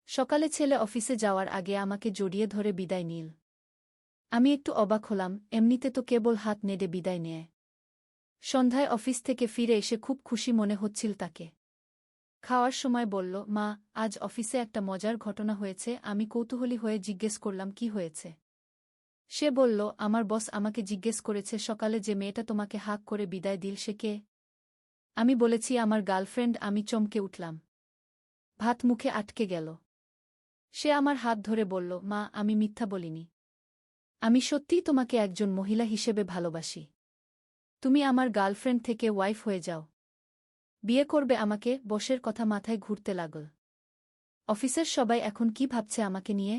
সকালে ছেলে অফিসে যাওয়ার আগে আমাকে জড়িয়ে ধরে বিদায় নিল। আমি একটু অবাক হলাম, এমনিতে তো কেবল হাত নেড়ে বিদায় নেয়। সন্ধ্যায় অফিস থেকে ফিরে এসে খুব খুশি মনে হচ্ছিল তাকে। খাওয়ার সময় বলল, মা, আজ অফিসে একটা মজার ঘটনা হয়েছে। আমি কৌতূহলী হয়ে জিজ্ঞেস করলাম, কি হয়েছে? সে বলল, আমার বস আমাকে জিজ্ঞেস করেছে সকালে যে মেয়েটা তোমাকে হাঁক করে বিদায় দিল সে কে। আমি বলেছি আমার গার্লফ্রেন্ড। আমি চমকে উঠলাম। ভাত মুখে আটকে গেল। সে আমার হাত ধরে বলল, মা, আমি মিথ্যা বলিনি। আমি সত্যিই তোমাকে একজন মহিলা হিসেবে ভালোবাসি। তুমি আমার গার্লফ্রেন্ড থেকে ওয়াইফ হয়ে যাও। বিয়ে করবে আমাকে। বসের কথা মাথায় ঘুরতে লাগল। অফিসের সবাই এখন কি ভাবছে আমাকে নিয়ে?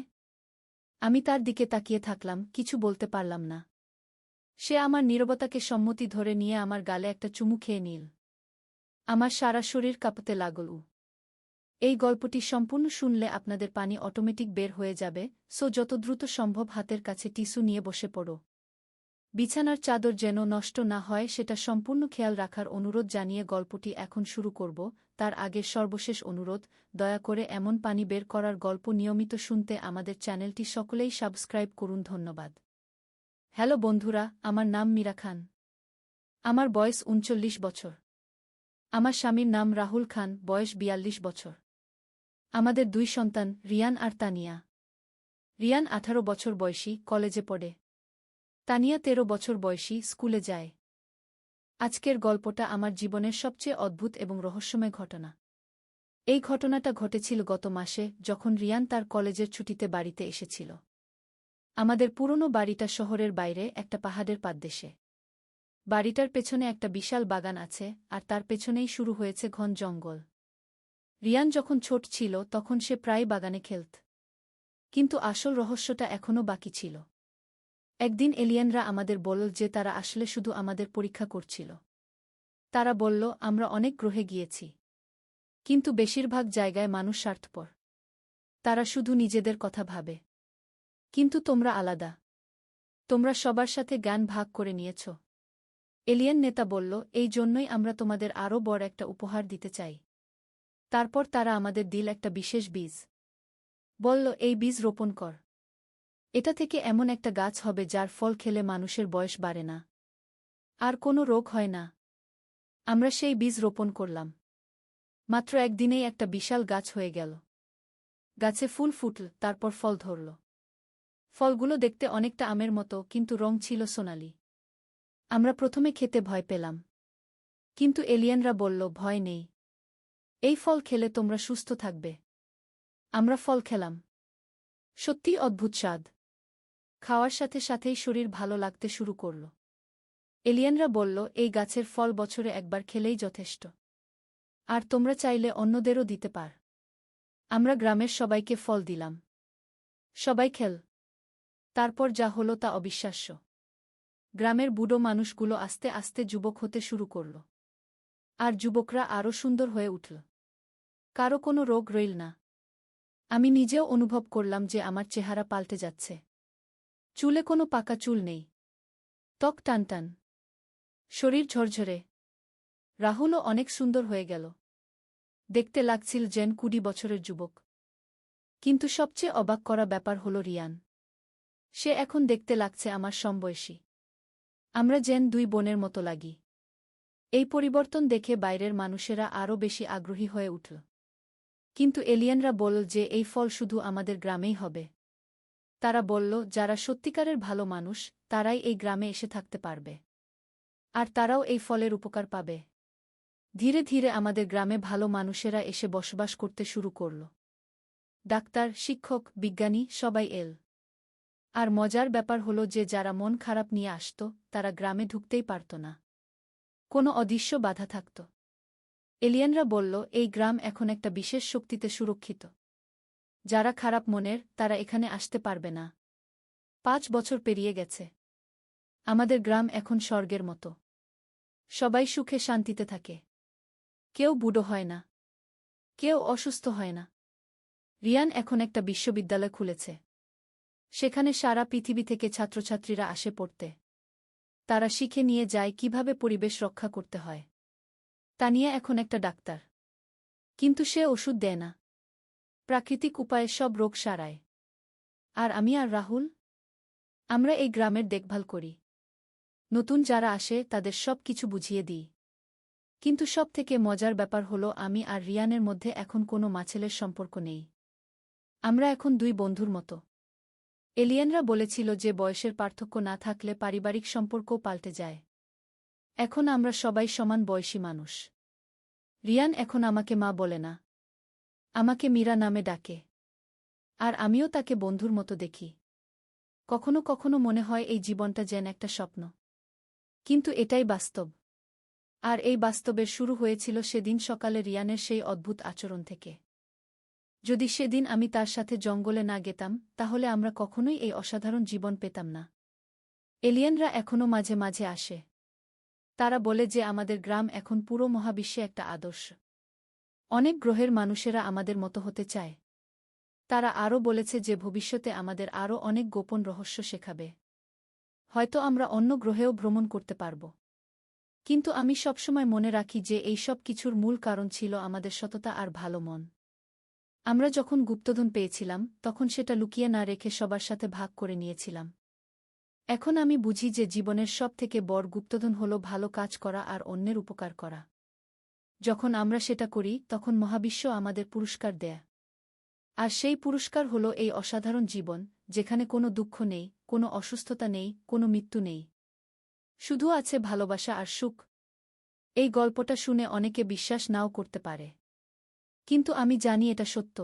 আমি তার দিকে তাকিয়ে থাকলাম, কিছু বলতে পারলাম না। সে আমার নীরবতাকে সম্মতি ধরে নিয়ে আমার গালে একটা চুমু খেয়ে নিল। আমার সারা শরীর কাঁপতে লাগল। এই গল্পটি সম্পূর্ণ শুনলে আপনাদের পানি অটোমেটিক বের হয়ে যাবে, সো যত দ্রুত সম্ভব হাতের কাছে টিস্যু নিয়ে বসে পড়ো। বিছানার চাদর যেন নষ্ট না হয় সেটা সম্পূর্ণ খেয়াল রাখার অনুরোধ জানিয়ে গল্পটি এখন শুরু করব। তার আগে সর্বশেষ অনুরোধ, দয়া করে এমন পানি বের করার গল্প নিয়মিত শুনতে আমাদের চ্যানেলটি সকলেই সাবস্ক্রাইব করুন। ধন্যবাদ। হ্যালো বন্ধুরা, আমার নাম মীরা খান। আমার বয়স ৩৯ বছর। আমার স্বামীর নাম রাহুল খান, বয়স ৪২ বছর। আমাদের ২ সন্তান, রিয়ান আর তানিয়া। রিয়ান ১৮ বছর বয়সী, কলেজে পড়ে। তানিয়া ১৩ বছর বয়সী, স্কুলে যায়। আজকের গল্পটা আমার জীবনের সবচেয়ে অদ্ভুত এবং রহস্যময় ঘটনা। এই ঘটনাটা ঘটেছিল গত মাসে, যখন রিয়ান তার কলেজের ছুটিতে বাড়িতে এসেছিল। আমাদের পুরনো বাড়িটা শহরের বাইরে একটা পাহাড়ের পাদদেশে। বাড়িটার পেছনে একটা বিশাল বাগান আছে, আর তার পেছনেই শুরু হয়েছে ঘন জঙ্গল। রিয়ান যখন ছোট ছিল তখন সে প্রায় বাগানে খেলত। কিন্তু আসল রহস্যটা এখনও বাকি ছিল। একদিন এলিয়েনরা আমাদের বলল যে তারা আসলে শুধু আমাদের পরীক্ষা করছিল। তারা বলল, আমরা অনেক গ্রহে গিয়েছি, কিন্তু বেশিরভাগ জায়গায় মানুষ স্বার্থপর। তারা শুধু নিজেদের কথা ভাবে। কিন্তু তোমরা আলাদা। তোমরা সবার সাথে জ্ঞান ভাগ করে নিয়েছ। এলিয়েন নেতা বলল, এই জন্যই আমরা তোমাদের আরও বড় একটা উপহার দিতে চাই। তারপর তারা আমাদের দিল একটা বিশেষ বীজ। বলল, এই বীজ রোপণ কর। এটা থেকে এমন একটা গাছ হবে যার ফল খেলে মানুষের বয়স বাড়ে না, আর কোনো রোগ হয় না। আমরা সেই বীজ রোপণ করলাম। মাত্র একদিনেই একটা বিশাল গাছ হয়ে গেল। গাছে ফুল ফুটল, তারপর ফল ধরল। ফলগুলো দেখতে অনেকটা আমের মতো, কিন্তু রং ছিল সোনালি। আমরা প্রথমে খেতে ভয় পেলাম, কিন্তু এলিয়েনরা বলল, ভয় নেই। এই ফল খেলে তোমরা সুস্থ থাকবে। আমরা ফল খেলাম। সত্যিই অদ্ভুত স্বাদ। খাওয়ার সাথে সাথেই শরীর ভালো লাগতে শুরু করল। এলিয়েনরা বলল, এই গাছের ফল বছরে একবার খেলেই যথেষ্ট। আর তোমরা চাইলে অন্যদেরও দিতে পার। আমরা গ্রামের সবাইকে ফল দিলাম। সবাই খেল। তারপর যা হলো তা অবিশ্বাস্য। গ্রামের বুড়ো মানুষগুলো আস্তে আস্তে যুবক হতে শুরু করল। আর যুবকরা আরও সুন্দর হয়ে উঠল। কারো কোনো রোগ রইল না। আমি নিজেও অনুভব করলাম যে আমার চেহারা পাল্টে যাচ্ছে। চুলে কোনো পাকা চুল নেই। ত্বক টানটান। শরীর ঝরঝরে। রাহুলও অনেক সুন্দর হয়ে গেল। দেখতে লাগছিল যেন ২০ বছরের যুবক। কিন্তু সবচেয়ে অবাক করা ব্যাপার হল রিয়ান। সে এখন দেখতে লাগছে আমার সমবয়সী। আমরা যেন ২ বোনের মতো লাগি। এই পরিবর্তন দেখে বাইরের মানুষেরা আরও বেশি আগ্রহী হয়ে উঠল। কিন্তু এলিয়েনরা বলল যে এই ফল শুধু আমাদের গ্রামেই হবে। তারা বলল, যারা সত্যিকারের ভালো মানুষ, তারাই এই গ্রামে এসে থাকতে পারবে। আর তারাও এই ফলের উপকার পাবে। ধীরে ধীরে আমাদের গ্রামে ভালো মানুষেরা এসে বসবাস করতে শুরু করল। ডাক্তার, শিক্ষক, বিজ্ঞানী, সবাই এল। আর মজার ব্যাপার হলো যে যারা মন খারাপ নিয়ে আসত, তারা গ্রামে ঢুকতেই পারত না। কোনো অদৃশ্য বাধা থাকত। এলিয়েনরা বলল, এই গ্রাম এখন একটা বিশেষ শক্তিতে সুরক্ষিত। যারা খারাপ মনের, তারা এখানে আসতে পারবে না। ৫ বছর পেরিয়ে গেছে। আমাদের গ্রাম এখন স্বর্গের মতো। সবাই সুখে শান্তিতে থাকে। কেউ বুড়ো হয় না। কেউ অসুস্থ হয় না। রিয়ান এখন একটা বিশ্ববিদ্যালয় খুলেছে। সেখানে সারা পৃথিবী থেকে ছাত্রছাত্রীরা আসে পড়তে। তারা শিখে নিয়ে যায় কিভাবে পরিবেশ রক্ষা করতে হয়। তানিয়া এখন একটা ডাক্তার। কিন্তু সে ওষুধ দেয় না। প্রাকৃতিক উপায়ে সব রোগ সারায়। আর আমি আর রাহুল, আমরা এই গ্রামের দেখভাল করি। নতুন যারা আসে তাদের সব কিছু বুঝিয়ে দিই। কিন্তু সবথেকে মজার ব্যাপার হলো আমি আর রিয়ানের মধ্যে এখন কোনো মাছেলের সম্পর্ক নেই। আমরা এখন দুই বন্ধুর মতো। এলিয়েনরা বলেছিল যে বয়সের পার্থক্য না থাকলে পারিবারিক সম্পর্কও পাল্টে যায়। এখন আমরা সবাই সমান বয়সী মানুষ। রিয়ান এখন আমাকে মা বলে না, আমাকে মীরা নামে ডাকে। আর আমিও তাকে বন্ধুর মতো দেখি। কখনো কখনো মনে হয় এই জীবনটা যেন একটা স্বপ্ন, কিন্তু এটাই বাস্তব। আর এই বাস্তবের শুরু হয়েছিল সেদিন সকালে রিয়ানের সেই অদ্ভুত আচরণ থেকে। যদি সেদিন আমি তার সাথে জঙ্গলে না গেতাম তাহলে আমরা কখনোই এই অসাধারণ জীবন পেতাম না। এলিয়েনরা এখনও মাঝে মাঝে আসে। তারা বলে যে আমাদের গ্রাম এখন পুরো মহাবিশ্বে একটা আদর্শ। অনেক গ্রহের মানুষেরা আমাদের মতো হতে চায়। তারা আরও বলেছে যে ভবিষ্যতে আমাদের আরও অনেক গোপন রহস্য শেখাবে। হয়তো আমরা অন্য গ্রহেও ভ্রমণ করতে পারব। কিন্তু আমি সবসময় মনে রাখি যে এই সব কিছুর মূল কারণ ছিল আমাদের সততা আর ভালো মন। আমরা যখন গুপ্তধন পেয়েছিলাম তখন সেটা লুকিয়ে না রেখে সবার সাথে ভাগ করে নিয়েছিলাম। এখন আমি বুঝি যে জীবনের সবথেকে বড় গুপ্তধন হল ভালো কাজ করা আর অন্যের উপকার করা। যখন আমরা সেটা করি তখন মহাবিশ্ব আমাদের পুরস্কার দেয়। আর সেই পুরস্কার হল এই অসাধারণ জীবন, যেখানে কোনো দুঃখ নেই, কোনো অসুস্থতা নেই, কোনো মৃত্যু নেই। শুধু আছে ভালোবাসা আর সুখ। এই গল্পটা শুনে অনেকে বিশ্বাস নাও করতে পারে। কিন্তু আমি জানি এটা সত্য।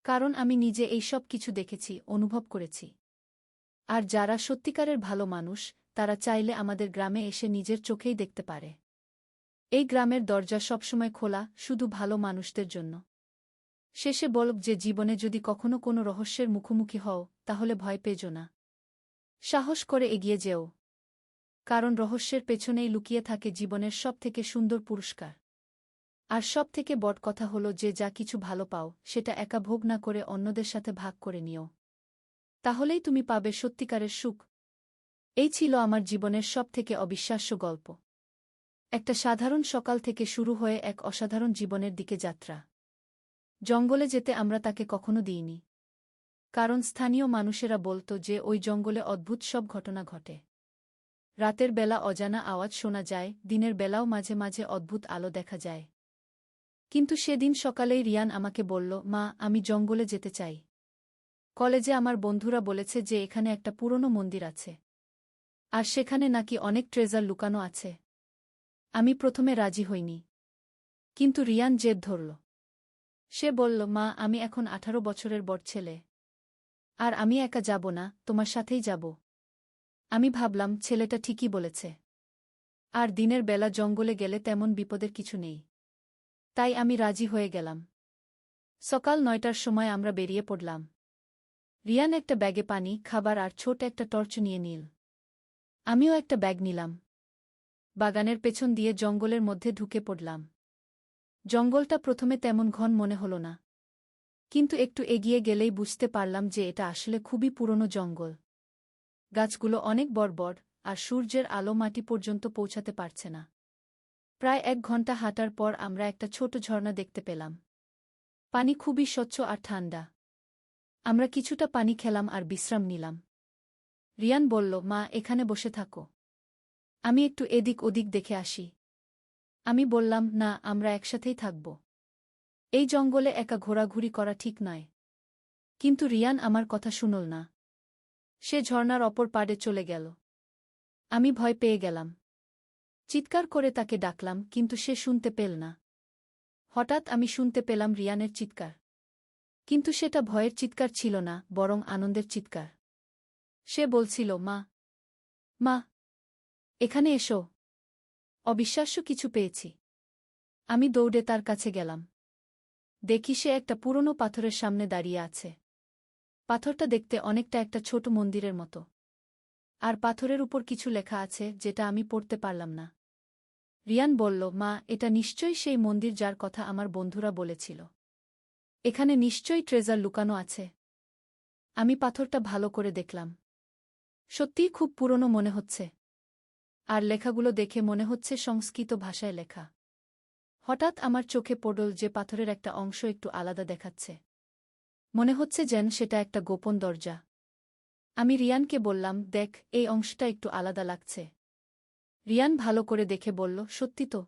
কারণ আমি নিজে এই সব কিছু দেখেছি, অনুভব করেছি। আর যারা সত্যিকারের ভালো মানুষ, তারা চাইলে আমাদের গ্রামে এসে নিজের চোখেই দেখতে পারে। এই গ্রামের দরজা সবসময় খোলা, শুধু ভালো মানুষদের জন্য। শেষে বলব যে জীবনে যদি কখনো কোনো রহস্যের মুখোমুখি হও, তাহলে ভয় পেজো না। সাহস করে এগিয়ে যেও। কারণ রহস্যের পেছনেই লুকিয়ে থাকে জীবনের সবথেকে সুন্দর পুরস্কার। আর সবথেকে বড় কথা হলো যে যা কিছু ভালো পাও সেটা একা ভোগ না করে অন্যদের সাথে ভাগ করে নিও। তাহলেই তুমি পাবে সত্যিকারের সুখ। এই ছিল আমার জীবনের সবথেকে অবিশ্বাস্য গল্প। একটা সাধারণ সকাল থেকে শুরু হয়ে এক অসাধারণ জীবনের দিকে যাত্রা। জঙ্গলে যেতে আমরা তাকে কখনো দিইনি। কারণ স্থানীয় মানুষেরা বলতো যে ওই জঙ্গলে অদ্ভুত সব ঘটনা ঘটে। রাতের বেলা অজানা আওয়াজ শোনা যায়, দিনের বেলাও মাঝে মাঝে অদ্ভুত আলো দেখা যায়। কিন্তু সেদিন সকালেই রিয়ান আমাকে বলল, মা, আমি জঙ্গলে যেতে চাই। কলেজে আমার বন্ধুরা বলেছে যে এখানে একটা পুরনো মন্দির আছে। আর সেখানে নাকি অনেক ট্রেজার লুকানো আছে। আমি প্রথমে রাজি হইনি। কিন্তু রিয়ান জেদ ধরল। সে বলল, মা, আমি এখন 18 বছরের বড় ছেলে। আর আমি একা যাব না, তোমার সাথেই যাব। আমি ভাবলাম ছেলেটা ঠিকই বলেছে। আর দিনের বেলা জঙ্গলে গেলে তেমন বিপদের কিছু নেই। তাই আমি রাজি হয়ে গেলাম। সকাল 9টার সময় আমরা বেরিয়ে পড়লাম। রিয়ান একটা ব্যাগে পানি, খাবার আর ছোট একটা টর্চ নিয়ে নিল। আমিও একটা ব্যাগ নিলাম। বাগানের পেছন দিয়ে জঙ্গলের মধ্যে ঢুকে পড়লাম। জঙ্গলটা প্রথমে তেমন ঘন মনে হল না। কিন্তু একটু এগিয়ে গেলেই বুঝতে পারলাম যে এটা আসলে খুবই পুরনো জঙ্গল। গাছগুলো অনেক বড় বড়, আর সূর্যের আলো মাটি পর্যন্ত পৌঁছাতে পারছে না। প্রায় 1 ঘন্টা হাঁটার পর আমরা একটা ছোট ঝর্ণা দেখতে পেলাম। পানি খুবই স্বচ্ছ আর ঠান্ডা। আমরা কিছুটা পানি খেলাম আর বিশ্রাম নিলাম। রিয়ান বলল, মা, এখানে বসে থাকো। আমি একটু এদিক ওদিক দেখে আসি। আমি বললাম, না, আমরা একসাথেই থাকব। এই জঙ্গলে একা ঘোরাঘুরি করা ঠিক নয়। কিন্তু রিয়ান আমার কথা শুনল না। সে ঝর্ণার অপর পাড়ে চলে গেল। আমি ভয় পেয়ে গেলাম। চিৎকার করে তাকে ডাকলাম, কিন্তু সে শুনতে পেল না। হঠাৎ আমি শুনতে পেলাম রিয়ানের চিৎকার। কিন্তু সেটা ভয়ের চিৎকার ছিল না, বরং আনন্দের চিৎকার। সে বলছিল, মা, মা, এখানে এসো। অবিশ্বাস্য কিছু পেয়েছি। আমি দৌড়ে তার কাছে গেলাম। দেখি সে একটা পুরনো পাথরের সামনে দাঁড়িয়ে আছে। পাথরটা দেখতে অনেকটা একটা ছোট মন্দিরের মতো। আর পাথরের উপর কিছু লেখা আছে যেটা আমি পড়তে পারলাম না। রিয়ান বলল, মা, এটা নিশ্চয়ই সেই মন্দির যার কথা আমার বন্ধুরা বলেছিল। এখানে নিশ্চয়ই ট্রেজার লুকানো আছে। আমি পাথরটা ভালো করে দেখলাম। সত্যিই খুব পুরনো মনে হচ্ছে। আর লেখাগুলো দেখে মনে হচ্ছে সংস্কৃত ভাষায় লেখা। হঠাৎ আমার চোখে পড়ল যে পাথরের একটা অংশ একটু আলাদা দেখাচ্ছে। মনে হচ্ছে যেন সেটা একটা গোপন দরজা। আমি রিয়ানকে বললাম, দেখ, এই অংশটা একটু আলাদা লাগছে। রিয়ান ভালো করে দেখে বলল, সত্যি তো?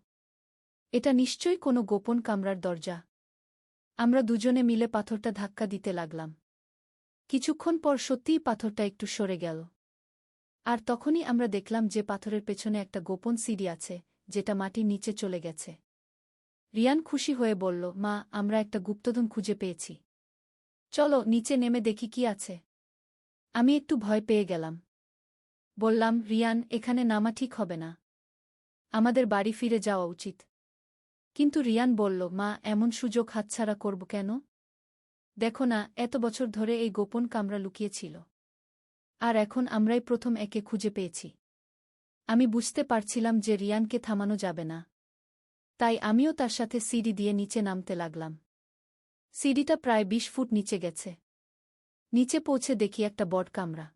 এটা নিশ্চয়ই কোনো গোপন কামরার দরজা। আমরা দুজনে মিলে পাথরটা ধাক্কা দিতে লাগলাম। কিছুক্ষণ পর সত্যিই পাথরটা একটু সরে গেল। আর তখনই আমরা দেখলাম যে পাথরের পেছনে একটা গোপন সিঁড়ি আছে, যেটা মাটির নিচে চলে গেছে। রিয়ান খুশি হয়ে বলল, মা, আমরা একটা গুপ্তধন খুঁজে পেয়েছি। চলো নিচে নেমে দেখি কি আছে। আমি একটু ভয় পেয়ে গেলাম। বললাম, রিয়ান, এখানে নামা ঠিক হবে না। আমাদের বাড়ি ফিরে যাওয়া উচিত। কিন্তু রিয়ান বলল, মা, এমন সুযোগ হাতছাড়া করব কেন? দেখো না, এত বছর ধরে এই গোপন কামরা লুকিয়েছিল। আর এখন আমরাই প্রথম একে খুঁজে পেয়েছি। আমি বুঝতে পারছিলাম যে রিয়ানকে থামানো যাবে না। তাই আমিও তার সাথে সিঁড়ি দিয়ে নিচে নামতে লাগলাম। সিঁড়িটা প্রায় ২০ ফুট নিচে গেছে। নিচে পৌঁছে দেখি একটা বট কামরা।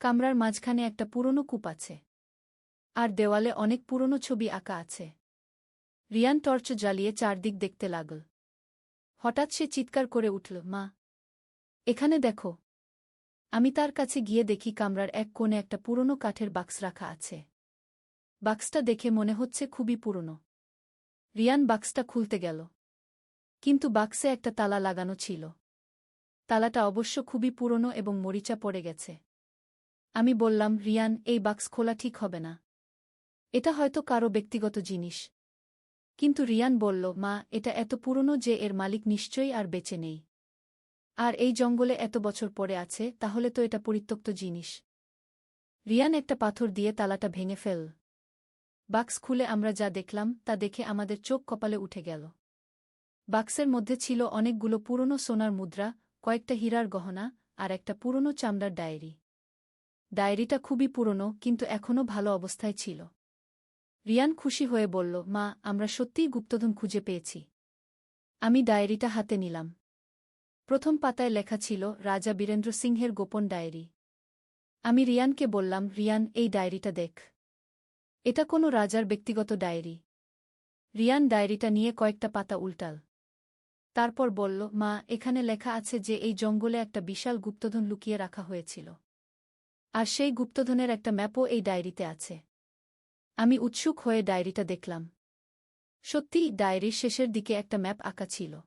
কামরার মাঝখানে একটা পুরনো কূপ আছে। আর দেওয়ালে অনেক পুরনো ছবি আঁকা আছে। রিয়ান টর্চ জ্বালিয়ে চারদিক দেখতে লাগল। হঠাৎ সে চিৎকার করে উঠল, মা, এখানে দেখো। আমি তার কাছে গিয়ে দেখি কামরার এক কোণে একটা পুরনো কাঠের বাক্স রাখা আছে। বাক্সটা দেখে মনে হচ্ছে খুবই পুরনো। রিয়ান বাক্সটা খুলতে গেল। কিন্তু বাক্সে একটা তালা লাগানো ছিল। তালাটা অবশ্য খুবই পুরনো এবং মরিচা পড়ে গেছে। আমি বললাম, রিয়ান, এই বাক্স খোলা ঠিক হবে না। এটা হয়তো কারো ব্যক্তিগত জিনিস। কিন্তু রিয়ান বলল, মা, এটা এত পুরনো যে এর মালিক নিশ্চয়ই আর বেঁচে নেই। আর এই জঙ্গলে এত বছর পরে আছে, তাহলে তো এটা পরিত্যক্ত জিনিস। রিয়ান একটা পাথর দিয়ে তালাটা ভেঙে ফেল। বাক্স খুলে আমরা যা দেখলাম তা দেখে আমাদের চোখ কপালে উঠে গেল। বাক্সের মধ্যে ছিল অনেকগুলো পুরনো সোনার মুদ্রা, কয়েকটা হীরার গহনা, আর একটা পুরনো চামড়ার ডায়েরি। ডায়েরিটা খুবই পুরনো, কিন্তু এখনও ভালো অবস্থায় ছিল। রিয়ান খুশি হয়ে বলল, মা, আমরা সত্যিই গুপ্তধন খুঁজে পেয়েছি। আমি ডায়েরিটা হাতে নিলাম। প্রথম পাতায় লেখা ছিল, রাজা বীরেন্দ্র সিংহের গোপন ডায়েরি। আমি রিয়ানকে বললাম, রিয়ান, এই ডায়েরিটা দেখ। এটা কোনো রাজার ব্যক্তিগত ডায়েরি। রিয়ান ডায়েরিটা নিয়ে কয়েকটা পাতা উল্টাল। তারপর বলল, মা, এখানে লেখা আছে যে এই জঙ্গলে একটা বিশাল গুপ্তধন লুকিয়ে রাখা হয়েছিল। আর সেই গুপ্তধনের একটা ম্যাপও এই ডায়েরিতে আছে। আমি উৎসুক হয়ে ডায়েরিটা দেখলাম। সত্যিই ডায়েরির শেষের দিকে একটা ম্যাপ আঁকা ছিল।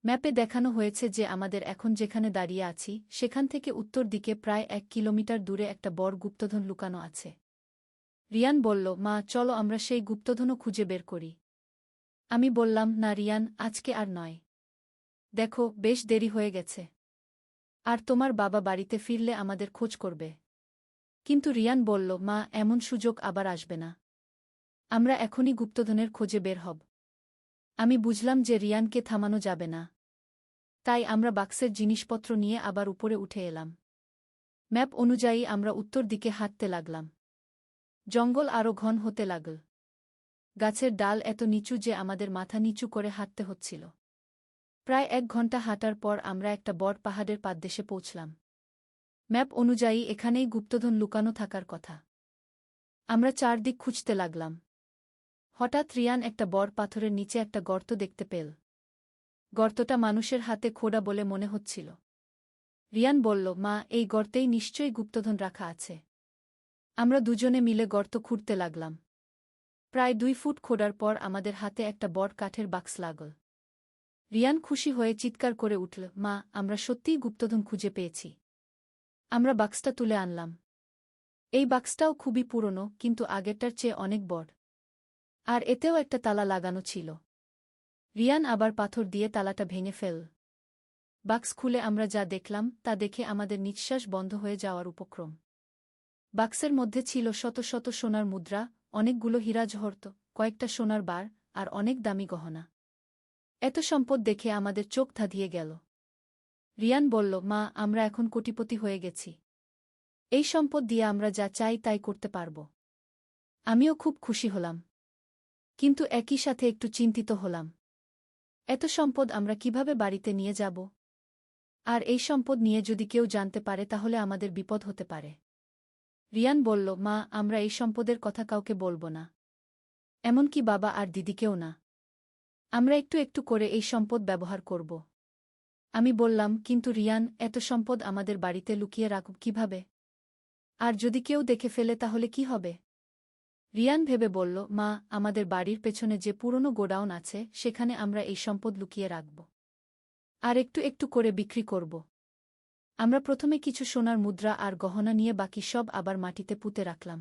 ম্যাপে দেখানো হয়েছে যে আমাদের এখন যেখানে দাঁড়িয়ে আছি সেখান থেকে উত্তর দিকে প্রায় ১ কিলোমিটার দূরে একটা বড় গুপ্তধন লুকানো আছে। রিয়ান বলল, মা, চলো আমরা সেই গুপ্তধনও খুঁজে বের করি। আমি বললাম, না রিয়ান, আজকে আর নয়। দেখো, বেশ দেরি হয়ে গেছে। আর তোমার বাবা বাড়িতে ফিরলে আমাদের খোঁজ করবে। কিন্তু রিয়ান বলল, মা, এমন সুযোগ আবার আসবে না। আমরা এখনই গুপ্তধনের খোঁজে বের হব। আমি বুঝলাম যে রিয়ানকে থামানো যাবে না। তাই আমরা বাক্সের জিনিসপত্র নিয়ে আবার উপরে উঠে এলাম। ম্যাপ অনুযায়ী আমরা উত্তর দিকে হাঁটতে লাগলাম। জঙ্গল আরও ঘন হতে লাগল। গাছের ডাল এত নিচু যে আমাদের মাথা নিচু করে হাঁটতে হচ্ছিল। প্রায় ১ ঘন্টা হাঁটার পর আমরা একটা বড় পাহাড়ের পাদদেশে পৌঁছলাম। ম্যাপ অনুযায়ী এখানেই গুপ্তধন লুকানো থাকার কথা। আমরা চারদিক খুঁজতে লাগলাম। হঠাৎ রিয়ান একটা বড় পাথরের নিচে একটা গর্ত দেখতে পেল। গর্তটা মানুষের হাতে খোঁড়া বলে মনে হচ্ছিল। রিয়ান বলল, মা, এই গর্তেই নিশ্চয়ই গুপ্তধন রাখা আছে। আমরা দুজনে মিলে গর্ত খুঁড়তে লাগলাম। প্রায় ২ ফুট খোঁড়ার পর আমাদের হাতে একটা বড় কাঠের বাক্স লাগল। রিয়ান খুশি হয়ে চিৎকার করে উঠল, মা, আমরা সত্যিই গুপ্তধন খুঁজে পেয়েছি। আমরা বাক্সটা তুলে আনলাম। এই বাক্সটাও খুবই পুরনো, কিন্তু আগেরটার চেয়ে অনেক বড়। আর এতেও একটা তালা লাগানো ছিল। রিয়ান আবার পাথর দিয়ে তালাটা ভেঙে ফেল। বাক্স খুলে আমরা যা দেখলাম তা দেখে আমাদের নিঃশ্বাস বন্ধ হয়ে যাওয়ার উপক্রম। বাক্সের মধ্যে ছিল শত শত সোনার মুদ্রা, অনেকগুলো হীরা জহরত, কয়েকটা সোনার বার, আর অনেক দামি গহনা। এত সম্পদ দেখে আমাদের চোখ ধাঁধিয়ে গেল। রিয়ান বলল, মা, আমরা এখন কোটিপতি হয়ে গেছি। এই সম্পদ দিয়ে আমরা যা চাই তাই করতে পারব। আমিও খুব খুশি হলাম। কিন্তু একই সাথে একটু চিন্তিত হলাম। এত সম্পদ আমরা কিভাবে বাড়িতে নিয়ে যাব? আর এই সম্পদ নিয়ে যদি কেউ জানতে পারে তাহলে আমাদের বিপদ হতে পারে। রিয়ান বলল, মা, আমরা এই সম্পদের কথা কাউকে বলব না। এমনকি বাবা আর দিদিকেও না। আমরা একটু একটু করে এই সম্পদ ব্যবহার করব। আমি বললাম, কিন্তু রিয়ান, এত সম্পদ আমাদের বাড়িতে লুকিয়ে রাখব কিভাবে? আর যদি কেউ দেখে ফেলে তাহলে কি হবে? রিয়ান ভেবে বলল, মা, আমাদের বাড়ির পেছনে যে পুরনো গোডাউন আছে সেখানে আমরা এই সম্পদ লুকিয়ে রাখব। আর একটু একটু করে বিক্রি করব। আমরা প্রথমে কিছু সোনার মুদ্রা আর গহনা নিয়ে বাকি সব আবার মাটিতে পুঁতে রাখলাম।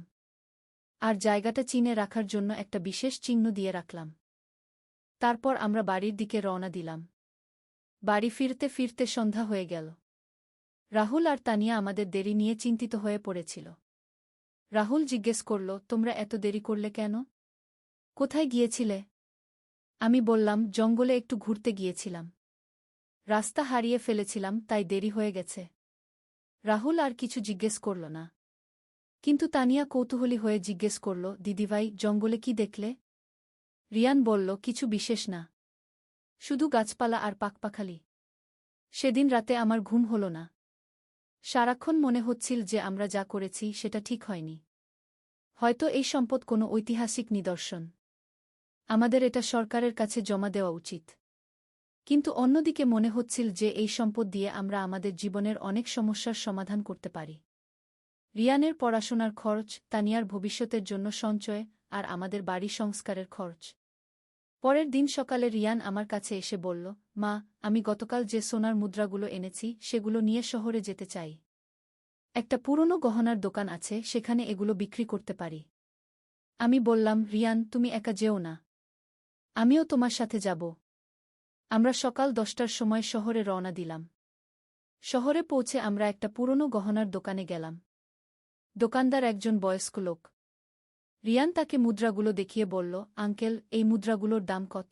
আর জায়গাটা চিনে রাখার জন্য একটা বিশেষ চিহ্ন দিয়ে রাখলাম। তারপর আমরা বাড়ির দিকে রওনা দিলাম। বাড়ি ফিরতে ফিরতে সন্ধ্যা হয়ে গেল। রাহুল আর তানিয়া আমাদের দেরি নিয়ে চিন্তিত হয়ে পড়েছিল। রাহুল জিজ্ঞেস করল, তোমরা এত দেরি করলে কেন? কোথায় গিয়েছিলে? আমি বললাম, জঙ্গলে একটু ঘুরতে গিয়েছিলাম। রাস্তা হারিয়ে ফেলেছিলাম, তাই দেরি হয়ে গেছে। রাহুল আর কিছু জিজ্ঞেস করল না। কিন্তু তানিয়া কৌতূহলী হয়ে জিজ্ঞেস করল, দিদিভাই, জঙ্গলে কি দেখলে? রিয়ান বলল, কিছু বিশেষ না, শুধু গাছপালা আর পাখপাখালি। সেদিন রাতে আমার ঘুম হল না। সারাক্ষণ মনে হচ্ছিল যে আমরা যা করেছি সেটা ঠিক হয়নি। হয়তো এই সম্পদ কোনো ঐতিহাসিক নিদর্শন। আমাদের এটা সরকারের কাছে জমা দেওয়া উচিত। কিন্তু অন্যদিকে মনে হচ্ছিল যে এই সম্পদ দিয়ে আমরা আমাদের জীবনের অনেক সমস্যার সমাধান করতে পারি। রিয়ানের পড়াশোনার খরচ, তানিয়ার ভবিষ্যতের জন্য সঞ্চয়, আর আমাদের বাড়ি সংস্কারের খরচ। পরের দিন সকালে রিয়ান আমার কাছে এসে বলল, মা, আমি গতকাল যে সোনার মুদ্রাগুলো এনেছি সেগুলো নিয়ে শহরে যেতে চাই। একটা পুরনো গহনার দোকান আছে, সেখানে এগুলো বিক্রি করতে পারি। আমি বললাম, রিয়ান, তুমি একা যেও না, আমিও তোমার সাথে যাব। আমরা সকাল 10টার সময় শহরে রওনা দিলাম। শহরে পৌঁছে আমরা একটা পুরনো গহনার দোকানে গেলাম। দোকানদার একজন বয়স্ক লোক। রিয়ান তাকে মুদ্রাগুলো দেখিয়ে বলল, আঙ্কেল, এই মুদ্রাগুলোর দাম কত?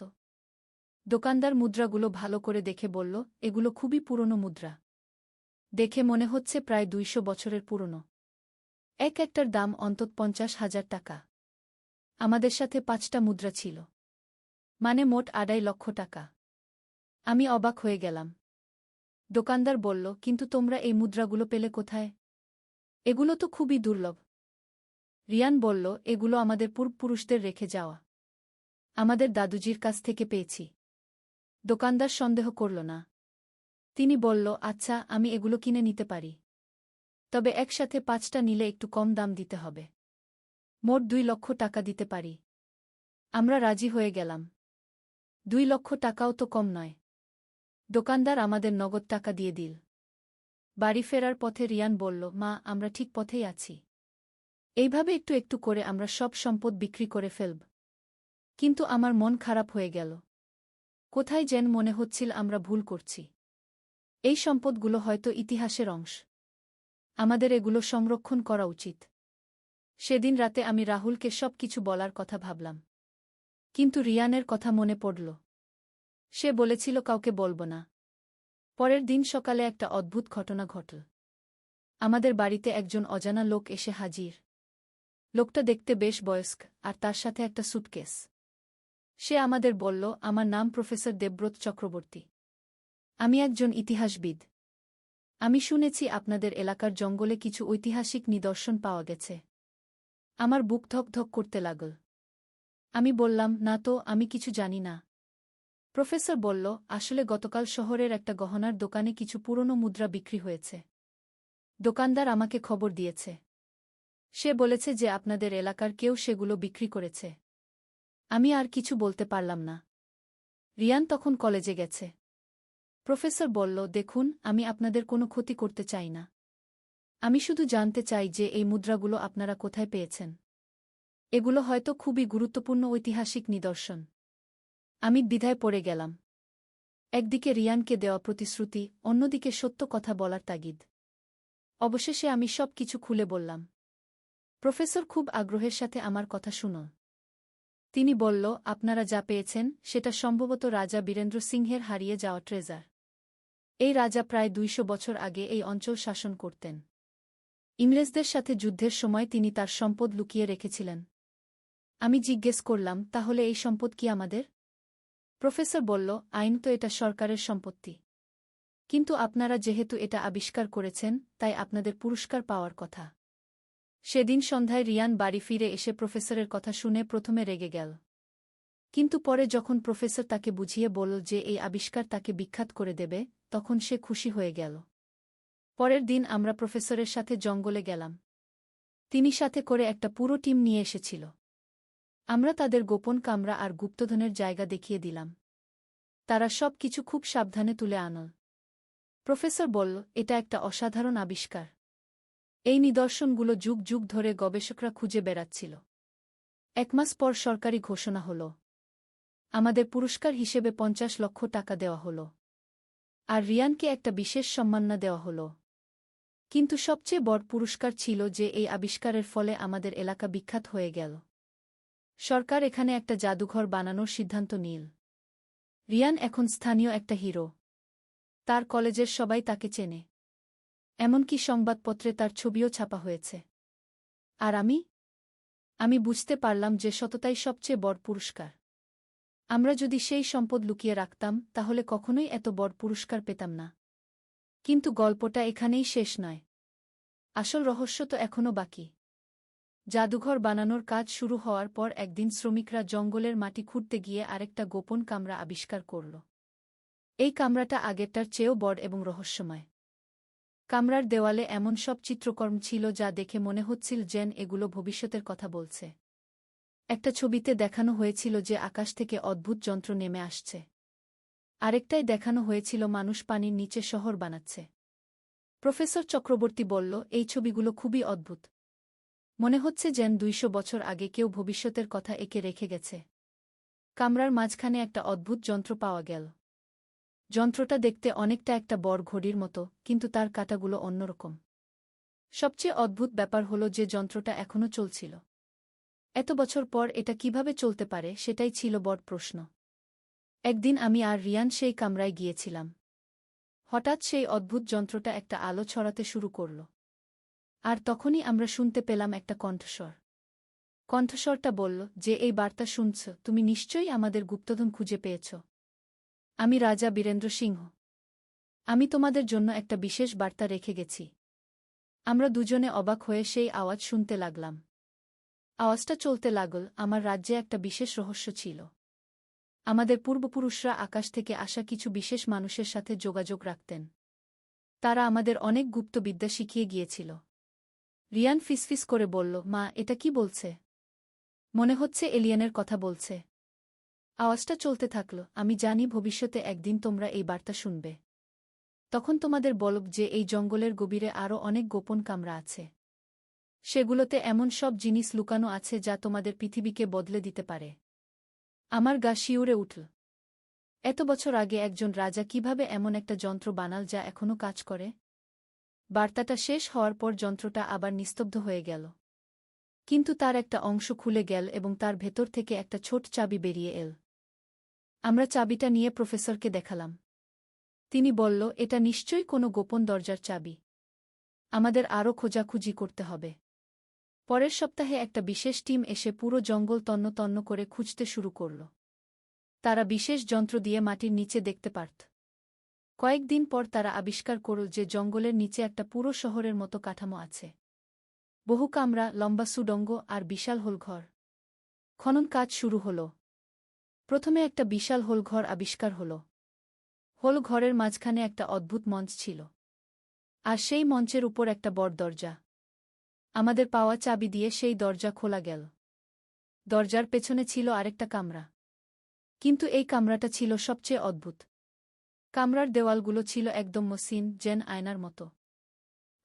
দোকানদার মুদ্রাগুলো ভালো করে দেখে বলল, এগুলো খুবই পুরনো মুদ্রা। দেখে মনে হচ্ছে প্রায় 200 বছরের পুরনো। একটার দাম অন্তত 50,000 টাকা। আমাদের সাথে 5টা মুদ্রা ছিল, মানে মোট 2.5 লক্ষ টাকা। আমি অবাক হয়ে গেলাম। দোকানদার বলল, কিন্তু তোমরা এই মুদ্রাগুলো পেলে কোথায়? এগুলো তো খুবই দুর্লভ। রিয়ান বলল, এগুলো আমাদের পূর্বপুরুষদের রেখে যাওয়া। আমাদের দাদুজির কাছ থেকে পেয়েছি। দোকানদার সন্দেহ করল না। তিনি বলল, আচ্ছা, আমি এগুলো কিনে নিতে পারি। তবে একসাথে 5টা নিলে একটু কম দাম দিতে হবে। মোট 2 লক্ষ টাকা দিতে পারি। আমরা রাজি হয়ে গেলাম। 2 লক্ষ টাকাও তো কম নয়। দোকানদার আমাদের নগদ টাকা দিয়ে দিল। বাড়ি ফেরার পথে রিয়ান বলল, মা, আমরা ঠিক পথেই আছি। এইভাবে একটু একটু করে আমরা সব সম্পদ বিক্রি করে ফেলব। কিন্তু আমার মন খারাপ হয়ে গেল। কোথায় যেন মনে হচ্ছিল আমরা ভুল করছি। এই সম্পদগুলো হয়তো ইতিহাসের অংশ। আমাদের এগুলো সংরক্ষণ করা উচিত। সেদিন রাতে আমি রাহুলকে সব কিছু বলার কথা ভাবলাম। কিন্তু রিয়ানের কথা মনে পড়ল। সে বলেছিল কাউকে বলব না। পরের দিন সকালে একটা অদ্ভুত ঘটনা ঘটল। আমাদের বাড়িতে একজন অজানা লোক এসে হাজির। লোকটা দেখতে বেশ বয়স্ক, আর তার সাথে একটা সুটকেস। সে আমাদের বলল, আমার নাম প্রফেসর দেবব্রত চক্রবর্তী। আমি একজন ইতিহাসবিদ। আমি শুনেছি আপনাদের এলাকার জঙ্গলে কিছু ঐতিহাসিক নিদর্শন পাওয়া গেছে। আমার বুক ধক ধক করতে লাগল। আমি বললাম, না তো, আমি কিছু জানি না। প্রফেসর বলল, আসলে গতকাল শহরের একটা গহনার দোকানে কিছু পুরনো মুদ্রা বিক্রি হয়েছে। দোকানদার আমাকে খবর দিয়েছে। সে বলেছে যে আপনাদের এলাকার কেউ সেগুলো বিক্রি করেছে। আমি আর কিছু বলতে পারলাম না। রিয়ান তখন কলেজে গেছে। প্রফেসর বলল, দেখুন, আমি আপনাদের কোনো ক্ষতি করতে চাই না। আমি শুধু জানতে চাই যে এই মুদ্রাগুলো আপনারা কোথায় পেয়েছেন। এগুলো হয়তো খুবই গুরুত্বপূর্ণ ঐতিহাসিক নিদর্শন। আমি দ্বিধায় পড়ে গেলাম। একদিকে রিয়ানকে দেওয়া প্রতিশ্রুতি, অন্যদিকে সত্য কথা বলার তাগিদ। অবশেষে আমি সব কিছু খুলে বললাম। প্রফেসর খুব আগ্রহের সাথে আমার কথা শুনল। তিনি বলল, আপনারা যা পেয়েছেন সেটা সম্ভবত রাজা বীরেন্দ্র সিংহের হারিয়ে যাওয়া ট্রেজার। এই রাজা প্রায় 200 বছর আগে এই অঞ্চল শাসন করতেন। ইংরেজদের সাথে যুদ্ধের সময় তিনি তার সম্পদ লুকিয়ে রেখেছিলেন। আমি জিজ্ঞেস করলাম, তাহলে এই সম্পদ কি আমাদের? প্রফেসর বলল, আইন তো এটা সরকারের সম্পত্তি। কিন্তু আপনারা যেহেতু এটা আবিষ্কার করেছেন, তাই আপনাদের পুরস্কার পাওয়ার কথা। সেদিন সন্ধ্যায় রিয়ান বাড়ি ফিরে এসে প্রফেসরের কথা শুনে প্রথমে রেগে গেল। কিন্তু পরে যখন প্রফেসর তাকে বুঝিয়ে বলল যে এই আবিষ্কার তাকে বিখ্যাত করে দেবে, তখন সে খুশি হয়ে গেল। পরের দিন আমরা প্রফেসরের সাথে জঙ্গলে গেলাম। তিনি সাথে করে একটা পুরো টিম নিয়ে এসেছিল। আমরা তাদের গোপন কামরা আর গুপ্তধনের জায়গা দেখিয়ে দিলাম। তারা সব কিছু খুব সাবধানে তুলে আনল। প্রফেসর বলল, এটা একটা অসাধারণ আবিষ্কার। এই নিদর্শনগুলো যুগ যুগ ধরে গবেষকরা খুঁজে বেড়াচ্ছিল। 1 মাস পর সরকারি ঘোষণা হল। আমাদের পুরস্কার হিসেবে 50 লক্ষ টাকা দেওয়া হল। আর রিয়ানকে একটা বিশেষ সম্মাননা দেওয়া হল। কিন্তু সবচেয়ে বড় পুরস্কার ছিল যে এই আবিষ্কারের ফলে আমাদের এলাকা বিখ্যাত হয়ে গেল। সরকার এখানে একটা জাদুঘর বানানোর সিদ্ধান্ত নিল। রিয়ান এখন স্থানীয় একটা হিরো। তার কলেজের সবাই তাকে চেনে। এমনকি সংবাদপত্রে তার ছবিও ছাপা হয়েছে। আর আমি বুঝতে পারলাম যে সততাই সবচেয়ে বড় পুরস্কার। আমরা যদি সেই সম্পদ লুকিয়ে রাখতাম তাহলে কখনোই এত বড় পুরস্কার পেতাম না। কিন্তু গল্পটা এখানেই শেষ নয়। আসল রহস্য তো এখনও বাকি। জাদুঘর বানানোর কাজ শুরু হওয়ার পর একদিন শ্রমিকরা জঙ্গলের মাটি খুঁড়তে গিয়ে আরেকটা গোপন কামরা আবিষ্কার করল। এই কামরাটা আগেরটার চেয়েও বড় এবং রহস্যময়। কামরার দেওয়ালে এমন সব চিত্রকর্ম ছিল যা দেখে মনে হচ্ছিল যেন এগুলো ভবিষ্যতের কথা বলছে। একটা ছবিতে দেখানো হয়েছিল যে আকাশ থেকে অদ্ভুত যন্ত্র নেমে আসছে। আরেকটাই দেখানো হয়েছিল মানুষ পানির নিচে শহর বানাচ্ছে। প্রফেসর চক্রবর্তী বলল, এই ছবিগুলো খুবই অদ্ভুত। মনে হচ্ছে যেন 200 বছর আগে কেউ ভবিষ্যতের কথা এঁকে রেখে গেছে। কামরার মাঝখানে একটা অদ্ভুত যন্ত্র পাওয়া গেল। যন্ত্রটা দেখতে অনেকটা একটা বড় ঘড়ির মতো, কিন্তু তার কাঁটাগুলো অন্যরকম। সবচেয়ে অদ্ভুত ব্যাপার হল যে যন্ত্রটা এখনও চলছিল। এত বছর পর এটা কিভাবে চলতে পারে সেটাই ছিল বড় প্রশ্ন। একদিন আমি আর রিয়ান সেই কামরায় গিয়েছিলাম। হঠাৎ সেই অদ্ভুত যন্ত্রটা একটা আলো ছড়াতে শুরু করল। আর তখনই আমরা শুনতে পেলাম একটা কণ্ঠস্বর। কণ্ঠস্বরটা বলল যে, এই বার্তা শুনছ, তুমি নিশ্চয়ই আমাদের গুপ্তধন খুঁজে পেয়েছ। আমি রাজা বীরেন্দ্র সিংহ। আমি তোমাদের জন্য একটা বিশেষ বার্তা রেখে গেছি। আমরা দুজনে অবাক হয়ে সেই আওয়াজ শুনতে লাগলাম। আওয়াজটা চলতে লাগল, আমার রাজ্যে একটা বিশেষ রহস্য ছিল। আমাদের পূর্বপুরুষরা আকাশ থেকে আসা কিছু বিশেষ মানুষের সাথে যোগাযোগ রাখতেন। তারা আমাদের অনেক গুপ্তবিদ্যা শিখিয়ে গিয়েছিল। রিয়ান ফিসফিস করে বলল, মা, এটা কি বলছে? মনে হচ্ছে এলিয়েনের কথা বলছে। আওয়াজটা চলতে থাকল, আমি জানি ভবিষ্যতে একদিন তোমরা এই বার্তা শুনবে। তখন তোমাদের বলব যে এই জঙ্গলের গভীরে আরও অনেক গোপন কামরা আছে। সেগুলোতে এমন সব জিনিস লুকানো আছে যা তোমাদের পৃথিবীকে বদলে দিতে পারে। আমার গা শিউরে উঠল। এত বছর আগে একজন রাজা কিভাবে এমন একটা যন্ত্র বানাল যা এখনও কাজ করে? বার্তাটা শেষ হওয়ার পর যন্ত্রটা আবার নিস্তব্ধ হয়ে গেল। কিন্তু তার একটা অংশ খুলে গেল এবং তার ভেতর থেকে একটা ছোট চাবি বেরিয়ে এল। আমরা চাবিটা নিয়ে প্রফেসরকে দেখালাম। তিনি বলল, এটা নিশ্চয়ই কোনো গোপন দরজার চাবি। আমাদের আরও খোঁজাখুঁজি করতে হবে। পরের সপ্তাহে একটা বিশেষ টিম এসে পুরো জঙ্গল তন্ন তন্ন করে খুঁজতে শুরু করল। তারা বিশেষ যন্ত্র দিয়ে মাটির নিচে দেখতে পারত। কয়েকদিন পর তারা আবিষ্কার করল যে জঙ্গলের নিচে একটা পুরো শহরের মতো কাঠামো আছে। বহু কামরা, লম্বা সুড়ঙ্গ আর বিশাল হোলঘর। খনন কাজ শুরু হল। প্রথমে একটা বিশাল হোলঘর আবিষ্কার হল। হোলঘরের মাঝখানে একটা অদ্ভুত মঞ্চ ছিল। আর সেই মঞ্চের উপর একটা বড় দরজা। আমাদের পাওয়া চাবি দিয়ে সেই দরজা খোলা গেল। দরজার পেছনে ছিল আরেকটা কামরা। কিন্তু এই কামরাটা ছিল সবচেয়ে অদ্ভুত। কামরার দেওয়ালগুলো ছিল একদম মসৃণ, যেন আয়নার মতো।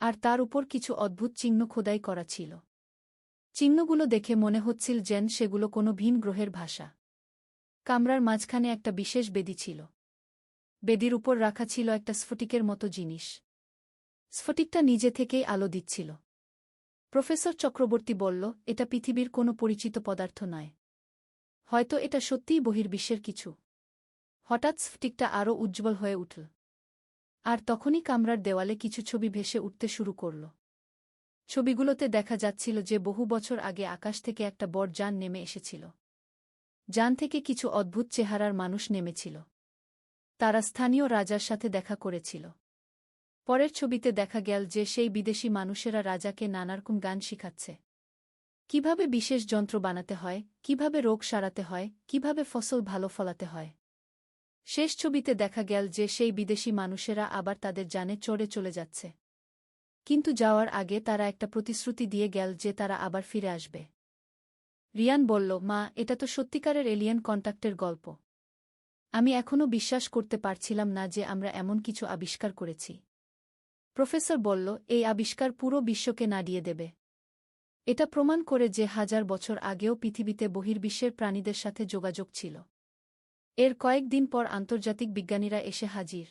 আর তার উপর কিছু অদ্ভুত চিহ্ন খোদাই করা ছিল। চিহ্নগুলো দেখে মনে হচ্ছিল যেন সেগুলো কোনো ভিন গ্রহের ভাষা। কামরার মাঝখানে একটা বিশেষ বেদি ছিল। বেদির উপর রাখা ছিল একটা স্ফটিকের মতো জিনিস। স্ফটিকটা নিজে থেকেই আলো দিচ্ছিল। প্রফেসর চক্রবর্তী বলল, এটা পৃথিবীর কোনো পরিচিত পদার্থ নয়। হয়তো এটা সত্যিই বহির্বিশ্বের কিছু। হঠাৎ স্ফটিকটা আরও উজ্জ্বল হয়ে উঠল। আর তখনই কামরার দেওয়ালে কিছু ছবি ভেসে উঠতে শুরু করল। ছবিগুলোতে দেখা যাচ্ছিল যে বহু বছর আগে আকাশ থেকে একটা বড় যান নেমে এসেছিল। যান থেকে কিছু অদ্ভুত চেহারার মানুষ নেমেছিল। তারা স্থানীয় রাজার সাথে দেখা করেছিল। পরের ছবিতে দেখা গেল যে সেই বিদেশি মানুষেরা রাজাকে নানারকম গান শিখাচ্ছে। কিভাবে বিশেষ যন্ত্র বানাতে হয়, কিভাবে রোগ সারাতে হয়, কিভাবে ফসল ভালো ফলাতে হয়। শেষ ছবিতে দেখা গেল যে সেই বিদেশি মানুষেরা আবার তাদের যানে চড়ে চলে যাচ্ছে। কিন্তু যাওয়ার আগে তারা একটা প্রতিশ্রুতি দিয়ে গেল যে তারা আবার ফিরে আসবে। রিয়ান বলল, মা, এটা তো সত্যিকারের এলিয়েন কন্টাক্টের গল্প। আমি এখনও বিশ্বাস করতে পারছিলাম না যে আমরা এমন কিছু আবিষ্কার করেছি। প্রফেসর বলল, এই আবিষ্কার পুরো বিশ্বকে নাড়িয়ে দেবে। এটা প্রমাণ করে যে 1000 বছর আগেও পৃথিবীতে বহির্বিশ্বের প্রাণীদের সাথে যোগাযোগ ছিল। এর কয়েকদিন পর আন্তর্জাতিক বিজ্ঞানীরা এসে হাজির।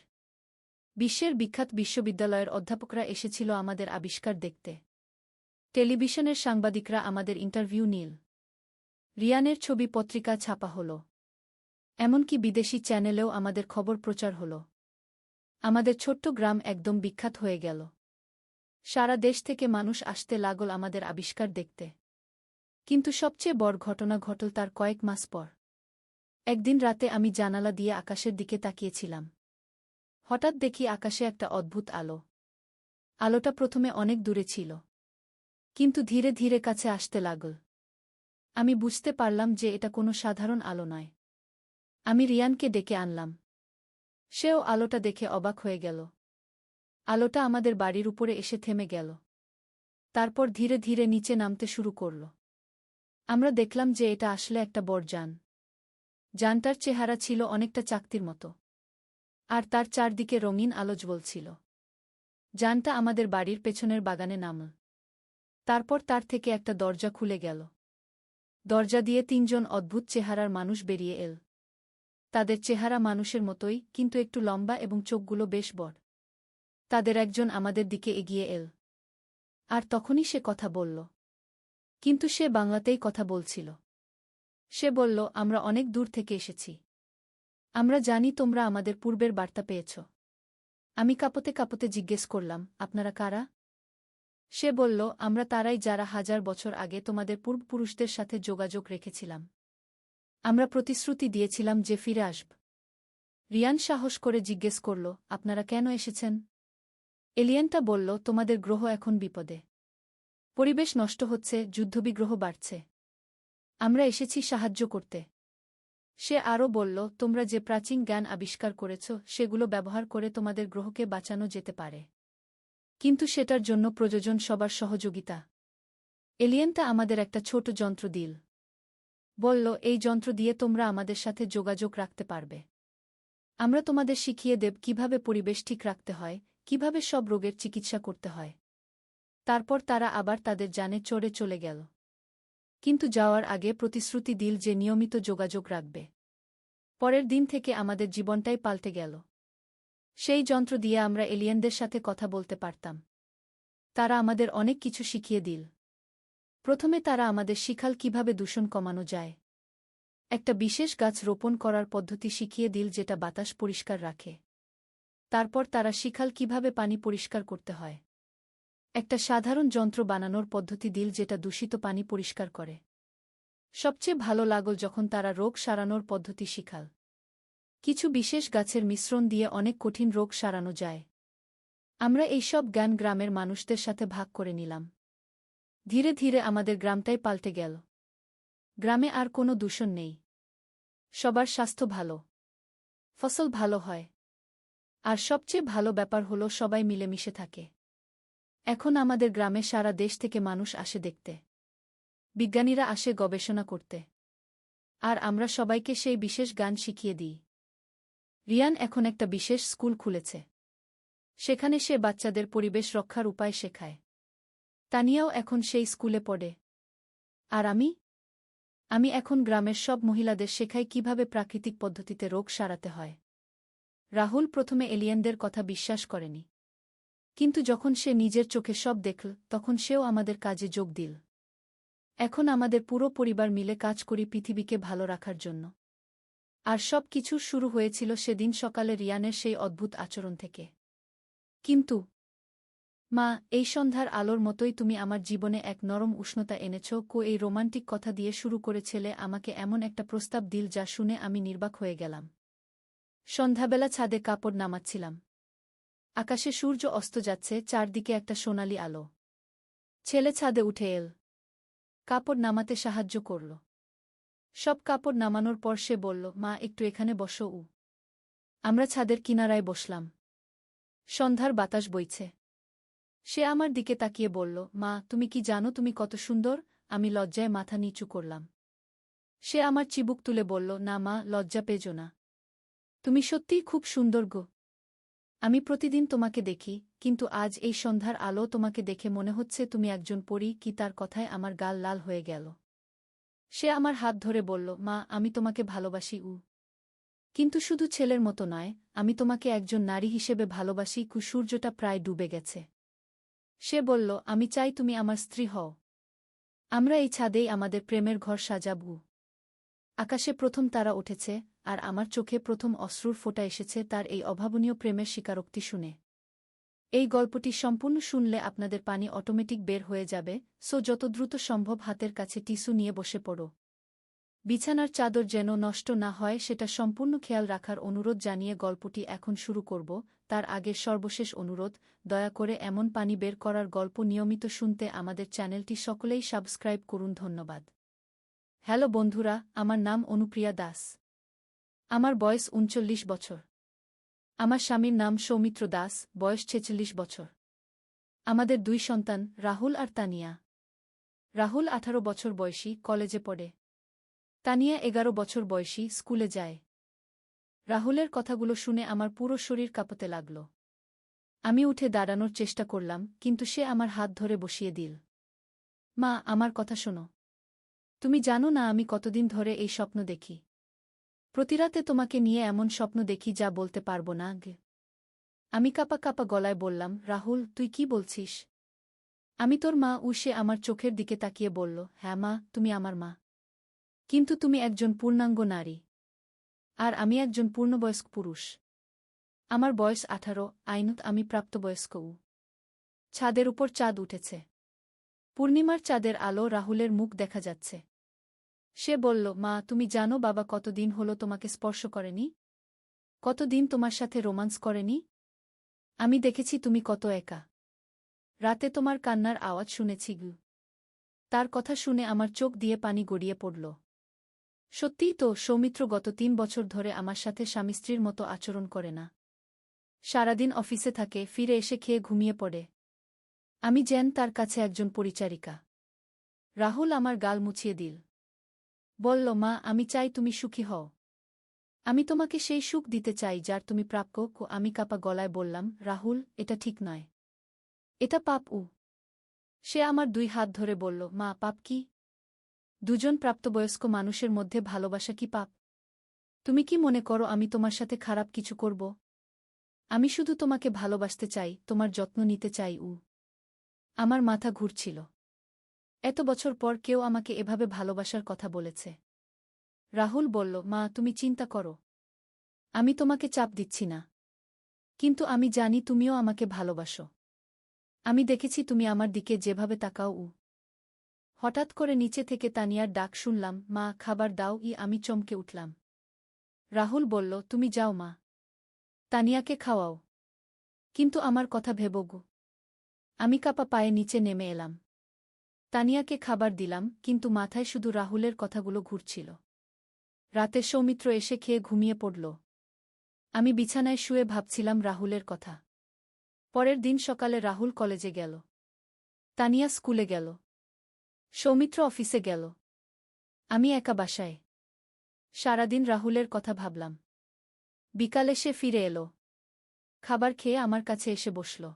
বিশ্বের বিখ্যাত বিশ্ববিদ্যালয়ের অধ্যাপকরা এসেছিল আমাদের আবিষ্কার দেখতে। টেলিভিশনের সাংবাদিকরা আমাদের ইন্টারভিউ নিল। রিয়ানের ছবি পত্রিকা ছাপা হল। এমনকি বিদেশি চ্যানেলেও আমাদের খবর প্রচার হল। আমাদের ছোট্ট গ্রাম একদম বিখ্যাত হয়ে গেল। সারা দেশ থেকে মানুষ আসতে লাগল আমাদের আবিষ্কার দেখতে। কিন্তু সবচেয়ে বড় ঘটনা ঘটল তার কয়েক মাস পর। একদিন রাতে আমি জানালা দিয়ে আকাশের দিকে তাকিয়েছিলাম। হঠাৎ দেখি আকাশে একটা অদ্ভুত আলো। আলোটা প্রথমে অনেক দূরে ছিল, কিন্তু ধীরে ধীরে কাছে আসতে লাগল। আমি বুঝতে পারলাম যে এটা কোনো সাধারণ আলো নয়। আমি রিয়ানকে ডেকে আনলাম। সেও আলোটা দেখে অবাক হয়ে গেল। আলোটা আমাদের বাড়ির উপরে এসে থেমে গেল। তারপর ধীরে ধীরে নিচে নামতে শুরু করল। আমরা দেখলাম যে এটা আসলে একটা বড় যান। যানটার চেহারা ছিল অনেকটা চাকতির মতো, আর তার চারদিকে রঙিন আলো জ্বলছিল। যানটা আমাদের বাড়ির পেছনের বাগানে নামল। তারপর তার থেকে একটা দরজা খুলে গেল। দরজা দিয়ে 3 জন অদ্ভুত চেহারার মানুষ বেরিয়ে এল। তাদের চেহারা মানুষের মতোই, কিন্তু একটু লম্বা এবং চোখগুলো বেশ বড়। তাদের একজন আমাদের দিকে এগিয়ে এল। আর তখনই সে কথা বলল। কিন্তু সে বাংলাতেই কথা বলছিল। সে বলল, আমরা অনেক দূর থেকে এসেছি। আমরা জানি তোমরা আমাদের পূর্বের বার্তা পেয়েছ। আমি কাঁপতে কাঁপতে জিজ্ঞেস করলাম, আপনারা কারা? সে বলল, আমরা তারাই যারা 1000 বছর আগে তোমাদের পূর্বপুরুষদের সাথে যোগাযোগ রেখেছিলাম। আমরা প্রতিশ্রুতি দিয়েছিলাম যে ফিরে আসব। রিয়ান সাহস করে জিজ্ঞেস করল, আপনারা কেন এসেছেন? এলিয়েনটা বলল, তোমাদের গ্রহ এখন বিপদে। পরিবেশ নষ্ট হচ্ছে, যুদ্ধবিগ্রহ বাড়ছে। আমরা এসেছি সাহায্য করতে। সে আরও বলল, তোমরা যে প্রাচীন জ্ঞান আবিষ্কার করেছ সেগুলো ব্যবহার করে তোমাদের গ্রহকে বাঁচানো যেতে পারে। কিন্তু সেটার জন্য প্রয়োজন সবার সহযোগিতা। এলিয়েনটা আমাদের একটা ছোট যন্ত্র দিল। বলল, এই যন্ত্র দিয়ে তোমরা আমাদের সাথে যোগাযোগ রাখতে পারবে। আমরা তোমাদের শিখিয়ে দেব কিভাবে পরিবেশ ঠিক রাখতে হয়, কিভাবে সব রোগের চিকিৎসা করতে হয়। তারপর তারা আবার তাদের যানে চড়ে চলে গেল। কিন্তু যাওয়ার আগে প্রতিশ্রুতি দিল যে নিয়মিত যোগাযোগ রাখবে। পরের দিন থেকে আমাদের জীবনটাই পাল্টে গেল। সেই যন্ত্র দিয়ে আমরা এলিয়েনদের সাথে কথা বলতে পারতাম। তারা আমাদের অনেক কিছু শিখিয়ে দিল। প্রথমে তারা আমাদের শিখাল কিভাবে দূষণ কমানো যায়। একটা বিশেষ গাছ রোপণ করার পদ্ধতি শিখিয়ে দিল যেটা বাতাস পরিষ্কার রাখে। তারপর তারা শিখাল কিভাবে পানি পরিষ্কার করতে হয়। একটা সাধারণ যন্ত্র বানানোর পদ্ধতি দিল যেটা দূষিত পানি পরিষ্কার করে। সবচেয়ে ভালো লাগল যখন তারা রোগ সারানোর পদ্ধতি শিখাল। কিছু বিশেষ গাছের মিশ্রণ দিয়ে অনেক কঠিন রোগ সারানো যায়। আমরা এই সব জ্ঞান গ্রামের মানুষদের সাথে ভাগ করে নিলাম। ধীরে ধীরে আমাদের গ্রামটাই পাল্টে গেল। গ্রামে আর কোনো দূষণ নেই। সবার স্বাস্থ্য ভালো, ফসল ভালো হয়, আর সবচেয়ে ভালো ব্যাপার হলো সবাই মিলেমিশে থাকে। এখন আমাদের গ্রামে সারা দেশ থেকে মানুষ আসে দেখতে। বিজ্ঞানীরা আসে গবেষণা করতে। আর আমরা সবাইকে সেই বিশেষ গান শিখিয়ে দিই। রিয়ান এখন একটা বিশেষ স্কুল খুলেছে। সেখানে সে বাচ্চাদের পরিবেশ রক্ষার উপায় শেখায়। তানিয়াও এখন সেই স্কুলে পড়ে। আর আমি এখন গ্রামের সব মহিলাদের শেখাই কিভাবে প্রাকৃতিক পদ্ধতিতে রোগ সারাতে হয়। রাহুল প্রথমে এলিয়েনদের কথা বিশ্বাস করেনি। কিন্তু যখন সে নিজের চোখে সব দেখল, তখন সেও আমাদের কাজে যোগ দিল। এখন আমাদের পুরো পরিবার মিলে কাজ করি পৃথিবীকে ভালো রাখার জন্য। আর সব কিছু শুরু হয়েছিল সেদিন সকালে রিয়ানের সেই অদ্ভুত আচরণ থেকে। কিন্তু মা, এই সন্ধ্যার আলোর মতোই তুমি আমার জীবনে এক নরম উষ্ণতা এনেছ। এই রোমান্টিক কথা দিয়ে শুরু করে ছেলে আমাকে এমন একটা প্রস্তাব দিল যা শুনে আমি নির্বাক হয়ে গেলাম। সন্ধ্যাবেলা ছাদে কাপড় নামাচ্ছিলাম। আকাশে সূর্য অস্ত যাচ্ছে, চারদিকে একটা সোনালি আলো। ছেলে ছাদে উঠে এল। কাপড় নামাতে সাহায্য করল। সব কাপড় নামানোর পর সে বলল, মা, একটু এখানে বসো। আমরা ছাদের কিনারায় বসলাম। সন্ধ্যার বাতাস বইছে। সে আমার দিকে তাকিয়ে বলল, মা, তুমি কি জানো তুমি কত সুন্দর? আমি লজ্জায় মাথা নিচু করলাম। সে আমার চিবুক তুলে বলল, না মা, লজ্জা পেজো না। তুমি সত্যিই খুব সুন্দর গো। আমি প্রতিদিন তোমাকে দেখি, কিন্তু আজ এই সন্ধ্যার আলো তোমাকে দেখে মনে হচ্ছে তুমি একজন পরী। কি তার কথায় আমার গাল লাল হয়ে গেল। সে আমার হাত ধরে বলল, মা, আমি তোমাকে ভালোবাসি। কিন্তু শুধু ছেলের মতো নয়, আমি তোমাকে একজন নারী হিসেবে ভালোবাসি। সূর্যটা প্রায় ডুবে গেছে। সে বলল, আমি চাই তুমি আমার স্ত্রী হও। আমরা এই ছাদেই আমাদের প্রেমের ঘর সাজাব। আকাশে প্রথম তারা উঠেছে, আর আমার চোখে প্রথম অশ্রুর ফোঁটা এসেছে তার এই অভাবনীয় প্রেমের স্বীকারোক্তি শুনে। এই গল্পটি সম্পূর্ণ শুনলে আপনাদের পানি অটোমেটিক বের হয়ে যাবে, সো যত দ্রুত সম্ভব হাতের কাছে টিস্যু নিয়ে বসে পড়ো। বিছানার চাদর যেন নষ্ট না হয় সেটা সম্পূর্ণ খেয়াল রাখার অনুরোধ জানিয়ে গল্পটি এখন শুরু করব। তার আগের সর্বশেষ অনুরোধ, দয়া করে এমন পানি বের করার গল্প নিয়মিত শুনতে আমাদের চ্যানেলটি সকলেই সাবস্ক্রাইব করুন। ধন্যবাদ। হ্যালো বন্ধুরা, আমার নাম অনুপ্রিয়া দাস। আমার বয়স ৩৯ বছর। আমার স্বামীর নাম সৌমিত্র দাস, বয়স ৪৬ বছর। আমাদের ২ সন্তান, রাহুল আর তানিয়া। রাহুল ১৮ বছর বয়সী, কলেজে পড়ে। তানিয়া ১১ বছর বয়সী, স্কুলে যায়। রাহুলের কথাগুলো শুনে আমার পুরো শরীর কাঁপতে লাগল। আমি উঠে দাঁড়ানোর চেষ্টা করলাম, কিন্তু সে আমার হাত ধরে বসিয়ে দিল। মা, আমার কথা শোনো। তুমি জানো না আমি কতদিন ধরে এই স্বপ্ন দেখি। প্রতিরাতে তোমাকে নিয়ে এমন স্বপ্ন দেখি যা বলতে পারবো না। আমি কাঁপা কাঁপা গলায় বললাম, রাহুল, তুই কি বলছিস? আমি তোর মা। সে আমার চোখের দিকে তাকিয়ে বলল, হ্যাঁ মা, তুমি আমার মা। কিন্তু তুমি একজন পূর্ণাঙ্গ নারী। আর আমি একজন পূর্ণবয়স্ক পুরুষ। আমার বয়স ১৮, আইনত আমি প্রাপ্তবয়স্ক। ছাদের উপর চাঁদ উঠেছে। পূর্ণিমার চাঁদের আলো রাহুলের মুখ দেখা যাচ্ছে। সে বলল, মা, তুমি জানো বাবা কতদিন হলো তোমাকে স্পর্শ করেনি? কতদিন তোমার সাথে রোমান্স করেনি? আমি দেখেছি তুমি কত একা। রাতে তোমার কান্নার আওয়াজ শুনেছি। তার কথা শুনে আমার চোখ দিয়ে পানি গড়িয়ে পড়ল। সত্যিই তো, সৌমিত্র গত ৩ বছর ধরে আমার সাথে স্বামী স্ত্রীর মতো আচরণ করে না। সারাদিন অফিসে থাকে, ফিরে এসে খেয়ে ঘুমিয়ে পড়ে। আমি যেন তার কাছে একজন পরিচারিকা। রাহুল আমার গাল মুছিয়ে দিল। বলল, মা, আমি চাই তুমি সুখী হও। আমি তোমাকে সেই সুখ দিতে চাই যার তুমি প্রাপ্য। আমি কাঁপা গলায় বললাম, রাহুল, এটা ঠিক নয়। এটা পাপ। সে আমার ২ হাত ধরে বলল, মা, পাপ কি? দুজন প্রাপ্তবয়স্ক মানুষের মধ্যে ভালোবাসা কি পাপ? তুমি কি মনে করো আমি তোমার সাথে খারাপ কিছু করব? আমি শুধু তোমাকে ভালোবাসতে চাই, তোমার যত্ন নিতে চাই। আমার মাথা ঘুরছিল। এত বছর পর কেউ আমাকে এভাবে ভালোবাসার কথা বলেছে। রাহুল বলল, মা, তুমি চিন্তা করো। আমি তোমাকে চাপ দিচ্ছি না। কিন্তু আমি জানি তুমিও আমাকে ভালোবাসো। আমি দেখেছি তুমি আমার দিকে যেভাবে তাকাও। হঠাৎ করে নিচে থেকে তানিয়ার ডাক শুনলাম, মা, খাবার দাও। আমি চমকে উঠলাম। রাহুল বলল, তুমি যাও মা। তানিয়াকে খাওয়াও। কিন্তু আমার কথা ভেবো গো। আমি কাঁপা পায়ে নিচে নেমে এলাম। তানিয়াকে খাবার দিলাম, কিন্তু মাথায় শুধু রাহুলের কথাগুলো ঘুরছিল। রাতে সৌমিত্র এসে খেয়ে ঘুমিয়ে পড়ল। আমি বিছানায় শুয়ে ভাবছিলাম রাহুলের কথা। পরের দিন সকালে রাহুল কলেজে গেল। তানিয়া স্কুলে গেল। সৌমিত্র অফিসে গেল। আমি একা বাসায়। সারাদিন রাহুলের কথা ভাবলাম। বিকালে সে ফিরে এলো। খাবার খেয়ে আমার কাছে এসে বসল।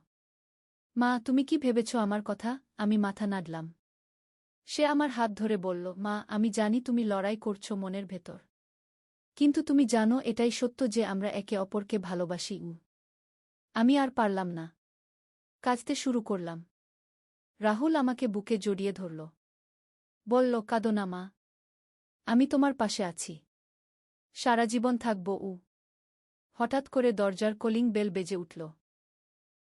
মা, তুমি কি ভেবেছ আমার কথা? আমি মাথা নাড়লাম। সে আমার হাত ধরে বলল, মা, আমি জানি তুমি লড়াই করছো মনের ভেতর। কিন্তু তুমি জানো এটাই সত্য যে আমরা একে অপরকে ভালোবাসি। আমি আর পারলাম না। কাঁদতে শুরু করলাম। রাহুল আমাকে বুকে জড়িয়ে ধরল। বলল, কাঁদো না মা। আমি তোমার পাশে আছি। সারা জীবন থাকব। হঠাৎ করে দরজার কলিং বেল বেজে উঠল।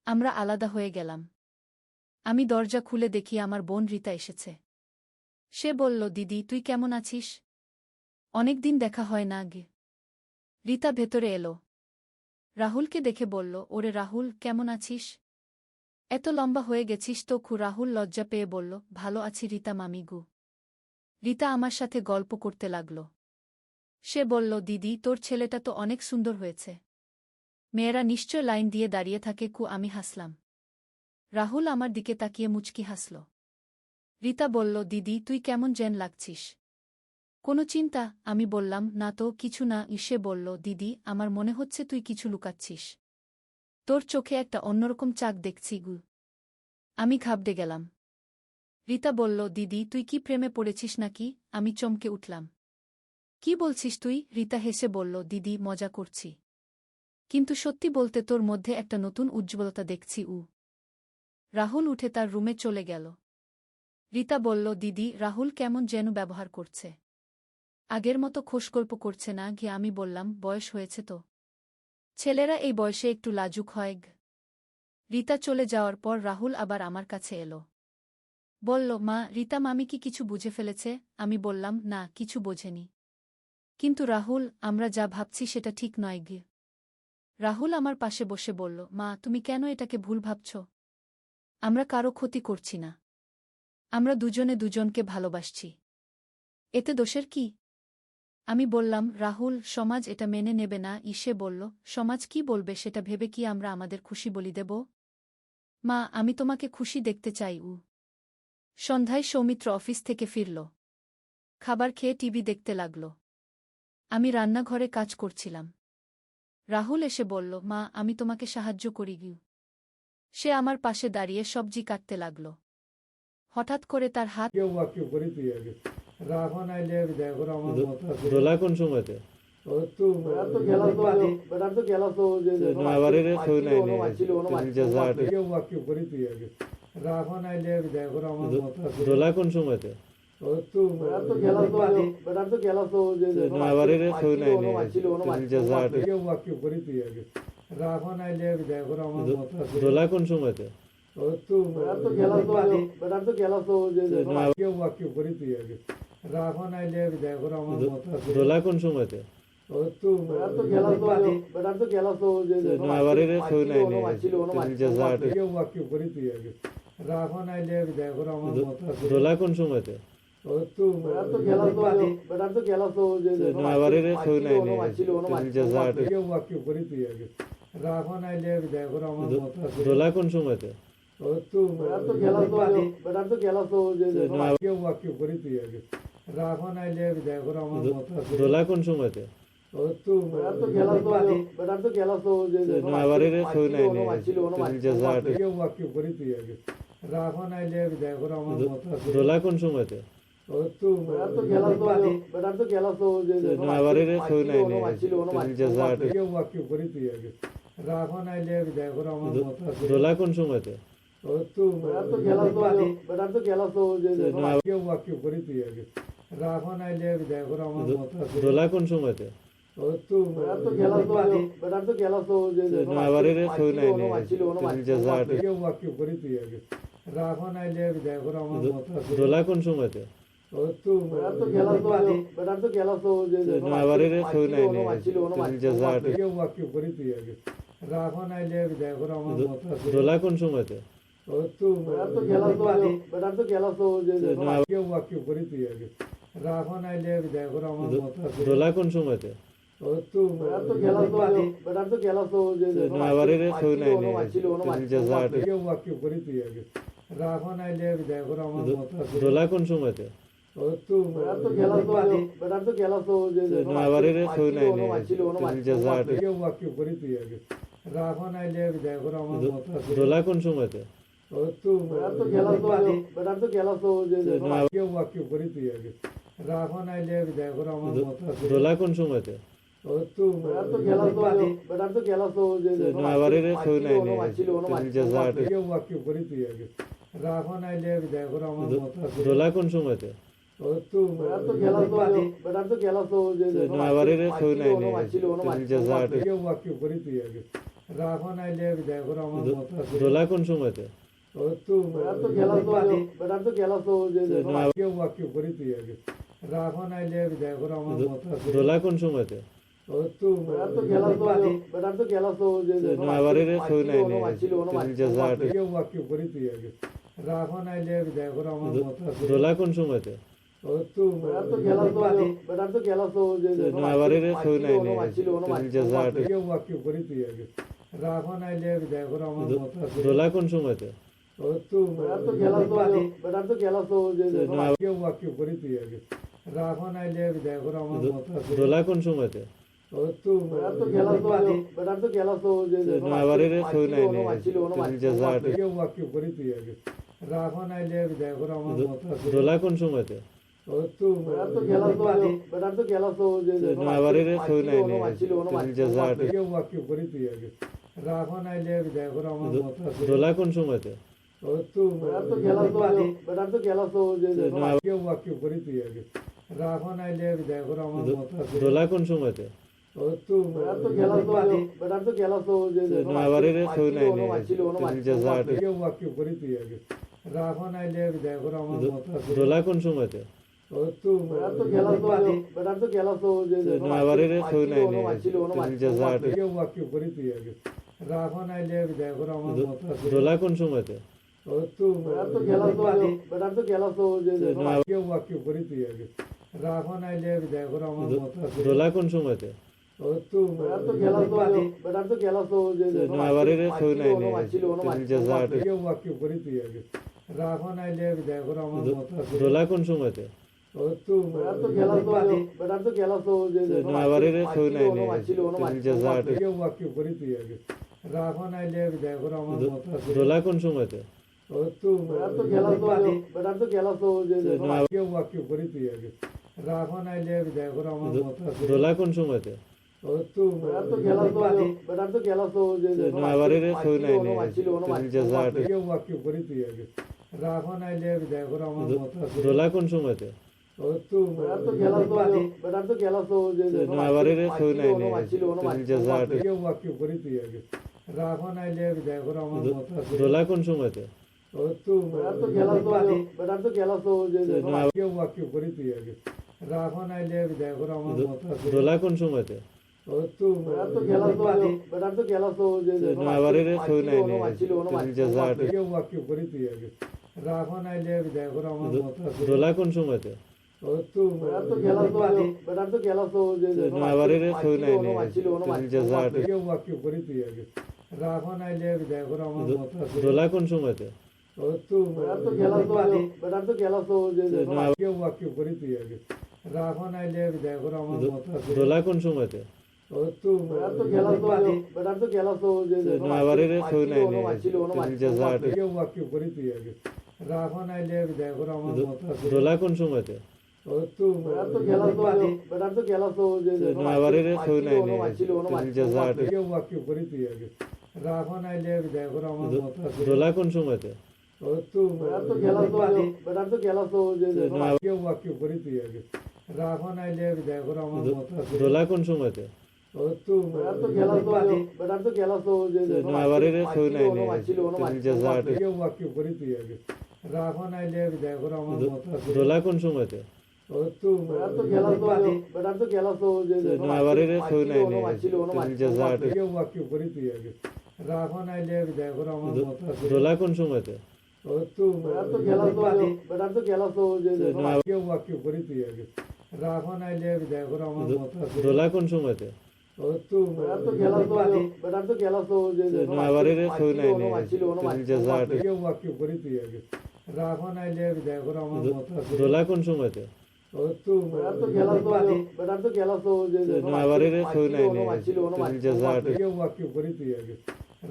আমরা আলাদা হয়ে গেলাম। আমি দরজা খুলে দেখি আমার বোন রীতা এসেছে। সে বলল, দিদি, তুই কেমন আছিস? অনেকদিন দেখা হয় না গে। রীতা ভেতরে এলো। রাহুলকে দেখে বলল, ওরে রাহুল, কেমন আছিস? এত লম্বা হয়ে গেছিস তো। রাহুল লজ্জা পেয়ে বলল, ভালো আছি রীতা মামিগু। রীতা আমার সাথে গল্প করতে লাগল। সে বলল, দিদি, তোর ছেলেটা তো অনেক সুন্দর হয়েছে। মেয়েরা নিশ্চয় লাইন দিয়ে দাঁড়িয়ে থাকে আমি হাসলাম। রাহুল আমার দিকে তাকিয়ে মুচকি হাসল। রীতা বলল, দিদি তুই কেমন যেন লাগছিস। কোনো চিন্তা? আমি বললাম, না তো, কিছু না। সে বলল, দিদি আমার মনে হচ্ছে তুই কিছু লুকাচ্ছিস। তোর চোখে একটা অন্যরকম চাক দেখছি গু। আমি ঘাবড়ে গেলাম। রীতা বলল, দিদি তুই কি প্রেমে পড়েছিস নাকি? আমি চমকে উঠলাম। কি বলছিস তুই? রীতা হেসে বলল, দিদি মজা করছি। কিন্তু সত্যি বলতে তোর মধ্যে একটা নতুন উজ্জ্বলতা দেখছি। রাহুল উঠে তার রুমে চলে গেল। রীতা বলল, দিদি রাহুল কেমন যেন ব্যবহার করছে। আগের মতো খোশগল্প করছে না। আমি বললাম, বয়স হয়েছে তো। ছেলেরা এই বয়সে একটু লাজুক হয়। রীতা চলে যাওয়ার পর রাহুল আবার আমার কাছে এলো। বলল, মা, রীতা মামি কি কিছু বুঝে ফেলেছে? আমি বললাম, না, কিছু বোঝেনি। কিন্তু রাহুল, আমরা যা ভাবছি সেটা ঠিক নয়। রাহুল আমার পাশে বসে বলল, মা, তুমি কেন এটাকে ভুল ভাবছ? আমরা কারো ক্ষতি করছি না। আমরা দুজনে দুজনকে ভালোবাসছি। এতে দোষের কি? আমি বললাম, রাহুল, সমাজ এটা মেনে নেবে না। সে বলল, সমাজ কি বলবে সেটা ভেবে কি আমরা আমাদের খুশি বলি দেব? মা, আমি তোমাকে খুশি দেখতে চাই। সন্ধ্যায় সৌমিত্র অফিস থেকে ফিরল। খাবার খেয়ে টিভি দেখতে লাগল। আমি রান্নাঘরে কাজ করছিলাম। রাহুল এসে বলল, মা, আমি তোমাকে সাহায্য করি। সে আমার পাশে দাঁড়িয়ে সবজি কাটতে লাগল। হঠাৎ করে তার হাত দোলা কোন সময়তে আবার কেউ নাই দোলা কোন সময়তে আবার কেউ নাই দোলা কোন সময়তে দোলা কোন সময়তে আবার কেউ নাই দোলা কোন সময়তে আবার কেউ নাই দোলা কোন সময়তে দোলা কোন সময়তে আবার কেউ নাই দোলা কোন সময়তে আবার কেউ নাই দোলা কোন সময়তে দোলা কোন সময়তে আবার কেউ নাই দোলা কোন সময়তে আবার কেউ নাই দোলা কোন সময়তে দোলা কোন সময়তে আবার কেউ নাই দোলা কোন সময়তে আবার কেউ নাই দোলা কোন সময়তে দোলা কোন সময়তে আবার কেউ নাই দোলা কোন সময়তে আবার কেউ নাই দোলা কোন সময়তে দোলা কোন সময়তে আবার কেউ নাই দোলা কোন সময়তে বেটার তো গেলাস তো যে নয়াবাড়ির কেউ নাই নি জাজাট ওয়াকিব করি তুই আগে রাখন আইলে বিদায় করে আমার মত আছে দোলা কোন সময়তে বেটার তো গেলাস তো যে ওয়াকিব করি তুই আগে রাখন আইলে বিদায় করে আমার মত আছে দোলা কোন সময়তে বেটার তো গেলাস তো যে নয়াবাড়ির কেউ নাই নি জাজাট ওয়াকিব করি তুই আগে রাখন আইলে বিদায় করে আমার মত আছে দোলা কোন সময়তে বেটার তো গেলাস তো যে নয়াবাড়ির কেউ নাই নি জাজাট ওয়াকিব করি তুই আগে রাখন আইলে বিদায় করে আমার মত আছে দোলা কোন সময়তে বেটার তো গেলাস তো যে নয়া- ওয়াকিব করি তুই আগে রাখন আইলে বিদায় করে আমার মত আছে দোলা কোন সময়তে বেটার তো গেলাস তো যে নয়াবাড়ির কেউ নাই নি জাজাট ওয়াকিব করি তুই আগে রাখন আইলে বিদায় করে আমার মত আছে দোলা কোন সময়তে বেটার তো গেলাস তো যে নয়াবাড়ির কেউ নাই নি জাজাট ওয়াকিব করি তুই আগে রাখন আইলে বিদায় করে আমার মত আছে দোলা কোন সময়তে বেটার তো গেলাস তো যে নয়া- ওয়াকিব করি তুই আগে রাখন আইলে বিদায় করে আমার মত আছে দোলা কোন সময়তে বেটার তো গেলাস তো যে নয়াবাড়ির কেউ নাই নি জাজাট ওয়াকিব করি তুই আগে রাখন আইলে বিদায় করে আমার মত আছে দোলা কোন সময়তে বেটার তো গেলাস তো যে নয়াবাড়ির কেউ নাই নি জাজাট ওয়াকিব করি তুই আগে রাখন আইলে বিদায় করে আমার মত আছে দোলা কোন সময়তে বেটার তো গেলাস তো যে নয়া- ওয়াকিব করি তুই আগে রাখন আইলে বিদায় করে আমার মত আছে দোলা কোন সময়তে বেটার তো গেলাস তো যে নয়াবাড়ির কেউ নাই নি জাজাট ওয়াকিব করি তুই আগে রাখন আইলে বিদায় করে আমার মত আছে দোলা কোন সময়তে বেটার তো গেলাস তো যে নয়াবাড়ির কেউ নাই নি জাজাট ওয়াকিব করি তুই আগে রাখন আইলে বিদায় করে আমার মত আছে দোলা কোন সময়তে বেটার তো গেলাস তো যে নয়া- ওয়াকিব করি তুই আগে রাখন আইলে বিদায় করে আমার মত আছে দোলা কোন সময়তে বেটার তো গেলাস তো যে নয়াবাড়ির কেউ নাই নি জাজাট ওয়াকিব করি তুই আগে রাখন আইলে বিদায় করে আমার মত আছে দোলা কোন সময়তে বেটার তো গেলাস তো যে নয়াবাড়ির কেউ নাই নি জাজাট ওয়াকিব করি তুই আগে রাখন আইলে বিদায় করে আমার মত আছে দোলা কোন সময়তে বেটার তো গেলাস তো যে নয়া- ওয়াকিব করি তুই আগে রাখন আইলে বিদায় করে আমার মত আছে দোলা কোন সময়তে বেটার তো গেলাস তো যে নয়াবাড়ির কেউ নাই নি জাজাট ওয়াকিব করি তুই আগে রাখন আইলে বিদায় করে আমার মত আছে দোলা কোন সময়তে বেটার তো গেলাস তো যে নয়াবাড়ির কেউ নাই নি জাজাট ওয়াকিব করি তুই আগে রাখন আইলে বিদায় করে আমার মত আছে দোলা কোন সময়তে বেটার তো গেলাস তো যে নয়া- ওয়াকিব করি তুই আগে রাখন আইলে বিদায় করে আমার মত আছে দোলা কোন সময়তে বেটার তো গেলাস তো যে নয়াবাড়ির কেউ নাই নি জাজাট ওয়াকিব করি তুই আগে রাখন আইলে বিদায় করে আমার মত আছে দোলা কোন সময়তে বেটার তো গেলাস তো যে নয়াবাড়ির কেউ নাই নি জাজাট ওয়াকিব করি তুই আগে রাখন আইলে বিদায় করে আমার মত আছে দোলা কোন সময়তে বেটার তো গেলাস তো যে নয়া- ওয়াকিব করি তুই আগে রাখন আইলে বিদায় করে আমার মত আছে দোলা কোন সময়তে বেটার তো গেলাস তো যে নয়াবাড়ির কেউ নাই নি জাজাট ওয়াকিব করি তুই আগে রাখন আইলে বিদায় করে আমার মত আছে দোলা কোন সময়তে বেটার তো গেলাস তো যে নয়াবাড়ির কেউ নাই নি জাজাট ওয়াকিব করি তুই আগে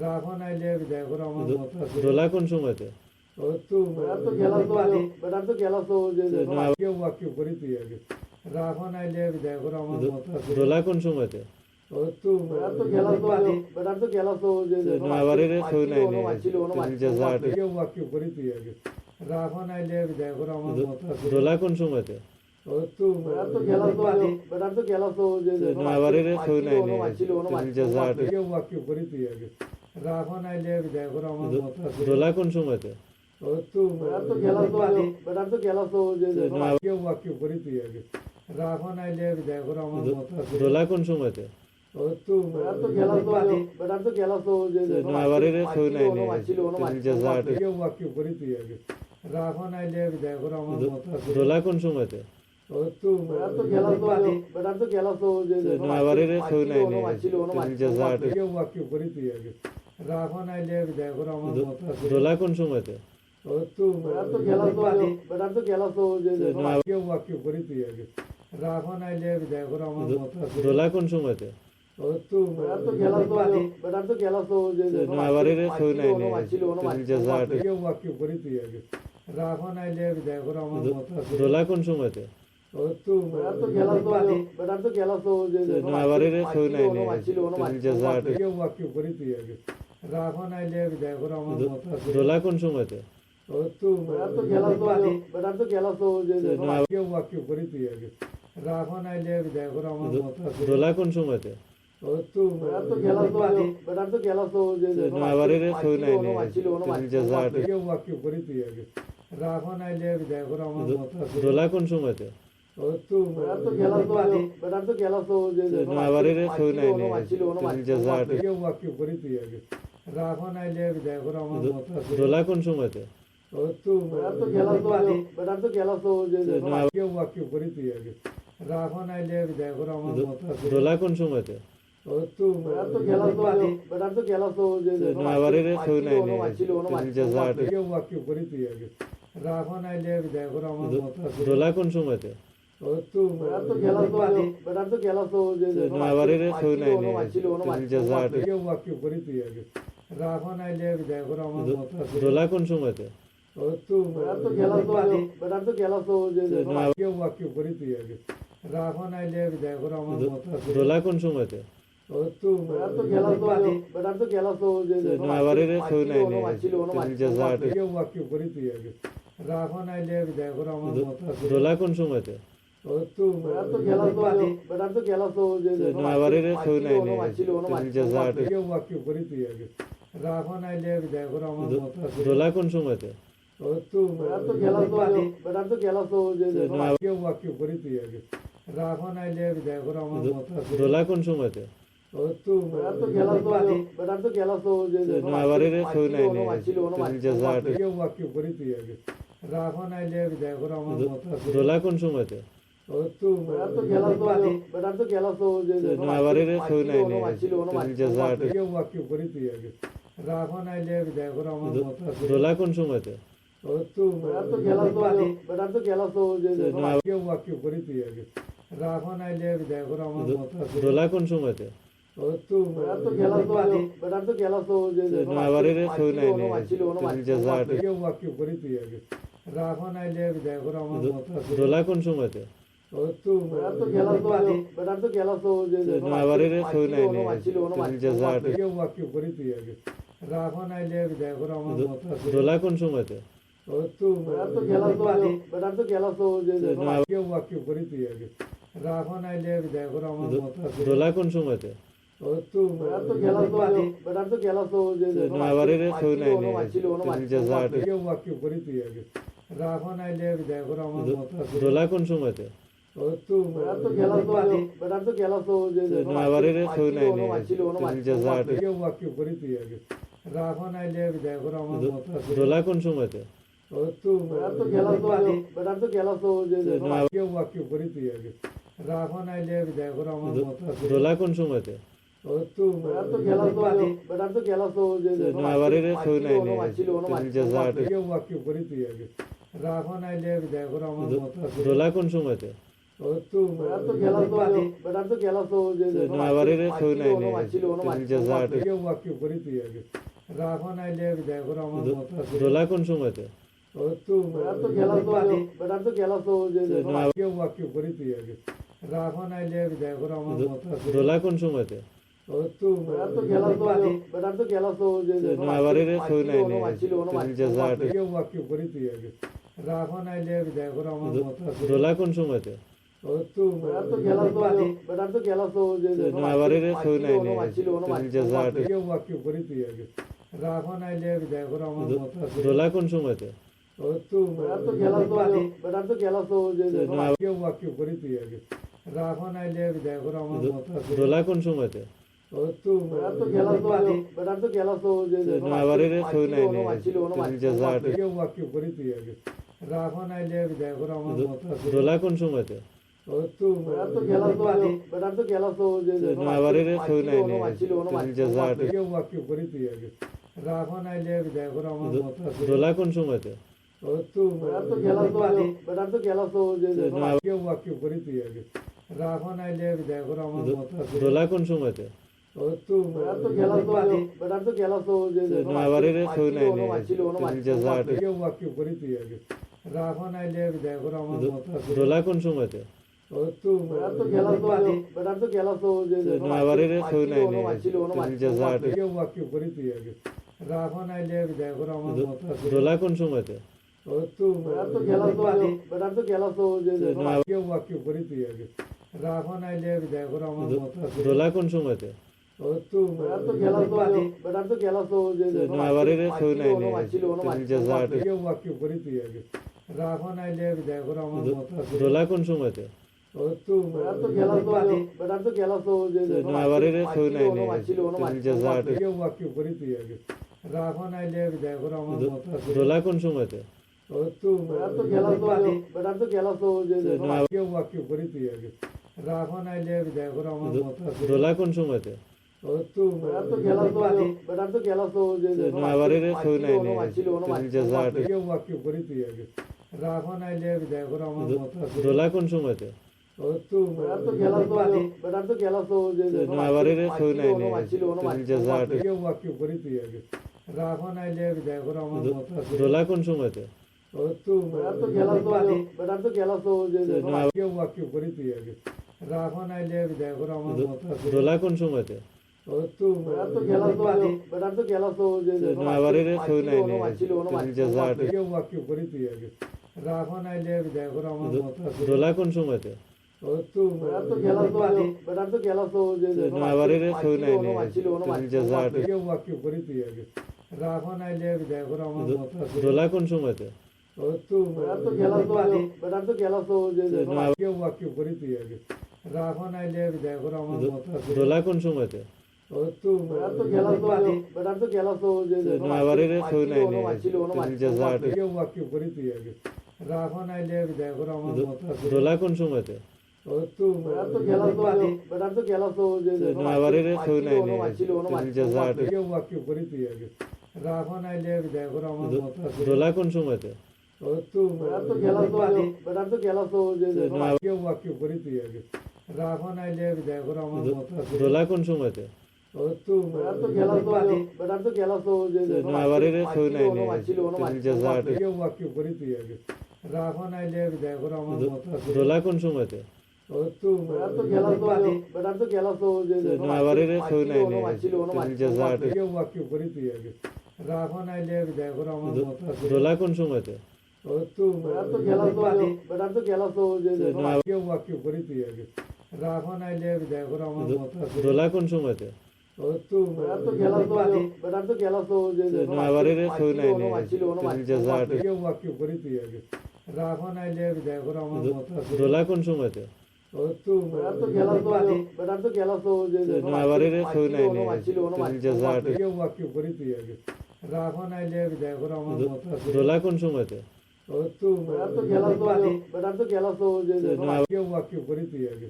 রাখন আইলে বিদায় করে আমার মত আছে দোলা কোন সময়তে বেটার তো গেলাস তো যে নয়া- ওয়াকিব করি তুই আগে রাখন আইলে বিদায় করে আমার মত আছে দোলা কোন সময়তে বেটার তো গেলাস তো যে নয়াবাড়ির কেউ নাই নি জাজাট ওয়াকিব করি তুই আগে রাখন আইলে বিদায় করে আমার মত আছে দোলা কোন সময়তে বেটার তো গেলাস তো যে নয়াবাড়ির কেউ নাই নি জাজাট ওয়াকিব করি তুই আগে রাখন আইলে বিদায় করে আমার মত আছে দোলা কোন সময়তে বেটার তো গেলাস তো যে নয়া- ওয়াকিব করি তুই আগে রাখন আইলে বিদায় করে আমার মত আছে দোলা কোন সময়তে বেটার তো গেলাস তো যে নয়াবাড়ির কেউ নাই নি জাজাট ওয়াকিব করি তুই আগে রাখো নাইলে দেখো আমার মতো আছে দোলা কোন সময়তে ও তো নয়াবাড়ির কেউ নাই জাজাট কেউ বাক্য করি তুই আগে রাখো নাইলে দেখো আমার মতো আছে দোলা কোন সময়তে ও তো কেউ বাক্য করি তুই আগে রাখো নাইলে দেখো আমার মতো আছে দোলা কোন সময়তে ও তো নয়াবাড়ির কেউ নাই জাজাট কেউ বাক্য করি তুই আগে রাখো নাইলে দেখো আমার মতো আছে দোলা কোন সময়তে ও তো নয়াবাড়ির কেউ নাই জাজাট কেউ বাক্য করি তুই আগে রাখো নাইলে দেখো আমার মতো আছে দোলা কোন সময়তে ও তো কেউ বাক্য করি তুই আগে রাখো নাইলে দেখো আমার মতো আছে দোলা কোন সময়তে ও তো নয়াবাড়ির কেউ নাই জাজাট কেউ বাক্য করি তুই আগে রাখো নাইলে দেখো আমার মতো আছে দোলা কোন সময়তে ও তো নয়াবাড়ির কেউ নাই জাজাট কেউ বাক্য করি তুই আগে রাখো নাইলে দেখো আমার মতো আছে দোলা কোন সময়তে ও তো কেউ বাক্য করি তুই আগে রাখো নাইলে দেখো আমার মতো আছে দোলা কোন সময়তে ও তো নয়াবাড়ির কেউ নাই জাজাট কেউ বাক্য করি তুই আগে রাখো নাইলে দেখো আমার মতো আছে দোলা কোন সময়তে ও তো নয়াবাড়ির কেউ নাই জাজাট কেউ বাক্য করি তুই আগে রাখো নাইলে দেখো আমার মতো আছে দোলা কোন সময়তে ও তো কেউ বাক্য করি তুই আগে রাখো নাইলে দেখো আমার মতো আছে দোলা কোন সময়তে ও তো নয়াবাড়ির কেউ নাই জাজাট কেউ বাক্য করি তুই আগে রাখো নাইলে দেখো আমার মতো আছে দোলা কোন সময়তে ও তো নয়াবাড়ির কেউ নাই জাজাট কেউ বাক্য করি তুই আগে রাখো নাইলে দেখো আমার মতো আছে দোলা কোন সময়তে ও তো কেউ বাক্য করি তুই আগে রাখো নাইলে দেখো আমার মতো আছে দোলা কোন সময়তে ও তো নয়াবাড়ির কেউ নাই জাজাট কেউ বাক্য করি তুই আগে রাখো নাইলে দেখো আমার মতো আছে দোলা কোন সময়তে ও তো নয়াবাড়ির কেউ নাই জাজাট কেউ বাক্য করি তুই আগে রাখো নাইলে দেখো আমার মতো আছে দোলা কোন সময়তে ও তো কেউ বাক্য করি তুই আগে রাখো নাইলে দেখো আমার মতো আছে দোলা কোন সময়তে ও তো নয়াবাড়ির কেউ নাই জাজাট কেউ বাক্য করি তুই আগে রাখো নাইলে দেখো আমার মতো আছে দোলা কোন সময়তে ও তো নয়াবাড়ির কেউ নাই জাজাট কেউ বাক্য করি তুই আগে রাখো নাইলে দেখো আমার মতো আছে দোলা কোন সময়তে ও তো কেউ বাক্য করি তুই আগে রাখো নাইলে দেখো আমার মতো আছে দোলা কোন সময়তে ও তো নয়াবাড়ির কেউ নাই জাজাট কেউ বাক্য করি তুই আগে রাখো নাইলে দেখো আমার মতো আছে দোলা কোন সময়তে ও তো নয়াবাড়ির কেউ নাই জাজাট কেউ বাক্য করি তুই আগে রাখো নাইলে দেখো আমার মতো আছে দোলা কোন সময়তে ও তো কেউ বাক্য করি তুই আগে রাখো নাইলে দেখো আমার মতো আছে দোলা কোন সময়তে ও তো নয়াবাড়ির কেউ নাই জাজাট কেউ বাক্য করি তুই আগে রাখো নাইলে দেখো আমার মতো আছে দোলা কোন সময়তে ও তো নয়াবাড়ির কেউ নাই জাজাট কেউ বাক্য করি তুই আগে রাখো নাইলে দেখো আমার মতো আছে দোলা কোন সময়তে ও তো কেউ বাক্য করি তুই আগে রাখো নাইলে দেখো আমার মতো আছে দোলা কোন সময়তে ও তো নয়াবাড়ির কেউ নাই জাজাট কেউ বাক্য করি তুই আগে রাখো নাইলে দেখো আমার মতো আছে দোলা কোন সময়তে ও তো নয়াবাড়ির কেউ নাই জাজাট কেউ বাক্য করি তুই আগে রাখো নাইলে দেখো আমার মতো আছে দোলা কোন সময়তে ও তো কেউ বাক্য করি তুই আগে রাখো নাইলে দেখো আমার মতো আছে দোলা কোন সময়তে ও তো নয়াবাড়ির কেউ নাই তুমি যে যাওয়াটা কেউ বাকি করি তুই আগে রাখন আইলে দেখো আমার মত আছে দোলা কোন সময়তে ও তো নয়াবাড়ির কেউ নাই তুমি যে যাওয়াটা কেউ বাকি করি তুই আগে রাখন আইলে দেখো আমার মত আছে দোলা কোন সময়তে ও তো কেউ বাকি করি তুই আগে রাখন আইলে দেখো আমার মত আছে দোলা কোন সময়তে ও তো নয়াবাড়ির কেউ নাই তুমি যে যাওয়াটা কেউ বাকি করি তুই আগে রাখন আইলে দেখো আমার মত আছে দোলা কোন সময়তে ও তো নয়াবাড়ির কেউ নাই তুমি যে যাওয়াটা কেউ বাকি করি তুই আগে রাখন আইলে দেখো আমার মত আছে দোলা কোন সময়তে ও তো কেউ বাকি করি তুই আগে রাখন আইলে দেখো আমার মত আছে দোলা কোন সময়তে ও তো নয়াবাড়ির কেউ নাই তুমি যে যাওয়াটা কেউ বাকি করি তুই আগে রাখন আইলে দেখো আমার মত আছে দোলা কোন সময়তে ও তো নয়াবাড়ির কেউ নাই তুমি যে যাওয়াটা কেউ বাকি করি তুই আগে রাখন আইলে দেখো আমার মত আছে দোলা কোন সময়তে ও তো কেউ বাকি করি তুই আগে রাখন আইলে দেখো আমার মত আছে দোলা কোন সময়তে ও তো নয়াবাড়ির কেউ নাই তুমি যে যাওয়াটা কেউ বাকি করি তুই আগে রাখন আইলে দেখো আমার মত আছে দোলা কোন সময়তে ও তো নয়াবাড়ির কেউ নাই তুমি যে যাওয়াটা কেউ বাকি করি তুই আগে রাখন আইলে দেখো আমার মত আছে দোলা কোন সময়তে ও তো কেউ বাকি করি তুই আগে রাখন আইলে দেখো আমার মত আছে দোলা কোন সময়তে ও তো নয়াবাড়ির কেউ নাই তুমি যে যাওয়াটা কেউ বাকি করি তুই আগে রাখন আইলে দেখো আমার মত আছে দোলা কোন সময়তে ও তো নয়াবাড়ির কেউ নাই তুমি যে যাওয়াটা কেউ বাকি করি তুই আগে রাখন আইলে দেখো আমার মত আছে দোলা কোন সময়তে ও তো কেউ বাকি করি তুই আগে রাখন আইলে দেখো আমার মত আছে দোলা কোন সময়তে ও তো নয়াবাড়ির কেউ নাই তুমি যে যাওয়াটা কেউ বাকি করি তুই আগে রাখন আইলে দেখো আমার মত আছে দোলা কোন সময়তে ও তো নয়াবাড়ির কেউ নাই তুমি যে যাওয়াটা কেউ বাকি করি তুই আগে রাখন আইলে দেখো আমার মত আছে দোলা কোন সময়তে ও তো কেউ বাকি করি তুই আগে রাখন আইলে দেখো আমার মত আছে দোলা কোন সময়তে ও তো নয়াবাড়ির কেউ নাই তুমি যে যাওয়াটা কেউ বাকি করি তুই আগে রাখন আইলে দেখো আমার মত আছে দোলা কোন সময়তে ও তো নয়াবাড়ির কেউ নাই তুমি যে যাওয়াটা কেউ বাকি করি তুই আগে রাখন আইলে দেখো আমার মত আছে দোলা কোন সময়তে ও তো কেউ বাকি করি তুই আগে রাখন আইলে দেখো আমার মত আছে দোলা কোন সময়তে ও তো নয়াবাড়ির কেউ নাই তুমি যে যাওয়াটা কেউ বাকি করি তুই আগে রাখন আইলে দেখো আমার মত আছে দোলা কোন সময়তে ও তো নয়াবাড়ির কেউ নাই তুমি যে যাওয়াটা কেউ বাকি করি তুই আগে রাখন আইলে দেখো আমার মত আছে দোলা কোন সময়তে ও তো কেউ বাকি করি তুই আগে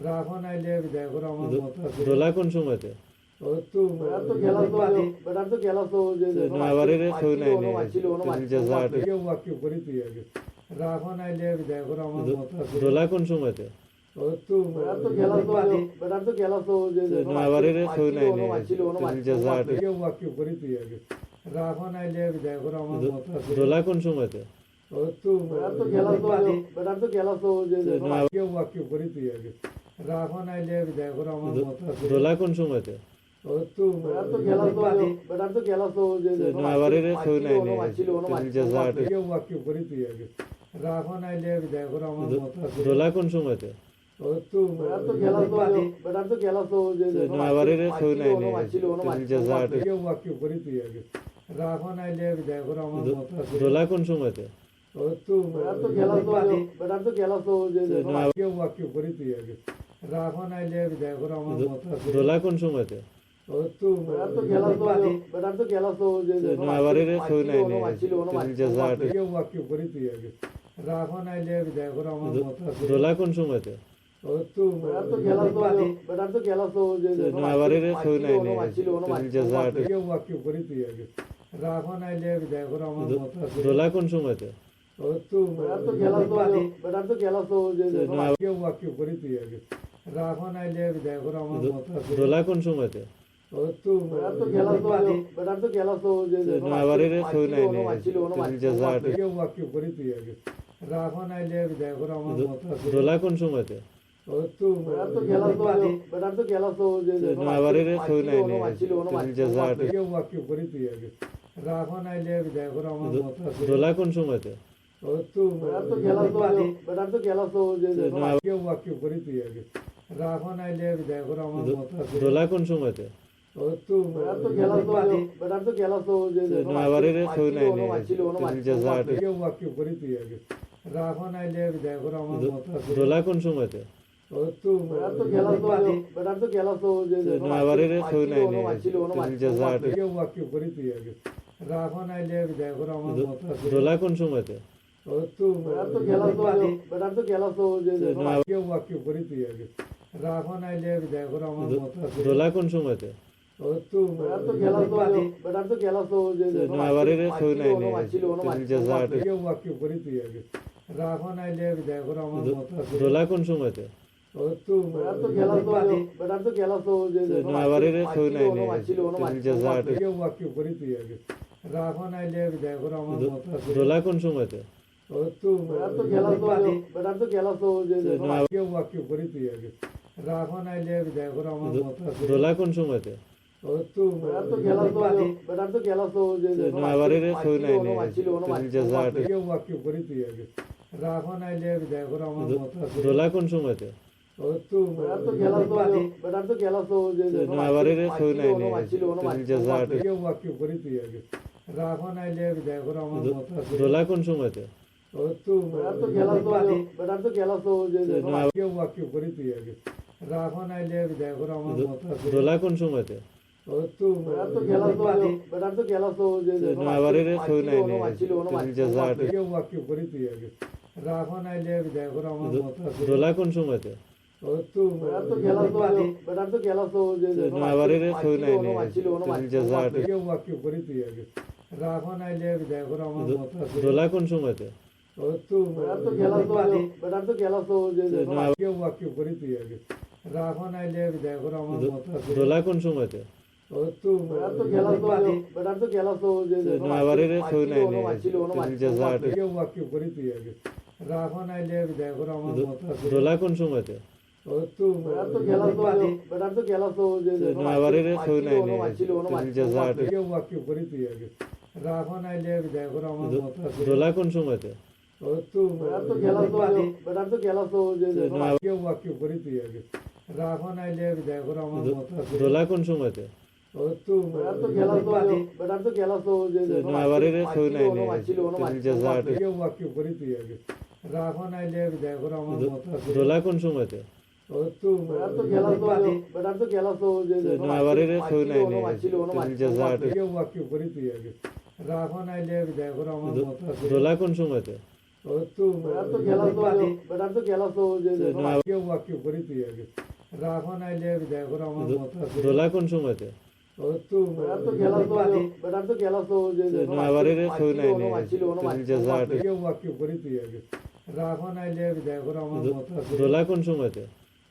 রাখন আইলে দেখো আমার মত আছে দোলা কোন সময়তে ও তো নয়াবাড়ির কেউ নাই তুমি যে যাওয়াটা কেউ বাকি করি তুই আগে রাখন আইলে দেখো আমার মত আছে দোলা কোন সময়তে ও তো নয়াবাড়ির কেউ নাই তুমি যে যাওয়াটা কেউ বাকি করি তুই আগে রাখন আইলে দেখো আমার মত আছে দোলা কোন সময়তে ও তো কেউ বাকি করি তুই আগে রাখন আইলে দেখো আমার মত আছে দোলা কোন সময়তে ও তো নয়াবাড়ির কেউ নাই তুমি যে যাওয়াটা কেউ বাকি করি তুই আগে রাখন আইলে দেখো আমার মত আছে দোলা কোন সময়তে ও তো নয়াবাড়ির কেউ নাই তুমি যে যাওয়াটা কেউ বাকি করি তুই আগে রাখন আইলে দেখো আমার মত আছে দোলা কোন সময়তে ও তো কেউ বাকি করি তুই আগে রাখো নাইলে দেখো আমার মত আছে দোলা কোন সময়তে ও তো বাড়ির কেউ নাই জাজাট কেউ বাক্য করি তুই আগে রাখো নাইলে দেখো আমার মত আছে দোলা কোন সময়তে ও তো বাড়ির কেউ নাই জাজাট কেউ বাক্য করি তুই আগে রাখো নাইলে দেখো আমার মত আছে দোলা কোন সময়তে ও তো কেউ বাক্য করি তুই আগে রাখো নাইলে দেখো আমার মত আছে দোলা কোন সময়তে ও তো বাড়ির কেউ নাই জাজাট কেউ বাক্য করি তুই আগে রাখো নাইলে দেখো আমার মত আছে দোলা কোন সময়তে ও তো বাড়ির কেউ নাই জাজাট কেউ বাক্য করি তুই আগে রাখো নাইলে দেখো আমার মত আছে দোলা কোন সময়তে ও তো কেউ বাক্য করি তুই আগে রাখো নাইলে দেখো আমার মত আছে দোলা কোন সময়তে ও তো বাড়ির কেউ নাই জাজাট কেউ বাক্য করি তুই আগে রাখো নাইলে দেখো আমার মত আছে দোলা কোন সময়তে ও তো বাড়ির কেউ নাই জাজাট কেউ বাক্য করি তুই আগে রাখো নাইলে দেখো আমার মত আছে দোলা কোন সময়তে ও তো কেউ বাক্য করি তুই আগে রাখো নাইলে দেখো আমার মত আছে দোলা কোন সময়তে ও তো বাড়ির কেউ নাই জাজাট কেউ বাক্য করি তুই আগে রাখো নাইলে দেখো আমার মত আছে দোলা কোন সময়তে ও তো বাড়ির কেউ নাই জাজাট কেউ বাক্য করি তুই আগে রাখো নাইলে দেখো আমার মত আছে দোলা কোন সময়তে ও তো কেউ বাক্য করি তুই আগে রাখো নাইলে দেখো আমার মত আছে দোলা কোন সময়তে ও তো বাড়ির কেউ নাই জাজাট কেউ বাক্য করি তুই আগে রাখো নাইলে দেখো আমার মত আছে দোলা কোন সময়তে ও তো বাড়ির কেউ নাই জাজাট কেউ বাক্য করি তুই আগে রাখো নাইলে দেখো আমার মত আছে দোলা কোন সময়তে ও তো কেউ বাক্য করি তুই আগে রাখো নাইলে দেখো আমার মত আছে দোলা কোন সময়তে ও তো বাড়ির কেউ নাই জাজাট কেউ বাক্য করি তুই আগে রাখো নাইলে দেখো আমার মত আছে দোলা কোন সময়তে ও তো বাড়ির কেউ নাই জাজাট কেউ বাক্য করি তুই আগে রাখো নাইলে দেখো আমার মত আছে দোলা কোন সময়তে ও তো কেউ বাক্য করি তুই আগে রাখো নাইলে দেখো আমার মত আছে দোলা কোন সময়তে ও তো বাড়ির কেউ নাই জাজাট কেউ বাক্য করি তুই আগে রাখো নাইলে দেখো আমার মত আছে দোলা কোন সময়তে ও তো বাড়ির কেউ নাই জাজাট কেউ বাক্য করি তুই আগে রাখো নাইলে দেখো আমার মত আছে দোলা কোন সময়তে ও তো কেউ বাক্য করি তুই আগে রাখো নাইলে দেখো আমার মত আছে দোলা কোন সময়তে ও তো বাড়ির কেউ নাই জাজাট কেউ বাক্য করি তুই আগে রাখো নাইলে দেখো আমার মত আছে দোলা কোন সময়তে ও তো বাড়ির কেউ নাই জাজাট কেউ বাক্য করি তুই আগে রাখো নাইলে দেখো আমার মত আছে দোলা কোন সময়তে ও তো কেউ বাক্য করি তুই আগে রাখো নাইলে দেখো আমার মত আছে দোলা কোন সময়তে ও তো বাড়ির কেউ নাই জাজাট কেউ বাক্য করি তুই আগে রাখো নাইলে দেখো আমার মত আছে দোলা কোন সময়তে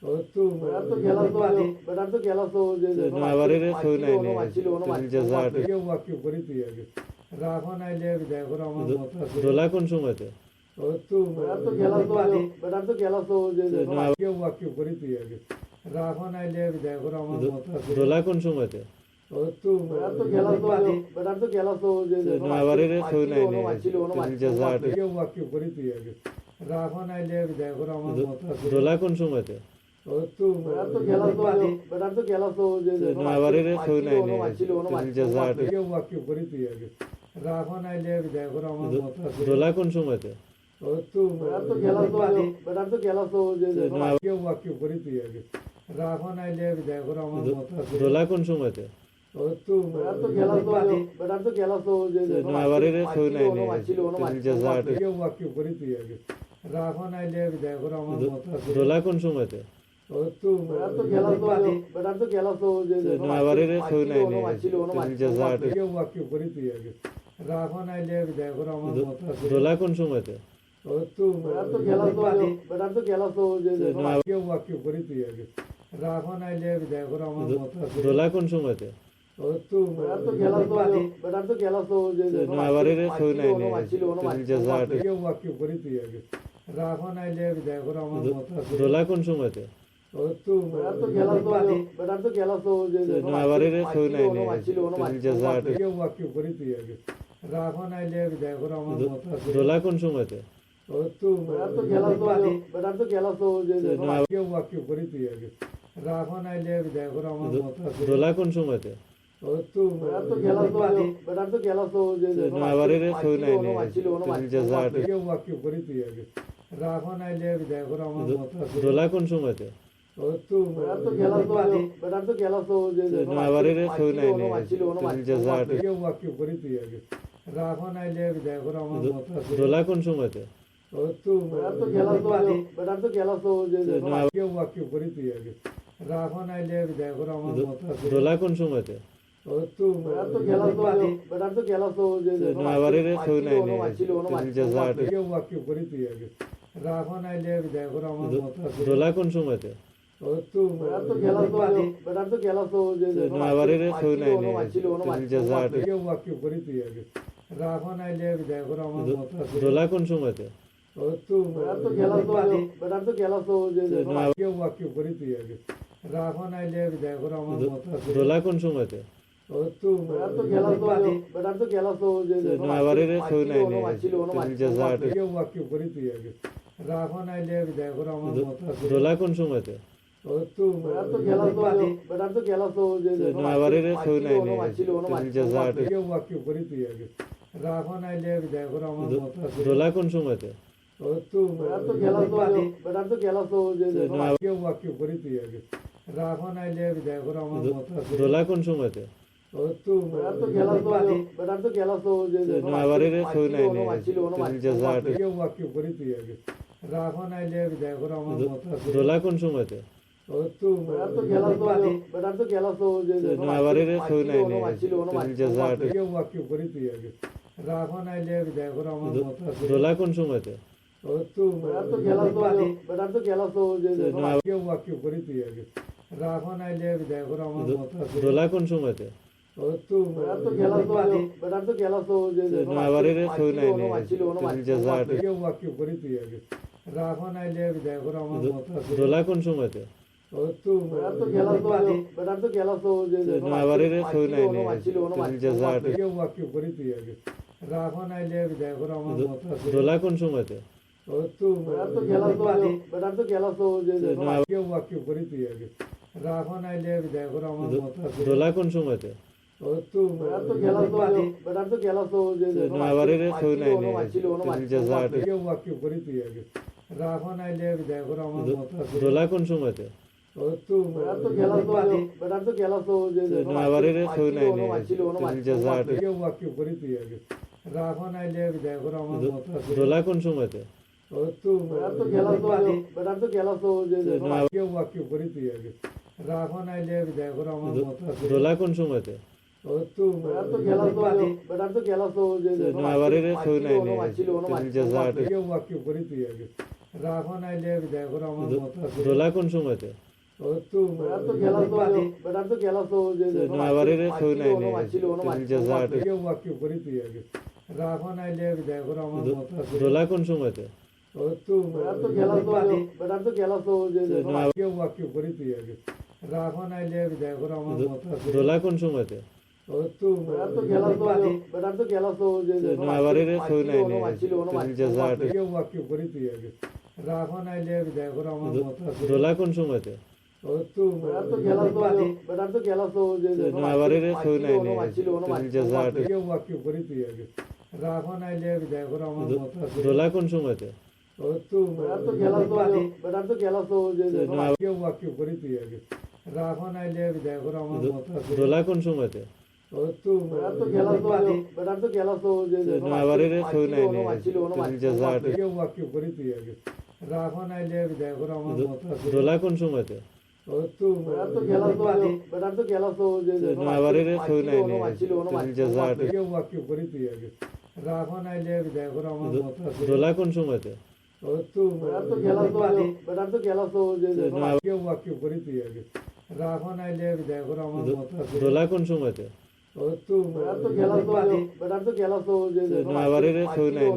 ও তো বাড়ির কেউ নাই জাজাট কেউ বাক্য করি তুই আগে রাখো নাইলে দেখো আমার মত আছে দোলা কোন সময়তে ও তো কেউ বাক্য করি তুই আগে রাখো নাইলে দেখো আমার মত আছে দোলা কোন সময়তে ও তো বাড়ির কেউ নাই জাজাট কেউ বাক্য করি তুই আগে রাখো নাইলে দেখো আমার মত আছে দোলা কোন সময়তে ও তো বাড়ির কেউ নাই জাজাট কেউ বাক্য করি তুই আগে রাখো নাইলে দেখো আমার মত আছে দোলা কোন সময়তে ও তো কেউ বাক্য করি তুই আগে রাখন আইলে বিদায় করে আমার মত আছে দোলা কোন সময়তে ও তো নয়াবাড়ির কেউ নাই জাজাট কেউ বাক্য করি তুই আগে রাখন আইলে বিদায় করে আমার মত আছে দোলা কোন সময়তে ও তো নয়াবাড়ির কেউ নাই জাজাট কেউ বাক্য করি তুই আগে রাখন আইলে বিদায় করে আমার মত আছে দোলা কোন সময়তে ও তো কেউ বাক্য করি তুই আগে রাখন আইলে বিদায় করে আমার মত আছে দোলা কোন সময়তে ও তো নয়াবাড়ির কেউ নাই জাজাট কেউ বাক্য করি তুই আগে রাখন আইলে বিদায় করে আমার মত আছে দোলা কোন সময়তে ও তো নয়াবাড়ির কেউ নাই জাজাট কেউ বাক্য করি তুই আগে রাখন আইলে বিদায় করে আমার মত আছে দোলা কোন সময়তে ও তো কেউ বাক্য করি তুই আগে রাখন আইলে বিদায় করে আমার মত আছে দোলা কোন সময়তে ও তো নয়াবাড়ির কেউ নাই জাজাট কেউ বাক্য করি তুই আগে রাখন আইলে বিদায় করে আমার মত আছে দোলা কোন সময়তে ও তো নয়াবাড়ির কেউ নাই জাজাট কেউ বাক্য করি তুই আগে রাখন আইলে বিদায় করে আমার মত আছে দোলা কোন সময়তে ও তো কেউ বাক্য করি তুই আগে রাখন আইলে বিদায় করে আমার মত আছে দোলা কোন সময়তে ও তো নয়াবাড়ির কেউ নাই জাজাট কেউ বাক্য করি তুই আগে রাখন আইলে বিদায় করে আমার মত আছে দোলা কোন সময়তে ও তো নয়াবাড়ির কেউ নাই জাজাট কেউ বাক্য করি তুই আগে রাখন আইলে বিদায় করে আমার মত আছে দোলা কোন সময়তে ও তো কেউ বাক্য করি তুই আগে রাখন আইলে বিদায় করে আমার মত আছে দোলা কোন সময়তে ও তো নয়াবাড়ির কেউ নাই জাজাট কেউ বাক্য করি তুই আগে রাখন আইলে বিদায় করে আমার মত আছে দোলা কোন সময়তে ও তো নয়াবাড়ির কেউ নাই জাজাট কেউ বাক্য করি তুই আগে রাখন আইলে বিদায় করে আমার মত আছে দোলা কোন সময়তে ও তো কেউ বাক্য করি তুই আগে রাখন আইলে বিদায় করে আমার মত আছে দোলা কোন সময়তে ও তো নয়াবাড়ির কেউ নাই জাজাট কেউ বাক্য করি তুই আগে রাখন আইলে বিদায় করে আমার মত আছে দোলা কোন সময়তে ও তো নয়াবাড়ির কেউ নাই জাজাট কেউ বাক্য করি তুই আগে রাখন আইলে বিদায় করে আমার মত আছে দোলা কোন সময়তে ও তো কেউ বাক্য করি তুই আগে রাখন আইলে বিদায় করে আমার মত আছে দোলা কোন সময়তে ও তো নয়াবাড়ির কেউ নাই জাজাট কেউ বাক্য করি তুই আগে রাখন আইলে বিদায় করে আমার মত আছে দোলা কোন সময়তে ও তো নয়াবাড়ির কেউ নাই জাজাট কেউ বাক্য করি তুই আগে রাখন আইলে বিদায় করে আমার মত আছে দোলা কোন সময়তে ও তো কেউ বাক্য করি তুই আগে রাখন আইলে বিদায় করে আমার মত আছে দোলা কোন সময়তে ও তো নয়াবাড়ির কেউ নাই জাজাট কেউ বাক্য করি তুই আগে রাখন আইলে বিদায় করে আমার মত আছে দোলা কোন সময়তে ও তো নয়াবাড়ির কেউ নাই জাজাট কেউ বাক্য করি তুই আগে রাখন আইলে বিদায় করে আমার মত আছে দোলা কোন সময়তে ও তো কেউ বাক্য করি তুই আগে রাখন আইলে বিদায় করে আমার মত আছে দোলা কোন সময়তে ও তো নয়াবাড়ির কেউ নাই জাজাট কেউ বাক্য করি তুই আগে রাখন আইলে বিদায় করে আমার মত আছে দোলা কোন সময়তে ও তো নয়াবাড়ির কেউ নাই জাজাট কেউ বাক্য করি তুই আগে রাখন আইলে বিদায় করে আমার মত আছে দোলা কোন সময়তে ও তো কেউ বাক্য করি তুই আগে রাখন আইলে বিদায় করে আমার মত আছে দোলা কোন সময়তে ও তো নয়াবাড়ির কেউ নাই জাজাট কেউ বাক্য করি তুই আগে রাখন আইলে বিদায় করে আমার মত আছে দোলা কোন সময়তে ও তো নয়াবাড়ির কেউ নাই জাজাট কেউ বাক্য করি তুই আগে রাখো নাইলে বিদায় করো আমার মতো আছে দোলা কোন সময়তে ও তো বেটার তো গেলাস তো বেটার তো গেলাস তো যে কেউ বাক্য করি তুই আগে রাখো নাইলে বিদায় করো আমার মতো আছে দোলা কোন সময়তে ও তো বেটার তো গেলাস তো বেটার তো গেলাস তো যে আবারের ছবি নাই কেউ বাক্য করি তুই আগে রাখো নাইলে বিদায় করো আমার মতো আছে দোলা কোন সময়তে ও তো বেটার তো গেলাস তো বেটার তো গেলাস তো যে আবারের ছবি নাই কেউ বাক্য করি তুই আগে রাখো নাইলে বিদায় করো আমার মতো আছে দোলা কোন সময়তে ও তো বেটার তো গেলাস তো বেটার তো গেলাস তো যে কেউ বাক্য করি তুই আগে রাখো নাইলে বিদায় করো আমার মতো আছে দোলা কোন সময়তে ও তো বেটার তো গেলাস তো বেটার তো গেলাস তো যে আবারের ছবি নাই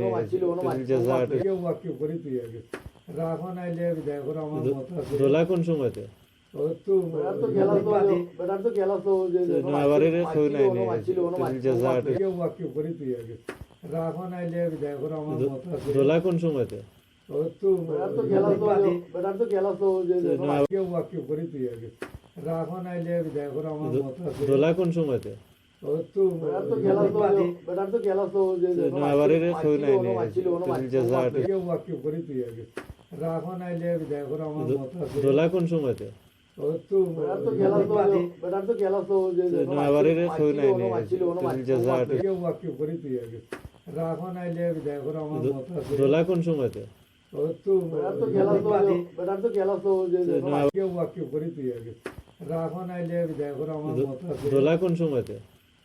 কেউ বাক্য করি তুই আগে রাখো নাইলে বিদায় করো আমার মতো আছে দোলা কোন সময়তে ও তো বেটার তো গেলাস তো বেটার তো গেলাস তো যে আবারের ছবি নাই কেউ বাক্য করি তুই আগে রাখো নাইলে বিদায় করো আমার মতো আছে দোলা কোন সময়তে ও তো বেটার তো গেলাস তো বেটার তো গেলাস তো যে কেউ বাক্য করি তুই আগে রাখো নাইলে বিদায় করো আমার মতো আছে দোলা কোন সময়তে ও তো বেটার তো গেলাস তো বেটার তো গেলাস তো যে আবারের ছবি নাই কেউ বাক্য করি তুই আগে রাখো নাইলে বিদায় করো আমার মতো আছে দোলা কোন সময়তে ও তো বেটার তো গেলাস তো বেটার তো গেলাস তো যে আবারের ছবি নাই কেউ বাক্য করি তুই আগে রাখো নাইলে বিদায় করো আমার মতো আছে দোলা কোন সময়তে ও তো বেটার তো গেলাস তো বেটার তো গেলাস তো যে কেউ বাক্য করি তুই আগে রাখো নাইলে বিদায় করো আমার মতো আছে দোলা কোন সময়তে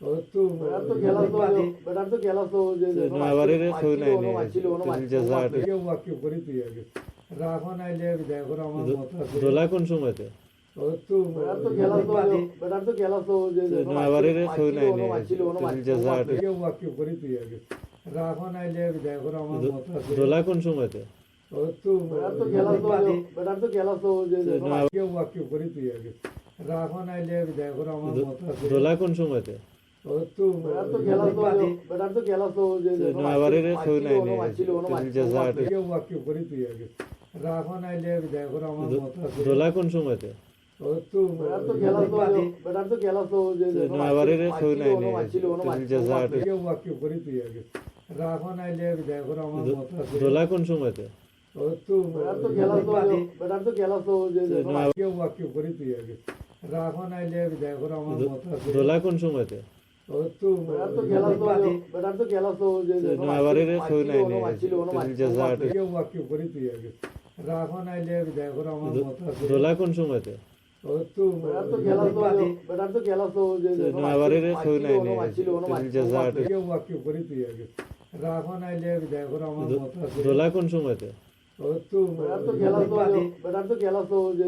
ও তো বেটার তো গেলাস তো বেটার তো গেলাস তো যে আবারের ছবি নাই কেউ বাক্য করি তুই আগে রাখো নাইলে বিদায় করো আমার মতো আছে দোলা কোন সময়তে ও তো বেটার তো গেলাস তো বেটার তো গেলাস তো যে আবারের ছবি নাই কেউ বাক্য করি তুই আগে রাখো নাইলে বিদায় করো আমার মতো আছে দোলা কোন সময়তে ও তো বেটার তো গেলাস তো বেটার তো গেলাস তো যে কেউ বাক্য করি তুই আগে রাখো নাইলে বিদায় করো আমার মতো আছে দোলা কোন সময়তে ও তো বেটার তো গেলাস তো বেটার তো গেলাস তো যে আবারের ছবি নাই কেউ বাক্য করি তুই আগে রাখো নাইলে বিদায় করো আমার মতো আছে দোলা কোন সময়তে ও তো বেটার তো গেলাস তো বেটার তো গেলাস তো যে আবারের ছবি নাই কেউ বাক্য করি তুই আগে রাখো নাইলে বিদায় করো আমার মতো আছে দোলা কোন সময়তে ও তো বেটার তো গেলাস তো বেটার তো গেলাস তো যে কেউ বাক্য করি তুই আগে রাখো নাইলে বিদায় করো আমার মতো আছে দোলা কোন সময়তে ও তো বেটার তো গেলাস তো বেটার তো গেলাস তো যে আবারের ছবি নাই কেউ বাক্য করি তুই আগে রাখো নাইলে বিদায় করো আমার মতো আছে দোলা কোন সময়তে ও তো বেটার তো গেলাস তো বেটার তো গেলাস তো যে আবারের ছবি নাই কেউ বাক্য করি তুই আগে রাখো নাইলে বিদায় করো আমার মতো আছে দোলা কোন সময়তে ও তো বেটার তো গেলাস তো বেটার তো গেলাস তো যে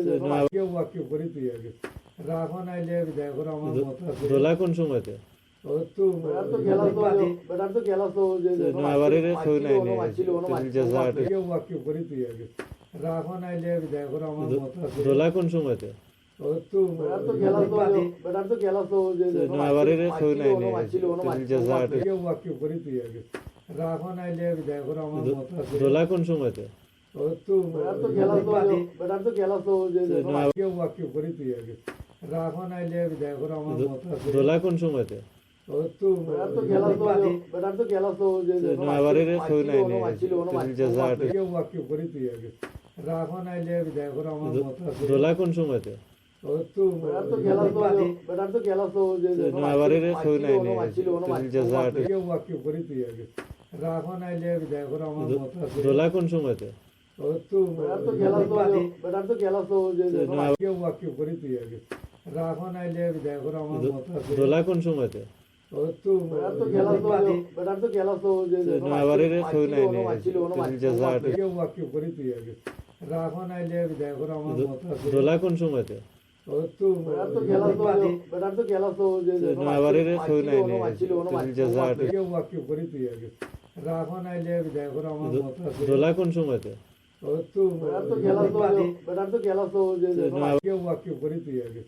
কেউ বাক্য করি তুই আগে রাখো নাইলে বিদায় করো আমার মতো আছে দোলা কোন সময়তে ও তো বেটার তো গেলাস তো বেটার তো গেলাস তো যে আবারের ছবি নাই কেউ বাক্য করি তুই আগে রাখো নাইলে বিদায় করো আমার মতো আছে দোলা কোন সময়তে ও তো বেটার তো গেলাস তো বেটার তো গেলাস তো যে আবারের ছবি নাই কেউ বাক্য করি তুই আগে রাখো নাইলে বিদায় করো আমার মতো আছে দোলা কোন সময়তে ও তো বেটার তো গেলাস তো বেটার তো গেলাস তো যে কেউ বাক্য করি তুই আগে রাখো নাইলে বিদায় করো আমার মতো আছে দোলা কোন সময়তে ও তো বেটার তো গেলাস তো বেটার তো গেলাস তো যে আবারের ছবি নাই কেউ বাক্য করি তুই আগে রাখো নাইলে বিদায় করো আমার মতো আছে দোলা কোন সময়তে ও তো বেটার তো গেলাস তো বেটার তো গেলাস তো যে আবারের ছবি নাই কেউ বাক্য করি তুই আগে রাখো নাইলে বিদায় করো আমার মতো আছে দোলা কোন সময়তে ও তো বেটার তো গেলাস তো বেটার তো গেলাস তো যে কেউ বাক্য করি তুই আগে রাখো নাইলে বিদায় করো আমার মতো আছে দোলা কোন সময়তে ও তো বেটার তো গেলাস তো বেটার তো গেলাস তো যে আবারের ছবি নাই কেউ বাক্য করি তুই আগে রাখো নাইলে বিদায় করো আমার মতো আছে দোলা কোন সময়তে ও তো বেটার তো গেলাস তো বেটার তো গেলাস তো যে আবারের ছবি নাই কেউ বাক্য করি তুই আগে রাখো নাইলে বিদায় করো আমার মতো আছে দোলা কোন সময়তে ও তো বেটার তো গেলাস তো বেটার তো গেলাস তো যে কেউ বাক্য করি তুই আগে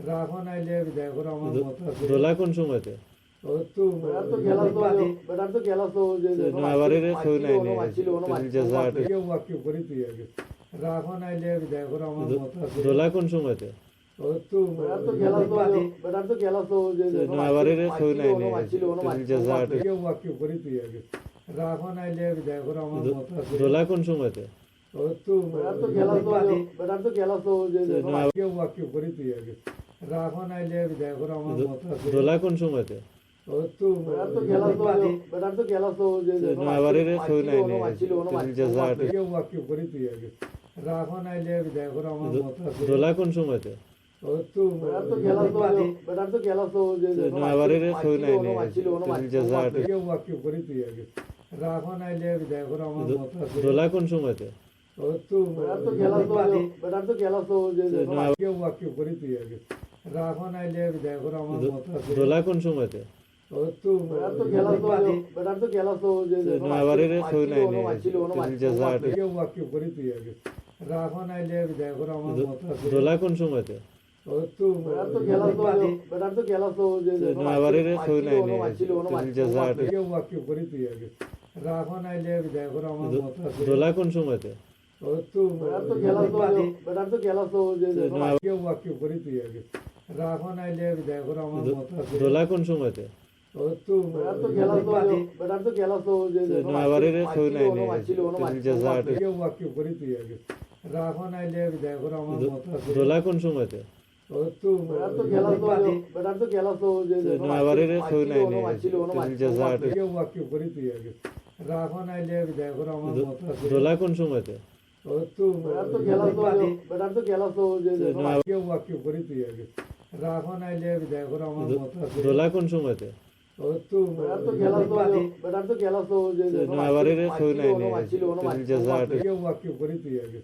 রাখো নাইলে বিদায় করো আমার মতো আছে দোলা কোন সময়তে ও তো বেটার তো গেলাস তো বেটার তো গেলাস তো যে আবারের ছবি নাই কেউ বাক্য করি তুই আগে রাখো নাইলে বিদায় করো আমার মতো আছে দোলা কোন সময়তে ও তো বেটার তো খেলা তো বেটার তো খেলা তো যে নয়াবাড়ির কেউ নাই নি জাজাট কেউ বাকি করি তুই আগে রাখন আইলে দেখো আমার মত আছে দোলা কোন সময়তে ও তো বেটার তো খেলা তো বেটার তো খেলা তো যে কেউ বাকি করি তুই আগে রাখন আইলে দেখো আমার মত আছে দোলা কোন সময়তে ও তো বেটার তো খেলা তো বেটার তো খেলা তো যে নয়াবাড়ির কেউ নাই নি জাজাট কেউ বাকি করি তুই আগে রাখন আইলে দেখো আমার মত আছে দোলা কোন সময়তে ও তো বেটার তো খেলা তো বেটার তো খেলা তো যে নয়াবাড়ির কেউ নাই নি জাজাট কেউ বাকি করি তুই আগে রাখন আইলে দেখো আমার মত আছে দোলা কোন সময়তে ও তো বেটার তো খেলা তো বেটার তো খেলা তো যে কেউ বাকি করি তুই আগে রাখন আইলে দেখো আমার মত আছে দোলা কোন সময়তে ও তো বেটার তো খেলা তো বেটার তো খেলা তো যে নয়াবাড়ির কেউ নাই নি জাজাট কেউ বাকি করি তুই আগে রাখন আইলে দেখো আমার মত আছে দোলা কোন সময়তে ও তো বেটার তো খেলা তো বেটার তো খেলা তো যে নয়াবাড়ির কেউ নাই নি জাজাট কেউ বাকি করি তুই আগে রাখন আইলে দেখো আমার মত আছে দোলা কোন সময়তে ও তো বেটার তো খেলা তো বেটার তো খেলা তো যে কেউ বাকি করি তুই আগে রাখন আইলে দেখো আমার মত আছে দোলা কোন সময়তে ও তো বেটার তো খেলা তো বেটার তো খেলা তো যে নয়াবাড়ির কেউ নাই নি জাজাট কেউ বাকি করি তুই আগে রাখন আইলে দেখো আমার মত আছে দোলা কোন সময়তে ও তো বেটার তো খেলা তো বেটার তো খেলা তো যে নয়াবাড়ির কেউ নাই নি জাজাট কেউ বাকি করি তুই আগে রাখন আইলে দেখো আমার মত আছে দোলা কোন সময়তে ও তো বেটার তো খেলা তো বেটার তো খেলা তো যে কেউ বাকি করি তুই আগে রাখন আইলে দেখো আমার মত আছে দোলা কোন সময়তে ও তো বেটার তো খেলা তো বেটার তো খেলা তো যে নয়াবাড়ির কেউ নাই নি জাজাট কেউ বাকি করি তুই আগে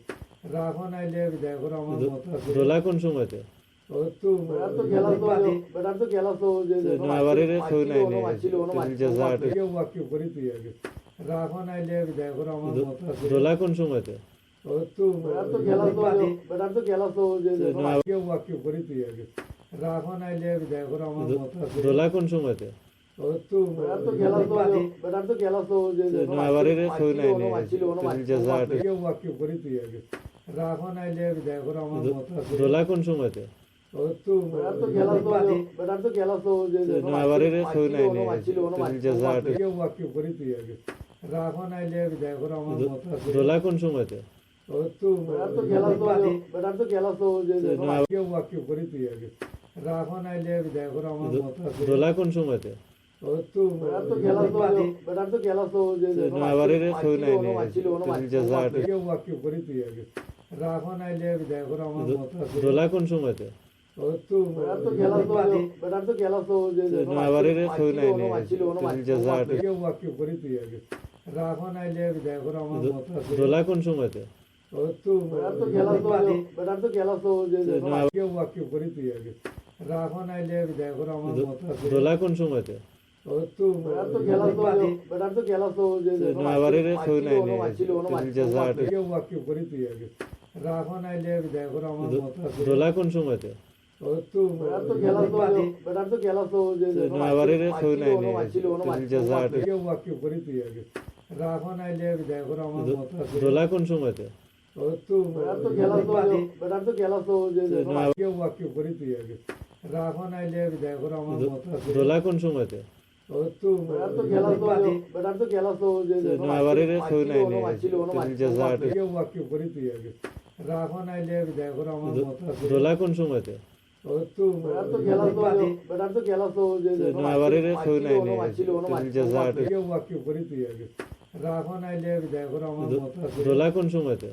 রাখন আইলে দেখো আমার মত আছে দোলা কোন সময়তে ও তো বেটার তো খেলা তো বেটার তো খেলা তো যে নয়াবাড়ির কেউ নাই নি জাজাট কেউ বাকি করি তুই আগে রাখন আইলে দেখো আমার মত আছে দোলা কোন সময়তে ও তো বেটার তো খেলা তো বেটার তো খেলা তো যে কেউ বাকি করি তুই আগে রাখন আইলে দেখো আমার মত আছে দোলা কোন সময়তে ও তো বেটার তো খেলা তো বেটার তো খেলা তো যে নয়াবাড়ির কেউ নাই নি জাজাট কেউ বাকি করি তুই আগে রাখন আইলে দেখো আমার মত আছে দোলা কোন সময়তে ও তো বেটার তো খেলা তো বেটার তো খেলা তো যে নয়াবাড়ির কেউ নাই নি জাজাট কেউ বাকি করি তুই আগে রাখন আইলে দেখো আমার মত আছে দোলা কোন সময়তে ও তো বেটার তো খেলা তো বেটার তো খেলা তো যে কেউ বাকি করি তুই আগে রাখন আইলে দেখো আমার মত আছে দোলা কোন সময়তে ও তো বেটার তো খেলা তো বেটার তো খেলা তো যে নয়াবাড়ির কেউ নাই নি জাজাট কেউ বাকি করি তুই আগে রাখন আইলে দেখো আমার মত আছে দোলা কোন সময়তে ও তো বেটার তো খেলা তো বেটার তো খেলা তো যে নয়াবাড়ির কেউ নাই নি জাজাট কেউ বাকি করি তুই আগে রাখন আইলে দেখো আমার মত আছে দোলা কোন সময়তে ও তো বেটার তো খেলা তো বেটার তো খেলা তো যে কেউ বাকি করি তুই আগে রাখন আইলে দেখো আমার মত আছে দোলা কোন সময়তে ও তো বেটার তো খেলা তো বেটার তো খেলা তো যে নয়াবাড়ির কেউ নাই নি জাজাট কেউ বাকি করি তুই আগে রাখন আইলে দেখো আমার মত আছে দোলা কোন সময়তে ও তো বেটার তো খেলা তো বেটার তো খেলা তো যে নয়াবাড়ির কেউ নাই নি জাজাট কেউ বাকি করি তুই আগে রাখন আইলে দেখো আমার মত আছে দোলা কোন সময়তে ও তো বেটার তো খেলা তো বেটার তো খেলা তো যে কেউ বাকি করি তুই আগে রাখন আইলে দেখো আমার মত আছে দোলা কোন সময়তে ও তো বেটার তো খেলা তো বেটার তো খেলা তো যে নয়াবাড়ির কেউ নাই নি জাজাট কেউ বাকি করি তুই আগে রাখন আইলে দেখো আমার মত আছে দোলা কোন সময়তে ও তো বেটার তো খেলা তো বেটার তো খেলা তো যে নয়াবাড়ির কেউ নাই নি জাজাট কেউ বাকি করি তুই আগে রাখন আইলে দেখো আমার মত আছে দোলা কোন সময়তে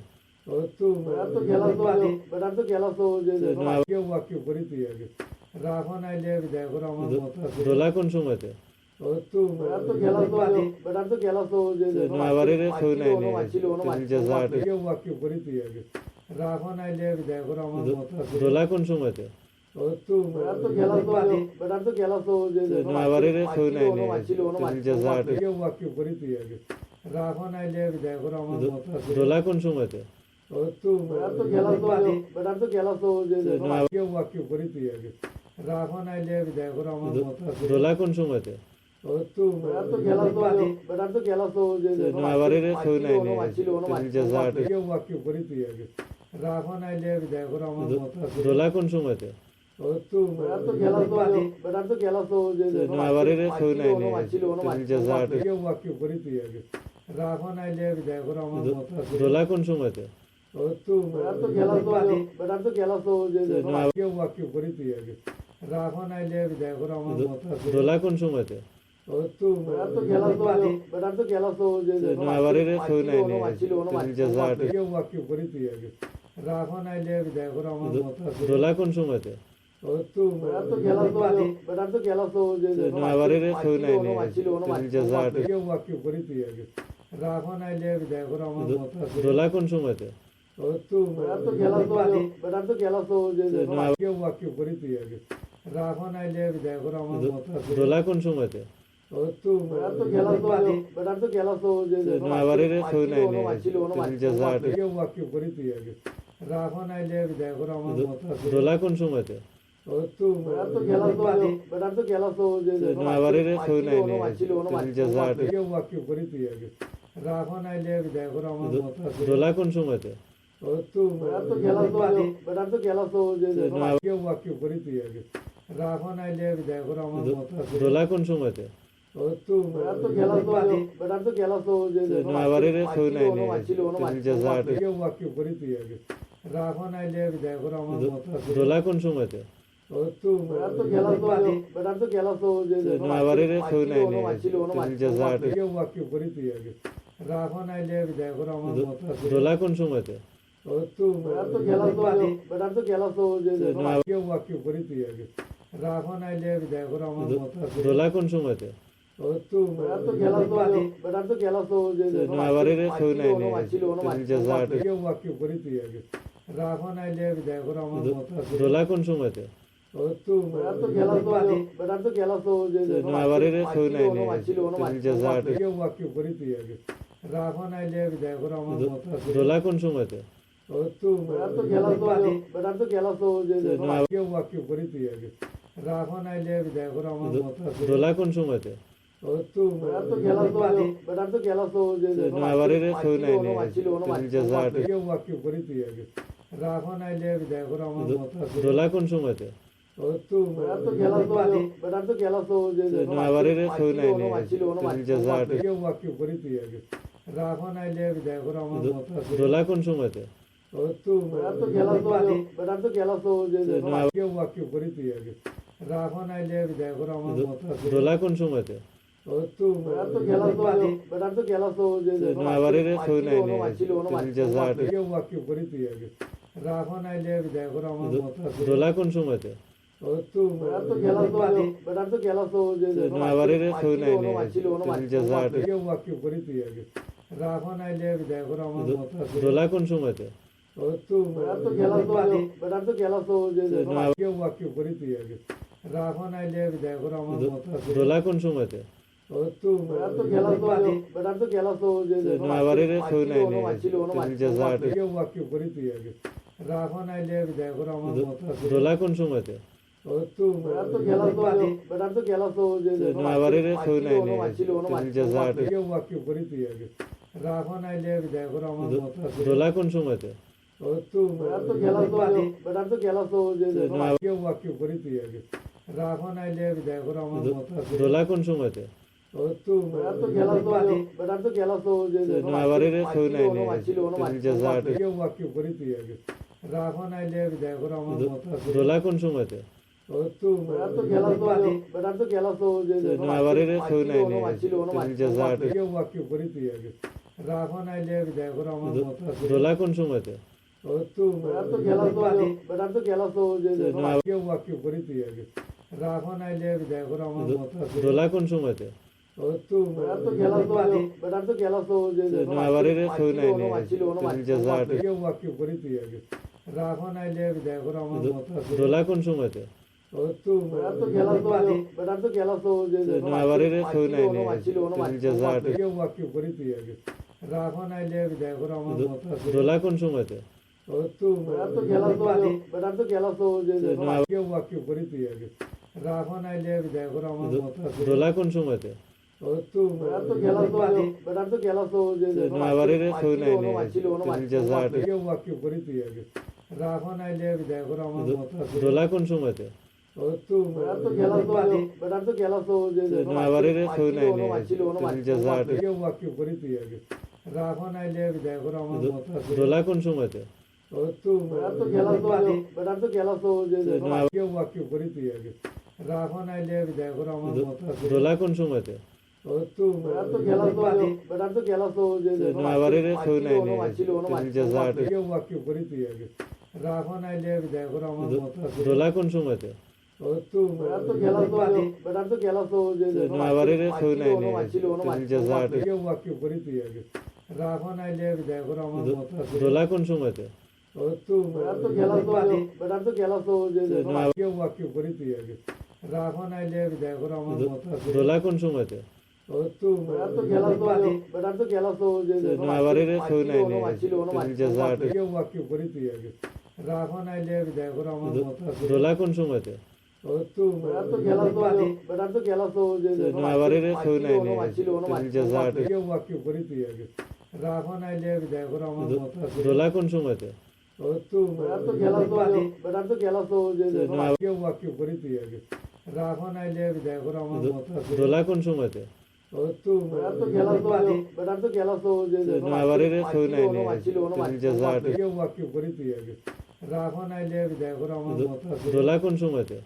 ও তো বেটার তো খেলা তো বেটার তো খেলা তো যে কেউ বাকি করি তুই আগে রাখন আইলে দেখো আমার মত আছে দোলা কোন সময়তে ও তো বেটার তো খেলা তো বেটার তো খেলা তো যে নয়াবাড়ির কেউ নাই নি জাজাট কেউ বাকি করি তুই আগে রাখন আইলে দেখো আমার মত আছে দোলা কোন সময়তে ও তো বেটার তো খেলা তো বেটার তো খেলা তো যে নয়াবাড়ির কেউ নাই নি জাজাট কেউ বাকি করি তুই আগে রাখন আইলে দেখো আমার মত আছে দোলা কোন সময়তে ও তো বেটার তো খেলা তো বেটার তো খেলা তো যে কেউ বাকি করি তুই আগে রাখন আইলে দেখো আমার মত আছে দোলা কোন সময়তে ও তো বেটার তো খেলা তো বেটার তো খেলা তো যে নয়াবাড়ির কেউ নাই নি জাজাট কেউ বাকি করি তুই আগে রাখো নাইলে দেখো আমার মতো আছে দোলা কোন সময়তে ও তো বেটার তো খেলা তো বেটার তো খেলা তো যে আবারের ছবি নাই ছিল কেউ বাক্য করি তুই আগে রাখো নাইলে দেখো আমার মতো আছে দোলা কোন সময়তে ও তো বেটার তো খেলা তো বেটার তো খেলা তো যে কেউ বাক্য করি তুই আগে রাখো নাইলে দেখো আমার মতো আছে দোলা কোন সময়তে ও তো বেটার তো খেলা তো বেটার তো খেলা তো যে আবারের ছবি নাই কেউ বাক্য করি তুই আগে রাখো নাইলে দেখো আমার মতো আছে দোলা কোন সময়তে ও তো বেটার তো খেলা তো বেটার তো খেলা তো যে আবারের ছবি নাই কেউ বাক্য করি তুই আগে রাখো নাইলে দেখো আমার মতো আছে দোলা কোন সময়তে ও তো বেটার তো খেলা তো বেটার তো খেলা তো যে কেউ বাক্য করি তুই আগে রাখো নাইলে দেখো আমার মতো আছে দোলা কোন সময়তে ও তো বেটার তো খেলা তো বেটার তো খেলা তো যে আবারের ছবি নাই কেউ বাক্য করি তুই আগে রাখো নাইলে দেখো আমার মতো আছে দোলা কোন সময়তে ও তো বেটার তো খেলা তো বেটার তো খেলা তো যে আবারের ছবি নাই কেউ বাক্য করি তুই আগে রাখো নাইলে দেখো আমার মতো আছে দোলা কোন সময়তে ও তো বেটার তো খেলা তো বেটার তো খেলা তো যে কেউ বাক্য করি তুই আগে রাখো নাইলে দেখো আমার মতো আছে দোলা কোন সময়তে ও তো বেটার তো খেলা তো বেটার তো খেলা তো যে আবারের ছবি নাই কেউ বাক্য করি তুই আগে রাখো নাইলে দেখো আমার মতো আছে দোলা কোন সময়তে ও তো বেটার তো খেলা তো বেটার তো খেলা তো যে আবারের ছবি নাই কেউ বাক্য করি তুই আগে রাখো নাইলে দেখো আমার মতো আছে দোলা কোন সময়তে ও তো বেটার তো খেলা তো বেটার তো খেলা তো যে কেউ বাক্য করি তুই আগে রাখো নাইলে দেখো আমার মতো আছে দোলা কোন সময়তে ও তো বেটার তো খেলা তো বেটার তো খেলা তো যে আবারের ছবি নাই কেউ বাক্য করি তুই আগে রাখো নাইলে দেখো আমার মতো আছে দোলা কোন সময়তে ও তো বেটার তো খেলা তো বেটার তো খেলা তো যে আবারের ছবি নাই কেউ বাক্য করি তুই আগে রাখো নাইলে দেখো আমার মতো আছে দোলা কোন সময়তে ও তো বেটার তো খেলা তো বেটার তো খেলা তো যে কেউ বাক্য করি তুই আগে রাখো নাইলে দেখো আমার মতো আছে দোলা কোন সময়তে ও তো বেটার তো খেলা তো বেটার তো খেলা তো যে আবারের ছবি নাই কেউ বাক্য করি তুই আগে রাখো নাইলে দেখো আমার মতো আছে দোলা কোন সময়তে ও তো বেটার তো খেলা তো বেটার তো খেলা তো যে আবারের ছবি নাই কেউ বাক্য করি তুই আগে রাখো নাইলে দেখো আমার মতো আছে দোলা কোন সময়তে ও তো বেটার তো খেলা তো বেটার তো খেলা তো যে কেউ বাক্য করি তুই আগে রাখো নাইলে দেখো আমার মতো আছে দোলা কোন সময়তে ও তো বেটার তো খেলা তো বেটার তো খেলা তো যে আবারের ছবি নাই কেউ বাক্য করি তুই আগে রাখো নাইলে দেখো আমার মতো আছে দোলা কোন সময়তে ও তো বেটার তো খেলা তো বেটার তো খেলা তো যে আবারের ছবি নাই কেউ বাক্য করি তুই আগে রাখো নাইলে দেখো আমার মতো আছে দোলা কোন সময়তে ও তো বেটার তো খেলা তো বেটার তো খেলা তো যে কেউ বাক্য করি তুই আগে রাখো নাইলে দেখো আমার মতো আছে দোলা কোন সময়তে ও তো বেটার তো খেলা তো বেটার তো খেলা তো যে আবারের ছবি নাই কেউ বাক্য করি তুই আগে রাখো নাইলে দেখো আমার মতো আছে দোলা কোন সময়তে ও তো বেটার তো খেলা তো বেটার তো খেলা তো যে আবারের ছবি নাই কেউ বাক্য করি তুই আগে রাখো নাইলে দেখো আমার মতো আছে দোলা কোন সময়তে ও তো বেটার তো খেলা তো বেটার তো খেলা তো যে কেউ বাক্য করি তুই আগে রাখো নাইলে দেখো আমার মতো আছে দোলা কোন সময়তে ও তো বেটার তো খেলা তো বেটার তো খেলা তো যে আবারের ছবি নাই কেউ বাক্য করি তুই আগে রাখো নাইলে দেখো আমার মতো আছে দোলা কোন সময়তে ও তো বেটার তো খেলা তো বেটার তো খেলা তো যে আবারের ছবি নাই কেউ বাক্য করি তুই আগে রাখো নাইলে দেখো আমার মতো আছে দোলা কোন সময়তে ও তো বেটার তো খেলা তো বেটার তো খেলা তো যে কেউ বাক্য করি তুই আগে রাখো নাইলে দেখো আমার মতো আছে দোলা কোন সময়তে ও তো বেটার তো খেলা তো বেটার তো খেলা তো যে আবারের ছবি নাই কেউ বাক্য করি তুই আগে রাখো নাইলে দেখো আমার মতো আছে দোলা কোন সময়তে ও তো বেটার তো খেলা তো বেটার তো খেলা তো যে আবারের ছবি নাই কেউ বাক্য করি তুই আগে রাখো নাইলে দেখো আমার মতো আছে দোলা কোন সময়তে ও তো বেটার তো খেলা তো বেটার তো খেলা তো যে কেউ বাক্য করি তুই আগে রাখো নাইলে দেখো আমার মতো আছে দোলা কোন সময়তে ও তো বেটার তো খেলা তো বেটার তো খেলা তো যে নয়াবাড়ির কেউ নাই নি জাজাট কেউ বাক্য করি তুই আগে রাখন আইলে বিদায় করো আমার মত আছে দোলা কোন সময়তে ও তো বেটার তো খেলা তো বেটার তো খেলা তো যে নয়াবাড়ির কেউ নাই নি জাজাট কেউ বাক্য করি তুই আগে রাখন আইলে বিদায় করো আমার মত আছে দোলা কোন সময়তে ও তো বেটার তো খেলা তো বেটার তো খেলা তো যে কেউ বাক্য করি তুই আগে রাখন আইলে বিদায় করো আমার মত আছে দোলা কোন সময়তে ও তো বেটার তো খেলা তো বেটার তো খেলা তো যে নয়াবাড়ির কেউ নাই নি জাজাট কেউ বাক্য করি তুই আগে রাখন আইলে বিদায় করো আমার মত আছে দোলা কোন সময়তে ও তো বেটার তো খেলা তো বেটার তো খেলা তো যে নয়াবাড়ির কেউ নাই নি জাজাট কেউ বাক্য করি তুই আগে রাখন আইলে বিদায় করো আমার মত আছে দোলা কোন সময়তে ও তো বেটার তো খেলা তো বেটার তো খেলা তো যে কেউ বাক্য করি তুই আগে রাখন আইলে বিদায় করো আমার মত আছে দোলা কোন সময়তে ও তো বেটার তো খেলা তো বেটার তো খেলা তো যে নয়াবাড়ির কেউ নাই নি জাজাট কেউ বাক্য করি তুই আগে রাখন আইলে বিদায় করো আমার মত আছে দোলা কোন সময়তে ও তো বেটার তো খেলা তো বেটার তো খেলা তো যে নয়াবাড়ির কেউ নাই নি জাজাট কেউ বাক্য করি তুই আগে রাখন আইলে বিদায় করো আমার মত আছে দোলা কোন সময়তে ও তো বেটার তো খেলা তো বেটার তো খেলা তো যে কেউ বাক্য করি তুই আগে রাখন আইলে বিদায় করো আমার মত আছে দোলা কোন সময়তে ও তো বেটার তো খেলা তো বেটার তো খেলা তো যে নয়াবাড়ির কেউ নাই নি জাজাট কেউ বাক্য করি তুই আগে রাখন আইলে বিদায় করো আমার মত আছে দোলা কোন সময়তে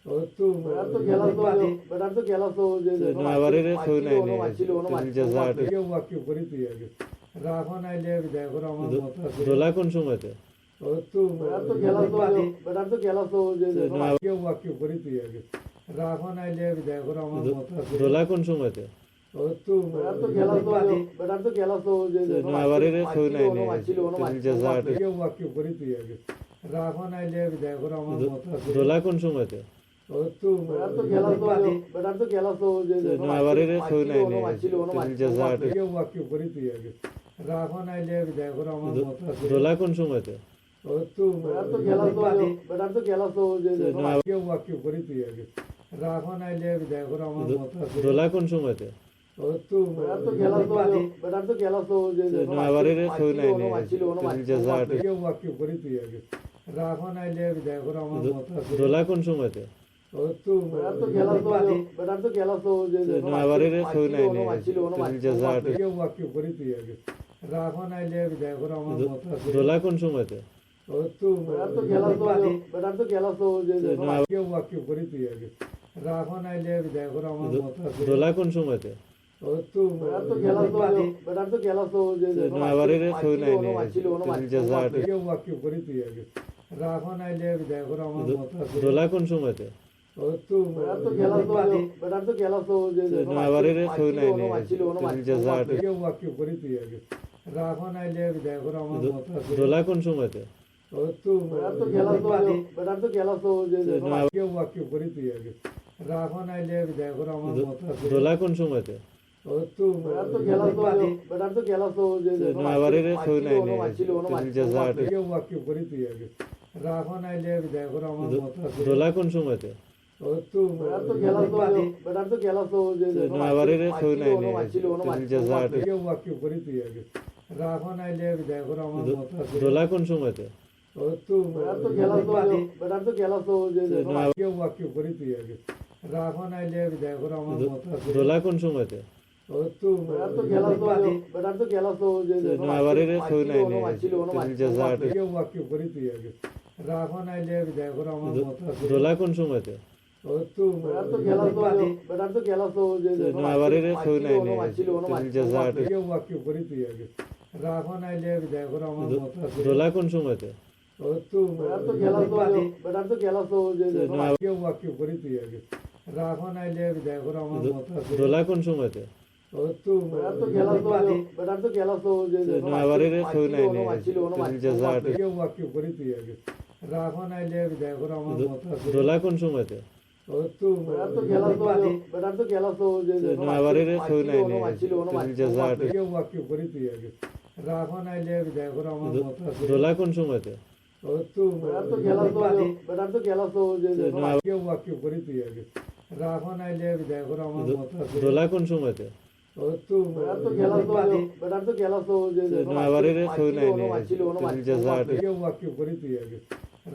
ও তো বেটার তো খেলা তো বেটার তো খেলা তো যে নয়াবাড়ির কেউ নাই নি জাজাট কেউ বাক্য করি তুই আগে রাখন আইলে বিদায় করো আমার মত আছে দোলা কোন সময়তে ও তো বেটার তো খেলা তো বেটার তো খেলা তো যে কেউ বাক্য করি তুই আগে রাখন আইলে বিদায় করো আমার মত আছে দোলা কোন সময়তে ও তো বেটার তো খেলা তো বেটার তো খেলা তো যে নয়াবাড়ির কেউ নাই নি জাজাট কেউ বাক্য করি তুই আগে রাখন আইলে বিদায় করো আমার মত আছে দোলা কোন সময়তে ও তো বেটার তো খেলা তো বেটার তো খেলা তো যে নয়াবাড়ির কেউ নাই নি জাজাট কেউ বাক্য করি তুই আগে রাখন আইলে বিদায় করো আমার মত আছে দোলা কোন সময়তে ও তো বেটার তো খেলা তো বেটার তো খেলা তো যে কেউ বাক্য করি তুই আগে রাখন আইলে বিদায় করো আমার মত আছে দোলা কোন সময়তে ও তো বেটার তো খেলা তো বেটার তো খেলা তো যে নয়াবাড়ির কেউ নাই নি জাজাট কেউ বাক্য করি তুই আগে রাখন আইলে বিদায় করো আমার মত আছে দোলা কোন সময়তে ও তো বেটার তো খেলা তো বেটার তো খেলা তো যে নয়াবাড়ির কেউ নাই নি জাজাট কেউ বাক্য করি তুই আগে রাখন আইলে বিদায় করো আমার মত আছে দোলা কোন সময়তে ও তো বেটার তো খেলা তো বেটার তো খেলা তো যে কেউ বাক্য করি তুই আগে রাখন আইলে বিদায় করো আমার মত আছে দোলা কোন সময়তে ও তো বেটার তো খেলা তো বেটার তো খেলা তো যে নয়াবাড়ির কেউ নাই নি জাজাট কেউ বাক্য করি তুই আগে রাখন আইলে বিদায় করো আমার মত আছে দোলা কোন সময়তে ও তো বেটার তো খেলা তো বেটার তো খেলা তো যে নয়াবাড়ির কেউ নাই নি জাজাট কেউ বাক্য করি তুই আগে রাখন আইলে বিদায় করো আমার মত আছে দোলা কোন সময়তে ও তো বেটার তো খেলা তো বেটার তো খেলা তো যে কেউ বাক্য করি তুই আগে রাখন আইলে বিদায় করো আমার মত আছে দোলা কোন সময়তে ও তো বেটার তো খেলা তো বেটার তো খেলা তো যে নয়াবাড়ির কেউ নাই নি জাজাট কেউ বাক্য করি তুই আগে রাখন আইলে বিদায় করো আমার মত আছে দোলা কোন সময়তে ও তো বেটার তো খেলা তো বেটার তো খেলা তো যে নয়াবাড়ির কেউ নাই নি জাজাট কেউ বাক্য করি তুই আগে রাখন আইলে বিদায় করো আমার মত আছে দোলা কোন সময়তে ও তো বেটার তো খেলা তো বেটার তো খেলা তো যে কেউ বাক্য করি তুই আগে রাখন আইলে বিদায় করো আমার মত আছে দোলা কোন সময়তে ও তো বেটার তো খেলা তো বেটার তো খেলা তো যে নয়াবাড়ির কেউ নাই নি জাজাট কেউ বাক্য করি তুই আগে রাখন আইলে বিদায় করো আমার মত আছে দোলা কোন সময়তে ও তো বেটার তো খেলা তো বেটার তো খেলা তো যে নয়াবাড়ির কেউ নাই নি জাজাট কেউ বাক্য করি তুই আগে রাখন আইলে বিদায় করো আমার মত আছে দোলা কোন সময়তে ও তো বেটার তো খেলা তো বেটার তো খেলা তো যে কেউ বাক্য করি তুই আগে রাখন আইলে বিদায় করো আমার মত আছে দোলা কোন সময়তে ও তো বেটার তো খেলা তো বেটার তো খেলা তো যে নয়াবাড়ির কেউ নাই নি জাজাট কেউ বাক্য করি তুই আগে রাখন আইলে বিদায় করো আমার মত আছে দোলা কোন সময়তে ও তো বেটার তো খেলা তো বেটার তো খেলা তো যে নয়াবাড়ির কেউ নাই নি জাজাট কেউ বাক্য করি তুই আগে রাখন আইলে বিদায় করো আমার মত আছে দোলা কোন সময়তে ও তো বেটার তো খেলা তো বেটার তো খেলা তো যে কেউ বাক্য করি তুই আগে রাখো নাইলে বিদায় করো আমার মতো আছে দোলা কোন সময়তে ও তো বেটার তো খেলা তো বেটার তো খেলা তো যে আবারের ছবি নাই ছিল কেউ বাক্য করি তুই আগে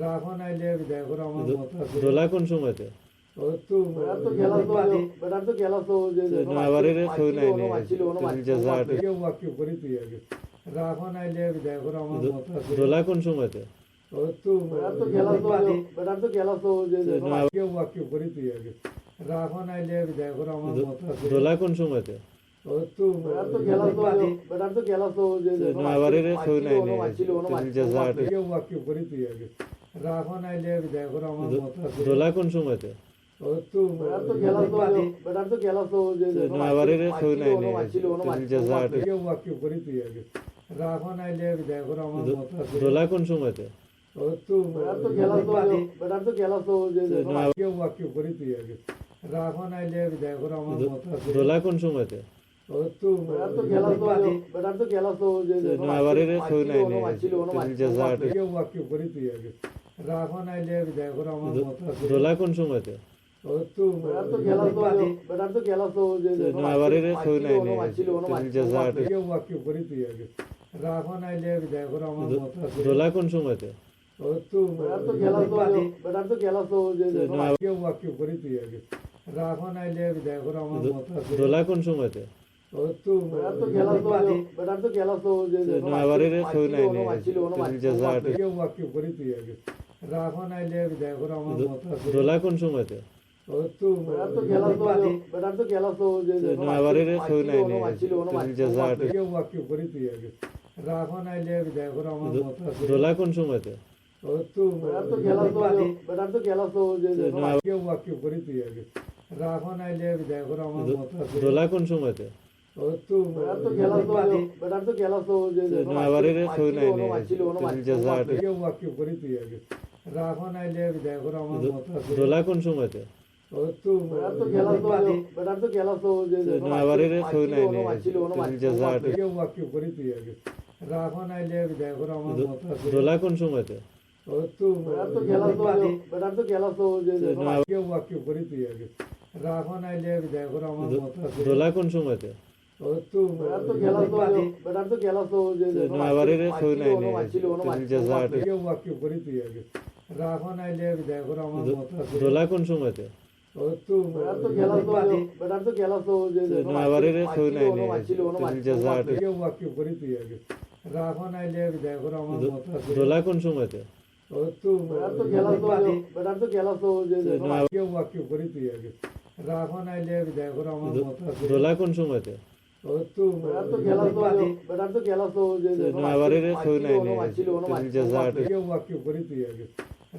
রাখো নাইলে বিদায় করো আমার মতো আছে দোলা কোন সময়তে ও তো বেটার তো খেলা তো বেটার তো খেলা তো যে আবারের ছবি নাই কেউ বাক্য করি তুই আগে রাখো নাইলে বিদায় করো আমার মতো আছে দোলা কোন সময়তে ও তো বেটার তো খেলা তো বেটার তো খেলা তো যে কেউ বাক্য করি তুই আগে রাখো নাইলে বিদায় করো আমার মতো আছে দোলা কোন সময়তে ও তো বেটার তো খেলা তো বেটার তো খেলা তো যে আবারের ছবি নাই কেউ বাক্য করি তুই আগে রাখো নাইলে বিদায় করো আমার মতো আছে দোলা কোন সময়তে ও তো বেটার তো খেলা তো বেটার তো খেলা তো যে আবারের ছবি নাই কেউ বাক্য করি তুই আগে রাখো নাইলে বিদায় করো আমার মতো আছে দোলা কোন সময়তে ও তো বেটার তো খেলা তো বেটার তো খেলা তো যে কেউ বাক্য করি তুই আগে রাখো নাইলে বিদায় করো আমার মতো আছে দোলা কোন সময়তে ও তো বেটার তো খেলা তো বেটার তো খেলা তো যে আবারের ছবি নাই কেউ বাক্য করি তুই আগে রাখো নাইলে বিদায় করো আমার মতো আছে দোলা কোন সময়তে ও তো বেটার তো খেলা তো বেটার তো খেলা তো যে আবারের ছবি নাই কেউ বাক্য করি তুই আগে রাখো নাইলে বিদায় করো আমার মতো আছে দোলা কোন সময়তে ও তো বেটার তো খেলা তো বেটার তো খেলা তো যে কেউ বাক্য করি তুই আগে রাখো নাইলে বিদায় করো আমার মতো আছে দোলা কোন সময়তে ও তো বেটার তো খেলা তো বেটার তো খেলা তো যে আবারের ছবি নাই কেউ বাক্য করি তুই আগে রাখো নাইলে বিদায় করো আমার মতো আছে দোলা কোন সময়তে ও তো বেটার তো খেলা তো বেটার তো খেলা তো যে আবারের ছবি নাই কেউ বাক্য করি তুই আগে রাখো নাইলে বিদায় করো আমার মতো আছে দোলা কোন সময়তে ও তো বেটার তো খেলা তো বেটার তো খেলা তো যে কেউ বাক্য করি তুই আগে রাখো নাইলে বিদায় করো আমার মতো আছে দোলা কোন সময়তে ও তো বেটার তো খেলা তো বেটার তো খেলা তো যে আবারের ছবি নাই কেউ বাক্য করি তুই আগে রাখো নাইলে বিদায় করো আমার মতো আছে দোলা কোন সময়তে ও তো বেটার তো খেলা তো বেটার তো খেলা তো যে আবারের ছবি নাই কেউ বাক্য করি তুই আগে রাখো নাইলে বিদায় করো আমার মতো আছে দোলা কোন সময়তে ও তো বেটার তো খেলা তো বেটার তো খেলা তো যে কেউ বাক্য করি তুই আগে রাখো নাইলে বিদায় করো আমার মতো আছে দোলা কোন সময়তে ও তো বেটার তো খেলা তো বেটার তো খেলা তো যে আবারের ছবি নাই কেউ বাক্য করি তুই আগে রাখো নাইলে বিদায় করো আমার মতো আছে দোলা কোন সময়তে ও তো বেটার তো খেলা তো বেটার তো খেলা তো যে আবারের ছবি নাই কেউ বাক্য করি তুই আগে রাখো নাইলে বিদায় করো আমার মতো আছে দোলা কোন সময়তে ও তো বেটার তো খেলা তো বেটার তো খেলা তো যে কেউ বাক্য করি তুই আগে রাখো নাইলে বিদায় করো আমার মতো আছে দোলা কোন সময়তে ও তো বেটার তো খেলা তো বেটার তো খেলা তো যে আবারের ছবি নাই কেউ বাক্য করি তুই আগে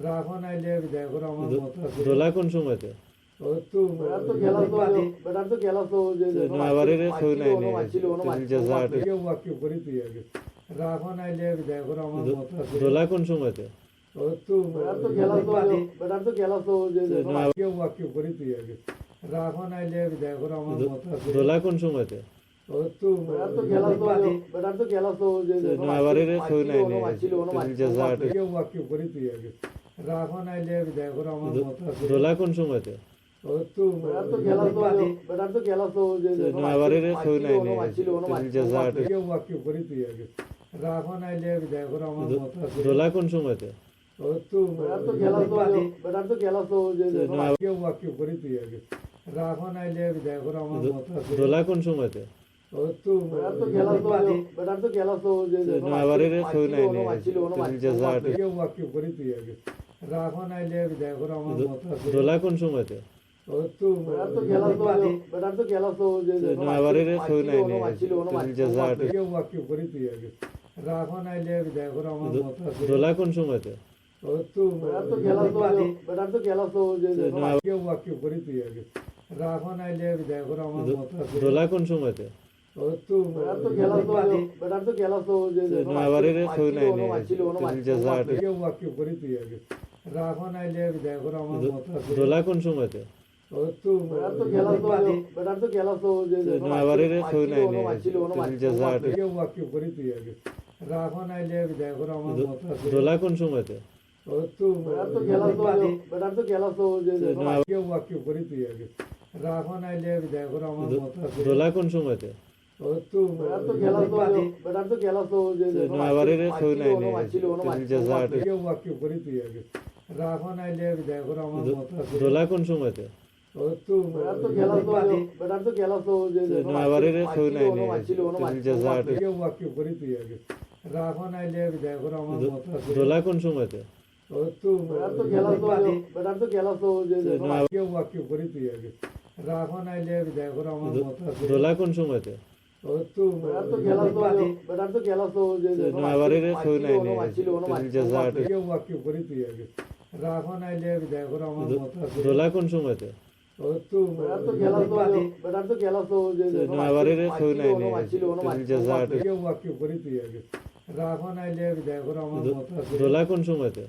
রাখো নাইলে বিদায় করো আমার মতো আছে দোলা কোন সময়তে ও তো বেটার তো খেলা তো বেটার তো খেলা তো যে আবারের ছবি নাই কেউ বাক্য করি তুই আগে রাখো নাইলে বিদায় করো আমার মতো আছে দোলা কোন সময়তে ও তো বেটার তো খেলা তো বেটার তো খেলা তো যে কেউ বাক্য করি তুই আগে রাখো নাইলে বিদায় করো আমার মতো আছে দোলা কোন সময়তে ও তো বেটার তো খেলা তো বেটার তো খেলা তো যে আবারের ছবি নাই কেউ বাক্য করি তুই আগে রাখো নাইলে বিদায় করো আমার মতো আছে দোলা কোন সময়তে ও তো বেটার তো খেলা তো বেটার তো খেলা তো যে আবারের ছবি নাই কেউ বাক্য করি তুই আগে রাখো নাইলে বিদায় করো আমার মতো আছে দোলা কোন সময়তে ও তো বেটার তো খেলা তো বেটার তো খেলা তো যে কেউ বাক্য করি তুই আগে রাখো নাইলে বিদায় করো আমার মতো আছে দোলা কোন সময়তে ও তো বেটার তো খেলা তো বেটার তো খেলা তো যে আবারের ছবি নাই কেউ বাক্য করি তুই আগে রাখো নাইলে বিদায় করো আমার মতো আছে দোলা কোন সময়তে ও তো বেটার তো খেলা তো বেটার তো খেলা তো যে আবারের ছবি নাই কেউ বাক্য করি তুই আগে রাখো নাইলে বিদায় করো আমার মতো আছে দোলা কোন সময়তে ও তো বেটার তো খেলা তো বেটার তো খেলা তো যে কেউ বাক্য করি তুই আগে রাখো নাইলে বিদায় করো আমার মতো আছে দোলা কোন সময়তে ও তো বেটার তো খেলা তো বেটার তো খেলা তো যে আবারের ছবি নাই কেউ বাক্য করি তুই আগে রাখো নাইলে বিদায় করো আমার মতো আছে দোলা কোন সময়তে ও তো বেটার তো খেলা তো বেটার তো খেলা তো যে আবারের ছবি নাই কেউ বাক্য করি তুই আগে রাখো নাইলে বিদায় করো আমার মতো আছে দোলা কোন সময়তে ও তো বেটার তো খেলা তো বেটার তো খেলা তো যে কেউ বাক্য করি তুই আগে রাখন আইলে দেখো আমার মত আছে দোলা কোন সময়তে ও তো বেটার তো খেলা তো বেটার তো খেলা তো যে আবারের ছৌ নাই কেউ বাক্য করি তুই আগে রাখন আইলে দেখো আমার মত আছে দোলা কোন সময়তে ও তো বেটার তো খেলা তো বেটার তো খেলা তো যে আবারের ছৌ নাই কেউ বাক্য করি তুই আগে রাখন আইলে দেখো আমার মত আছে দোলা কোন সময়তে ও তো বেটার তো খেলা তো বেটার তো খেলা তো যে কেউ বাক্য করি তুই আগে রাখন আইলে দেখো আমার মত আছে দোলা কোন সময়তে ও তো বেটার তো খেলা তো বেটার তো খেলা তো যে আবারের ছৌ নাই কেউ বাক্য করি তুই আগে রাখন আইলে দেখো আমার মত আছে দোলা কোন সময়তে ও তো বেটার তো খেলা তো বেটার তো খেলা তো যে আবারের ছৌ নাই কেউ বাক্য করি তুই আগে রাখন আইলে দেখো আমার মত আছে দোলা কোন সময়তে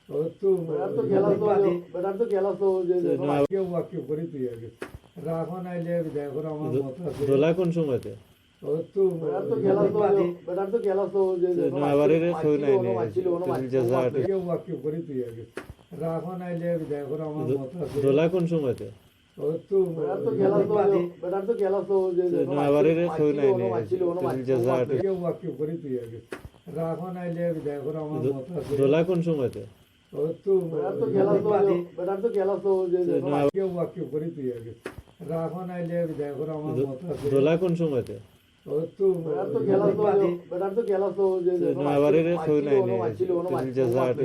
ও তো বেটার তো খেলা তো বেটার তো খেলা তো যে কেউ বাক্য করি তুই আগে রাখন আইলে দেখো আমার মত আছে দোলা কোন সময়তে ও তো বেটার তো খেলা তো বেটার তো খেলা তো যে আবারের ছৌ নাই কেউ বাক্য করি তুই আগে রাখন আইলে দেখো আমার মত আছে দোলা কোন সময়তে ও তো বেটার তো খেলা তো বেটার তো খেলা তো যে আবারের ছৌ নাই কেউ বাক্য করি তুই আগে রাখন আইলে দেখো আমার মত আছে দোলা কোন সময়তে ও তো বেটার তো খেলা তো বেটার তো খেলা তো যে কেউ বাক্য করি তুই আগে রাখন আইলে দেখো আমার মত আছে দোলা কোন সময়তে ও তো বেটার তো খেলা তো বেটার তো খেলা তো যে আবারের ছৌ নাই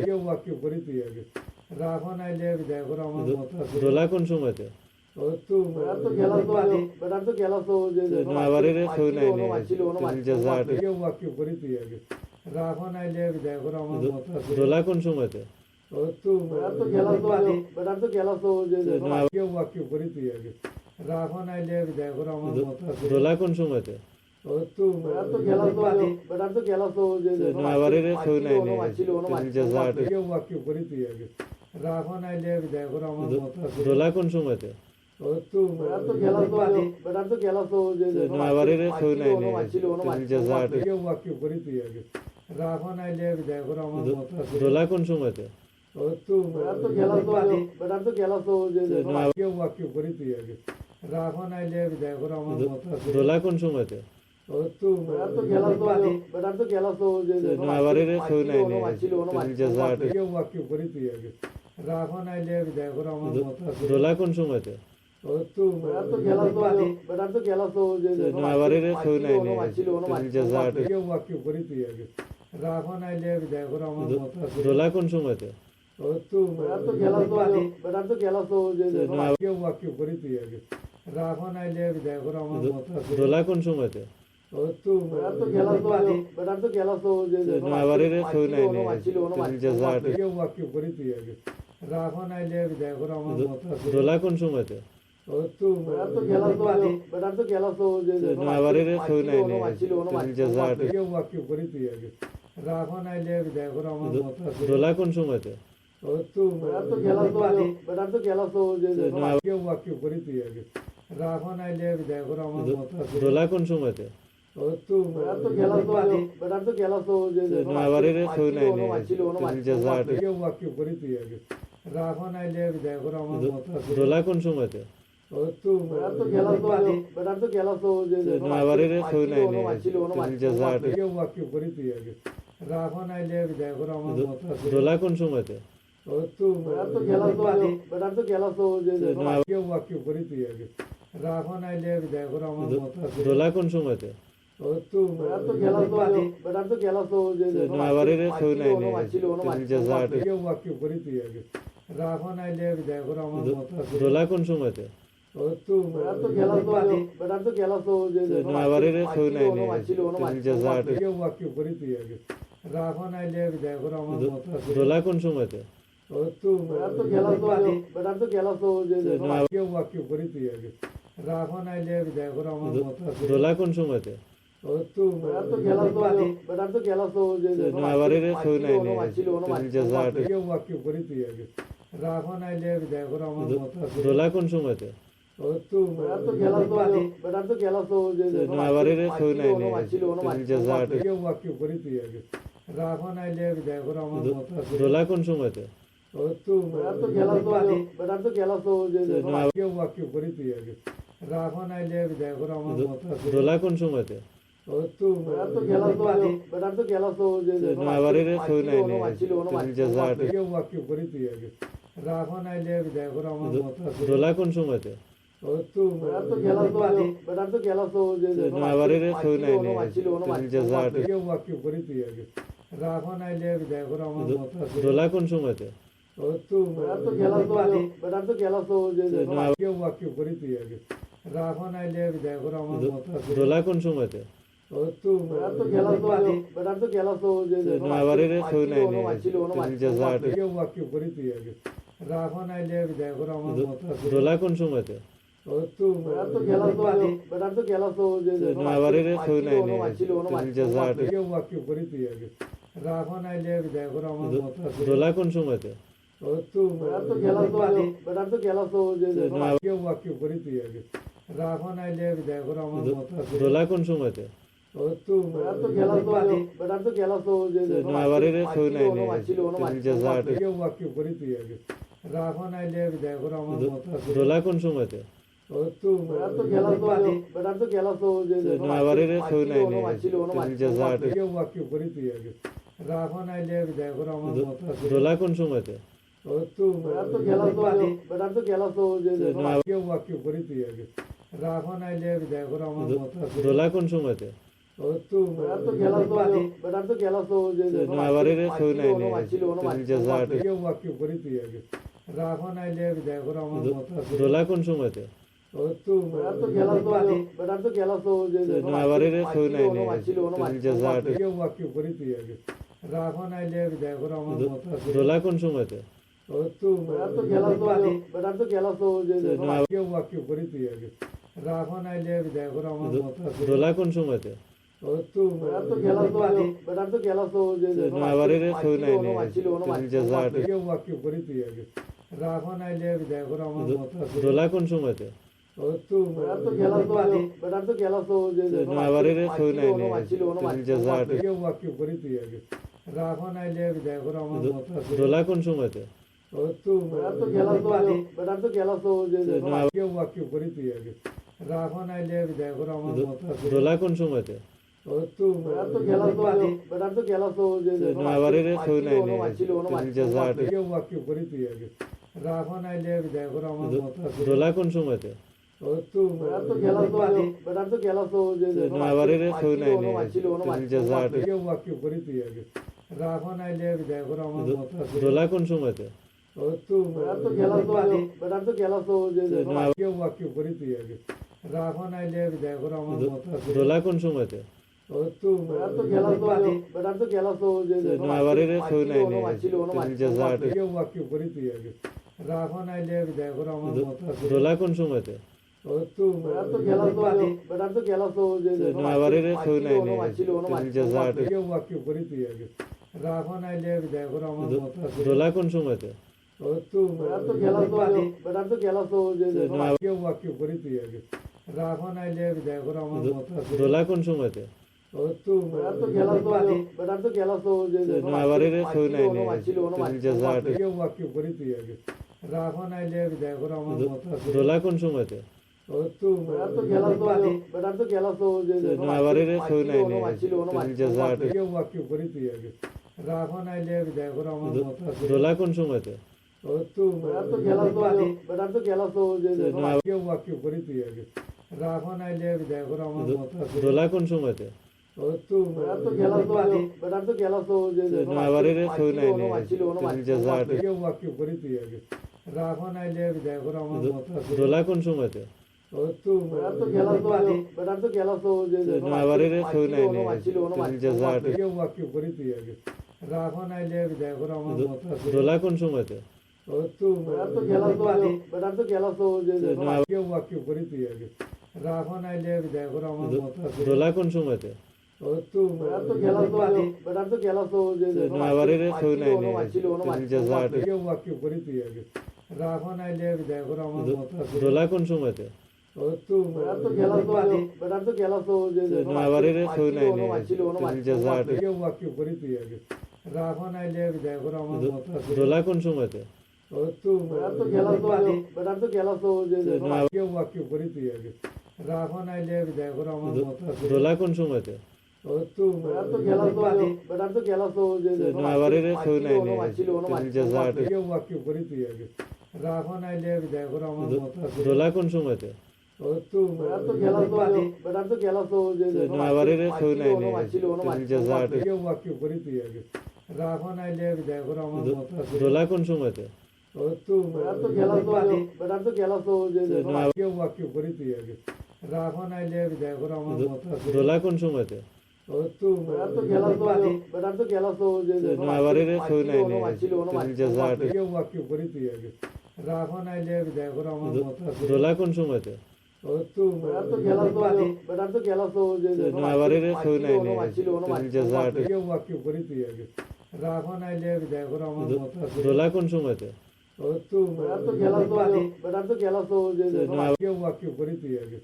কেউ বাক্য করি তুই আগে রাখন আইলে দেখো আমার মত আছে দোলা কোন সময়তে ও তো বেটার তো খেলা তো বেটার তো খেলা তো যে আবারের ছৌ নাই কেউ বাক্য করি তুই আগে রাখন আইলে দেখো আমার মত আছে দোলা কোন সময়তে ও তো বেটার তো খেলা তো বেটার তো খেলা তো যে কেউ বাক্য করি তুই আগে রাখন আইলে দেখো আমার মত আছে দোলা কোন সময়তে ও তো বেটার তো খেলা তো বেটার তো খেলা তো যে আবারের ছৌ নাই কেউ বাক্য করি তুই আগে রাখন আইলে দেখো আমার মত আছে দোলা কোন সময়তে ও তো বেটার তো খেলা তো বেটার তো খেলা তো যে আবারের ছৌ নাই কেউ বাক্য করি তুই আগে রাখন আইলে দেখো আমার মত আছে দোলা কোন সময়তে ও তো বেটার তো খেলা তো বেটার তো খেলা তো যে কেউ বাক্য করি তুই আগে রাখন আইলে দেখো আমার মত আছে দোলা কোন সময়তে ও তো বেটার তো খেলা তো বেটার তো খেলা তো যে আবারের ছৌ নাই কেউ বাক্য করি তুই আগে রাখন আইলে দেখো আমার মত আছে দোলা কোন সময়তে ও তো বেটার তো খেলা তো বেটার তো খেলা তো যে আবারের ছৌ নাই কেউ বাক্য করি তুই আগে রাখন আইলে দেখো আমার মত আছে দোলা কোন সময়তে ও তো বেটার তো খেলা তো বেটার তো খেলা তো যে কেউ বাক্য করি তুই আগে রাখন আইলে দেখো আমার মত আছে দোলা কোন সময়তে ও তো বেটার তো খেলা তো বেটার তো খেলা তো যে আবারের ছৌ নাই কেউ বাক্য করি তুই আগে রাখন আইলে দেখো আমার মত আছে দোলা কোন সময়তে ও তো বেটার তো খেলা তো বেটার তো খেলা তো যে আবারের ছৌ নাই কেউ বাক্য করি তুই আগে রাখন আইলে দেখো আমার মত আছে দোলা কোন সময়তে ও তো বেটার তো খেলা তো বেটার তো খেলা তো যে কেউ বাক্য করি তুই আগে রাখন আইলে দেখো আমার মত আছে দোলা কোন সময়তে ও তো বেটার তো খেলা তো বেটার তো খেলা তো যে আবারের ছৌ নাই কেউ বাক্য করি তুই আগে রাখন আইলে দেখো আমার মত আছে দোলা কোন সময়তে ও তো বেটার তো খেলা তো বেটার তো খেলা তো যে আবারের ছৌ নাই কেউ বাক্য করি তুই আগে রাখন আইলে দেখো আমার মত আছে দোলা কোন সময়তে ও তো বেটার তো খেলা তো বেটার তো খেলা তো যে কেউ বাক্য করি তুই আগে রাখন আইলে দেখো আমার মত আছে দোলা কোন সময়তে ও তো বেটার তো খেলা তো বেটার তো খেলা তো যে আবারের ছৌ নাই কেউ বাক্য করি তুই আগে রাখন আইলে দেখো আমার মত আছে দোলা কোন সময়তে ও তো বেটার তো খেলা তো বেটার তো খেলা তো যে আবারের ছৌ নাই কেউ বাক্য করি তুই আগে রাখন আইলে দেখো আমার মত আছে দোলা কোন সময়তে ও তো বেটার তো খেলা তো বেটার তো খেলা তো যে কেউ বাক্য করি তুই আগে রাখন আইলে দেখো আমার মত আছে দোলা কোন সময়তে ও তো বেটার তো খেলা তো বেটার তো খেলা তো যে আবারের ছৌ নাই কেউ বাক্য করি তুই আগে রাখন আইলে দেখো আমার মত আছে দোলা কোন সময়তে ও তো বেটার তো খেলা তো বেটার তো খেলা তো যে আবারের ছৌ নাই কেউ বাক্য করি তুই আগে রাখো নাইলে দেখো আমার মতো আছে দোলা কোন সময়তে ও তো বেটার তো খেলা তো বেটার তো খেলা তো যে কেউ বাক্য করি তুই আগে রাখো নাইলে দেখো আমার মতো আছে দোলা কোন সময়তে ও তো বেটার তো খেলা তো বেটার তো খেলা তো যে আবারের ছবি নাই জাজাট কেউ বাক্য করি তুই আগে রাখো নাইলে দেখো আমার মতো আছে দোলা কোন সময়তে ও তো বেটার তো খেলা তো বেটার তো খেলা তো যে আবারের ছবি নাই জাজাট কেউ বাক্য করি তুই আগে রাখো নাইলে দেখো আমার মতো আছে দোলা কোন সময়তে ও তো বেটার তো খেলা তো বেটার তো খেলা তো যে কেউ বাক্য করি তুই আগে রাখো নাইলে দেখো আমার মতো আছে দোলা কোন সময়তে ও তো বেটার তো খেলা তো বেটার তো খেলা তো যে আবারের ছবি নাই জাজাট কেউ বাক্য করি তুই আগে রাখো নাইলে দেখো আমার মতো আছে দোলা কোন সময়তে ও তো বেটার তো খেলা তো বেটার তো খেলা তো যে আবারের ছবি নাই জাজাট কেউ বাক্য করি তুই আগে রাখো নাইলে দেখো আমার মতো আছে দোলা কোন সময়তে ও তো বেটার তো খেলা তো বেটার তো খেলা তো যে কেউ বাক্য করি তুই আগে রাখো নাইলে দেখো আমার মতো আছে দোলা কোন সময়তে ও তো বেটার তো খেলা তো বেটার তো খেলা তো যে আবারের ছবি নাই জাজাট কেউ বাক্য করি তুই আগে রাখো নাইলে দেখো আমার মতো আছে দোলা কোন সময়তে ও তো বেটার তো খেলা তো বেটার তো খেলা তো যে আবারের ছবি নাই জাজাট কেউ বাক্য করি তুই আগে রাখো নাইলে দেখো আমার মতো আছে দোলা কোন সময়তে ও তো বেটার তো খেলা তো বেটার তো খেলা তো যে কেউ বাক্য করি তুই আগে রাখো নাইলে দেখো আমার মতো আছে দোলা কোন সময়তে ও তো বেটার তো খেলা তো বেটার তো খেলা তো যে আবারের ছবি নাই জাজাট কেউ বাক্য করি তুই আগে রাখো নাইলে দেখো আমার মতো আছে দোলা কোন সময়তে ও তো বেটার তো খেলা তো বেটার তো খেলা তো যে আবারের ছবি নাই জাজাট কেউ বাক্য করি তুই আগে রাখো নাইলে দেখো আমার মতো আছে দোলা কোন সময়তে ও তো বেটার তো খেলা তো বেটার তো খেলা তো যে কেউ বাক্য করি তুই আগে রাখো নাইলে দেখো আমার মতো আছে দোলা কোন সময়তে ও তো বেটার তো খেলা তো বেটার তো খেলা তো যে আবারের ছবি নাই জাজাট কেউ বাক্য করি তুই আগে রাখো নাইলে দেখো আমার মতো আছে দোলা কোন সময়তে ও তো বেটার তো খেলা তো বেটার তো খেলা তো যে আবারের ছবি নাই জাজাট কেউ বাক্য করি তুই আগে রাখো নাইলে দেখো আমার মতো আছে দোলা কোন সময়তে ও তো বেটার তো খেলা তো বেটার তো খেলা তো যে কেউ বাক্য করি তুই আগে রাখো নাইলে দেখো আমার মতো আছে দোলা কোন সময়তে ও তো বেটার তো খেলা তো বেটার তো খেলা তো যে আবারের ছবি নাই জাজাট কেউ বাক্য করি তুই আগে রাখো নাইলে দেখো আমার মতো আছে দোলা কোন সময়তে ও তো বেটার তো খেলা তো বেটার তো খেলা তো যে আবারের ছবি নাই জাজাট কেউ বাক্য করি তুই আগে রাখো নাইলে দেখো আমার মতো আছে দোলা কোন সময়তে ও তো বেটার তো খেলা তো বেটার তো খেলা তো যে কেউ বাক্য করি তুই আগে রাখো নাইলে দেখো আমার মতো আছে দোলা কোন সময়তে ও তো বেটার তো খেলা তো বেটার তো খেলা তো যে আবারের ছবি নাই জাজাট কেউ বাক্য করি তুই আগে রাখো নাইলে দেখো আমার মতো আছে দোলা কোন সময়তে ও তো বেটার তো খেলা তো বেটার তো খেলা তো যে আবারের ছবি নাই জাজাট কেউ বাক্য করি তুই আগে রাখো নাইলে দেখো আমার মতো আছে দোলা কোন সময়তে ও তো বেটার তো খেলা তো বেটার তো খেলা তো যে কেউ বাক্য করি তুই আগে রাখো নাইলে দেখো আমার মতো আছে দোলা কোন সময়তে ও তো বেটার তো খেলা তো বেটার তো খেলা তো যে আবারের ছবি নাই জাজাট কেউ বাক্য করি তুই আগে রাখো নাইলে দেখো আমার মতো আছে দোলা কোন সময়তে ও তো বেটার তো খেলা তো বেটার তো খেলা তো যে আবারের ছবি নাই জাজাট কেউ বাক্য করি তুই আগে রাখো নাইলে দেখো আমার মতো আছে দোলা কোন সময়তে ও তো বেটার তো খেলা তো বেটার তো খেলা তো যে কেউ বাক্য করি তুই আগে রাখো নাইলে দেখো আমার মতো আছে দোলা কোন সময়তে ও তো বেটার তো খেলা তো বেটার তো খেলা তো যে আবারের ছবি নাই জাজাট কেউ বাক্য করি তুই আগে রাখো নাইলে দেখো আমার মতো আছে দোলা কোন সময়তে ও তো বেটার তো খেলা তো বেটার তো খেলা তো যে আবারের ছবি নাই জাজাট কেউ বাক্য করি তুই আগে রাখো নাইলে দেখো আমার মতো আছে দোলা কোন সময়তে ও তো বেটার তো খেলা তো বেটার তো খেলা তো যে কেউ বাক্য করি তুই আগে রাখো নাইলে দেখো আমার মতো আছে দোলা কোন সময়তে ও তো বেটার তো খেলা তো বেটার তো খেলা তো যে আবারের ছবি নাই জাজাট কেউ বাক্য করি তুই আগে রাখো নাইলে দেখো আমার মতো আছে দোলা কোন সময়তে ও তো বেটার তো খেলা তো বেটার তো খেলা তো যে নয়াবাড়ির কেউ নাই তেতুল জাজা কেউ বাকি করি তুই আগে রাখন আইলে দেখো আমার মত আছে দোলা কোন সময়তে ও তো বেটার তো খেলা তো বেটার তো খেলা তো যে কেউ বাকি করি তুই আগে রাখন আইলে দেখো আমার মত আছে দোলা কোন সময়তে ও তো বেটার তো খেলা তো বেটার তো খেলা তো যে নয়াবাড়ির কেউ নাই তেতুল জাজা কেউ বাকি করি তুই আগে রাখন আইলে দেখো আমার মত আছে দোলা কোন সময়তে ও তো বেটার তো খেলা তো বেটার তো খেলা তো যে নয়াবাড়ির কেউ নাই তেতুল জাজা কেউ বাকি করি তুই আগে রাখন আইলে দেখো আমার মত আছে দোলা কোন সময়তে ও তো বেটার তো খেলা তো বেটার তো খেলা তো যে কেউ বাকি করি তুই আগে রাখন আইলে দেখো আমার মত আছে দোলা কোন সময়তে ও তো বেটার তো খেলা তো বেটার তো খেলা তো যে নয়াবাড়ির কেউ নাই তেতুল জাজা কেউ বাকি করি তুই আগে রাখন আইলে দেখো আমার মত আছে দোলা কোন সময়তে ও তো বেটার তো খেলা তো বেটার তো খেলা তো যে নয়াবাড়ির কেউ নাই তেতুল জাজা কেউ বাকি করি তুই আগে রাখন আইলে দেখো আমার মত আছে দোলা কোন সময়তে ও তো বেটার তো খেলা তো বেটার তো খেলা তো যে কেউ বাকি করি তুই আগে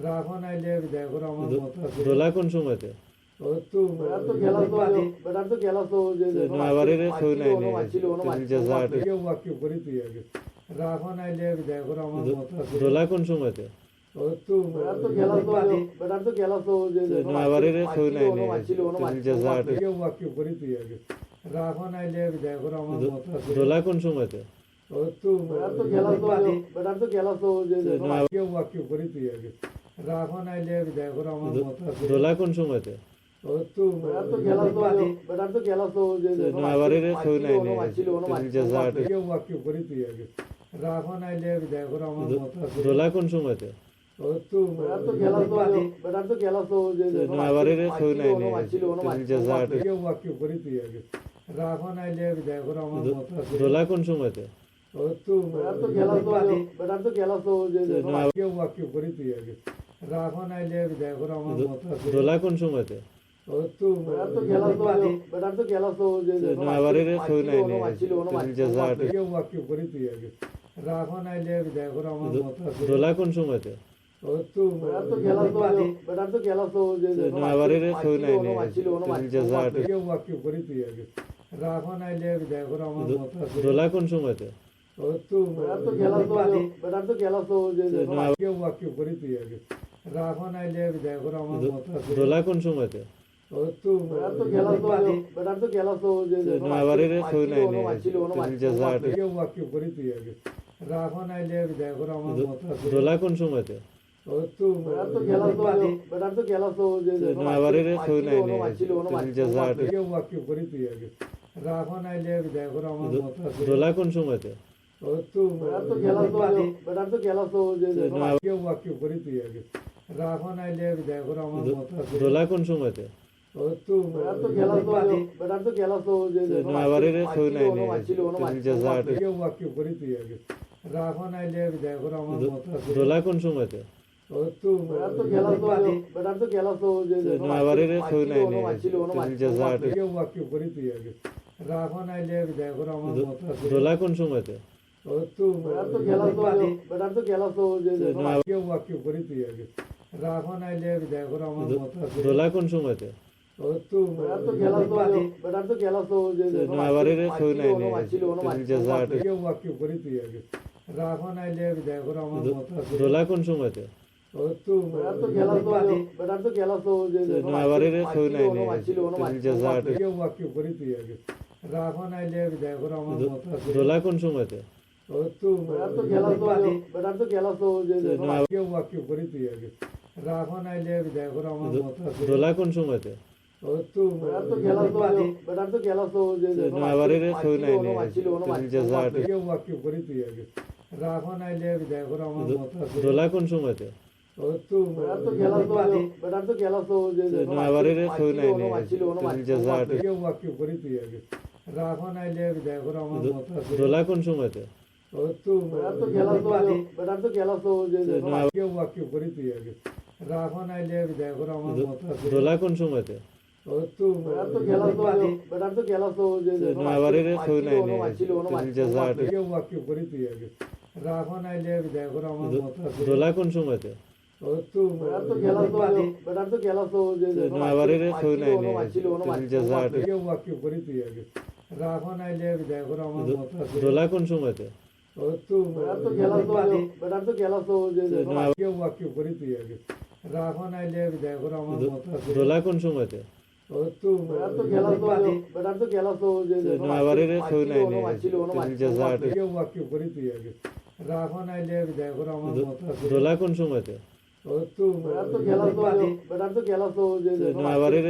রাখন আইলে দেখো আমার মত আছে দোলা কোন সময়তে ও তো বেটার তো খেলা তো বেটার তো খেলা তো যে নয়াবাড়ির কেউ নাই তেতুল জাজা কেউ বাকি করি তুই আগে রাখন আইলে দেখো আমার মত আছে দোলা কোন সময়তে ও তো বেটার তো খেলা তো বেটার তো খেলা তো যে নয়াবাড়ির কেউ নাই তেতুল জাজা কেউ বাকি করি তুই আগে রাখন আইলে দেখো আমার মত আছে দোলা কোন সময়তে ও তো বেটার তো খেলা তো বেটার তো খেলা তো যে কেউ বাকি করি তুই আগে রাখন আইলে দেখো আমার মত আছে দোলা কোন সময়তে ও তো বেটার তো খেলা তো বেটার তো খেলা তো যে নয়াবাড়ির কেউ নাই তেতুল জাজা কেউ বাকি করি তুই আগে রাখন আইলে দেখো আমার মত আছে দোলা কোন সময়তে ও তো বেটার তো খেলা তো বেটার তো খেলা তো যে নয়াবাড়ির কেউ নাই তেতুল জাজা কেউ বাকি করি তুই আগে রাখন আইলে দেখো আমার মত আছে দোলা কোন সময়তে ও তো বেটার তো খেলা তো বেটার তো খেলা তো যে কেউ বাকি করি তুই আগে রাখন আইলে দেখো আমার মত আছে দোলা কোন সময়তে ও তো বেটার তো খেলা তো বেটার তো খেলা তো যে নয়াবাড়ির কেউ নাই তেতুল জাজা কেউ বাকি করি তুই আগে রাখন আইলে দেখো আমার মত আছে দোলা কোন সময়তে ও তো বেটার তো খেলা তো বেটার তো খেলা তো যে নয়াবাড়ির কেউ নাই তেতুল জাজা কেউ বাকি করি তুই আগে রাখন আইলে দেখো আমার মত আছে দোলা কোন সময়তে ও তো বেটার তো খেলা তো বেটার তো খেলা তো যে কেউ বাকি করি তুই আগে রাখন আইলে দেখো আমার মত আছে দোলা কোন সময়তে ও তো বেটার তো খেলা তো বেটার তো খেলা তো যে নয়াবাড়ির কেউ নাই তেতুল জাজা কেউ বাকি করি তুই আগে রাখন আইলে দেখো আমার মত আছে দোলা কোন সময়তে ও তো বেটার তো খেলা তো বেটার তো খেলা তো যে নয়াবাড়ির কেউ নাই তেতুল জাজা কেউ বাকি করি তুই আগে রাখন আইলে দেখো আমার মত আছে দোলা কোন সময়তে ও তো বেটার তো খেলা তো বেটার তো খেলা তো যে কেউ বাকি করি তুই আগে রাখন আইলে দেখো আমার মত আছে দোলা কোন সময়তে ও তো বেটার তো খেলা তো বেটার তো খেলা তো যে নয়াবাড়ির কেউ নাই তেতুল জাজা কেউ বাকি করি তুই আগে রাখন আইলে দেখো আমার মত আছে দোলা কোন সময়তে ও তো বেটার তো খেলা তো বেটার তো খেলা তো যে নয়াবাড়ির কেউ নাই তেতুল জাজা কেউ বাকি করি তুই আগে রাখন আইলে দেখো আমার মত আছে দোলা কোন সময়তে ও তো বেটার তো খেলা তো বেটার তো খেলা তো যে কেউ বাকি করি তুই আগে রাখন আইলে দেখো আমার মত আছে দোলা কোন সময়তে ও তো বেটার তো খেলা তো বেটার তো খেলা তো যে নয়াবাড়ির কেউ নাই তেতুল জাজা কেউ বাকি করি তুই আগে রাখন আইলে দেখো আমার মত আছে দোলা কোন সময়তে ও তো বেটার তো খেলা তো বেটার তো খেলা তো যে নয়াবাড়ির কেউ নাই তেতুল জাজা কেউ বাকি করি তুই আগে রাখন আইলে দেখো আমার মত আছে দোলা কোন সময়তে ও তো বেটার তো খেলা তো বেটার তো খেলা তো যে কেউ বাকি করি তুই আগে রাখন আইলে দেখো আমার মত আছে দোলা কোন সময়তে ও তো বেটার তো খেলা তো বেটার তো খেলা তো যে নয়াবাড়ির কেউ নাই তেতুল জাজা কেউ বাকি করি তুই আগে রাখন আইলে দেখো আমার মত আছে দোলা কোন সময়তে ও তো বেটার তো খেলা তো বেটার তো খেলা তো যে নয়াবাড়ির কেউ নাই তেতুল জাজা কেউ বাকি করি তুই আগে রাখন আইলে দেখো আমার মত আছে দোলা কোন সময়তে ও তো বেটার তো খেলা তো বেটার তো খেলা তো যে কেউ বাকি করি তুই আগে রাখন আইলে দেখো আমার মত আছে দোলা কোন সময়তে ও তো বেটার তো খেলা তো বেটার তো খেলা তো যে নয়াবাড়ির কেউ নাই তেতুল জাজা কেউ বাকি করি তুই আগে রাখো নাইলে বিদায় করো আমার মত আছে দোলা কোন সময়তে ও তো বেটার তো খেলা তো বেটার তো খেলা তো যে নয়াবাড়ির ছবি নাই কেউ বাক্য করি তুই আগে রাখো নাইলে বিদায় করো আমার মত আছে দোলা কোন সময়তে ও তো বেটার তো খেলা তো বেটার তো খেলা তো যে কেউ বাক্য করি তুই আগে রাখো নাইলে বিদায় করো আমার মত আছে দোলা কোন সময়তে ও তো বেটার তো খেলা তো বেটার তো খেলা তো যে নয়াবাড়ির ছবি নাই কেউ বাক্য করি তুই আগে রাখো নাইলে বিদায় করো আমার মত আছে দোলা কোন সময়তে ও তো বেটার তো খেলা তো বেটার তো খেলা তো যে নয়াবাড়ির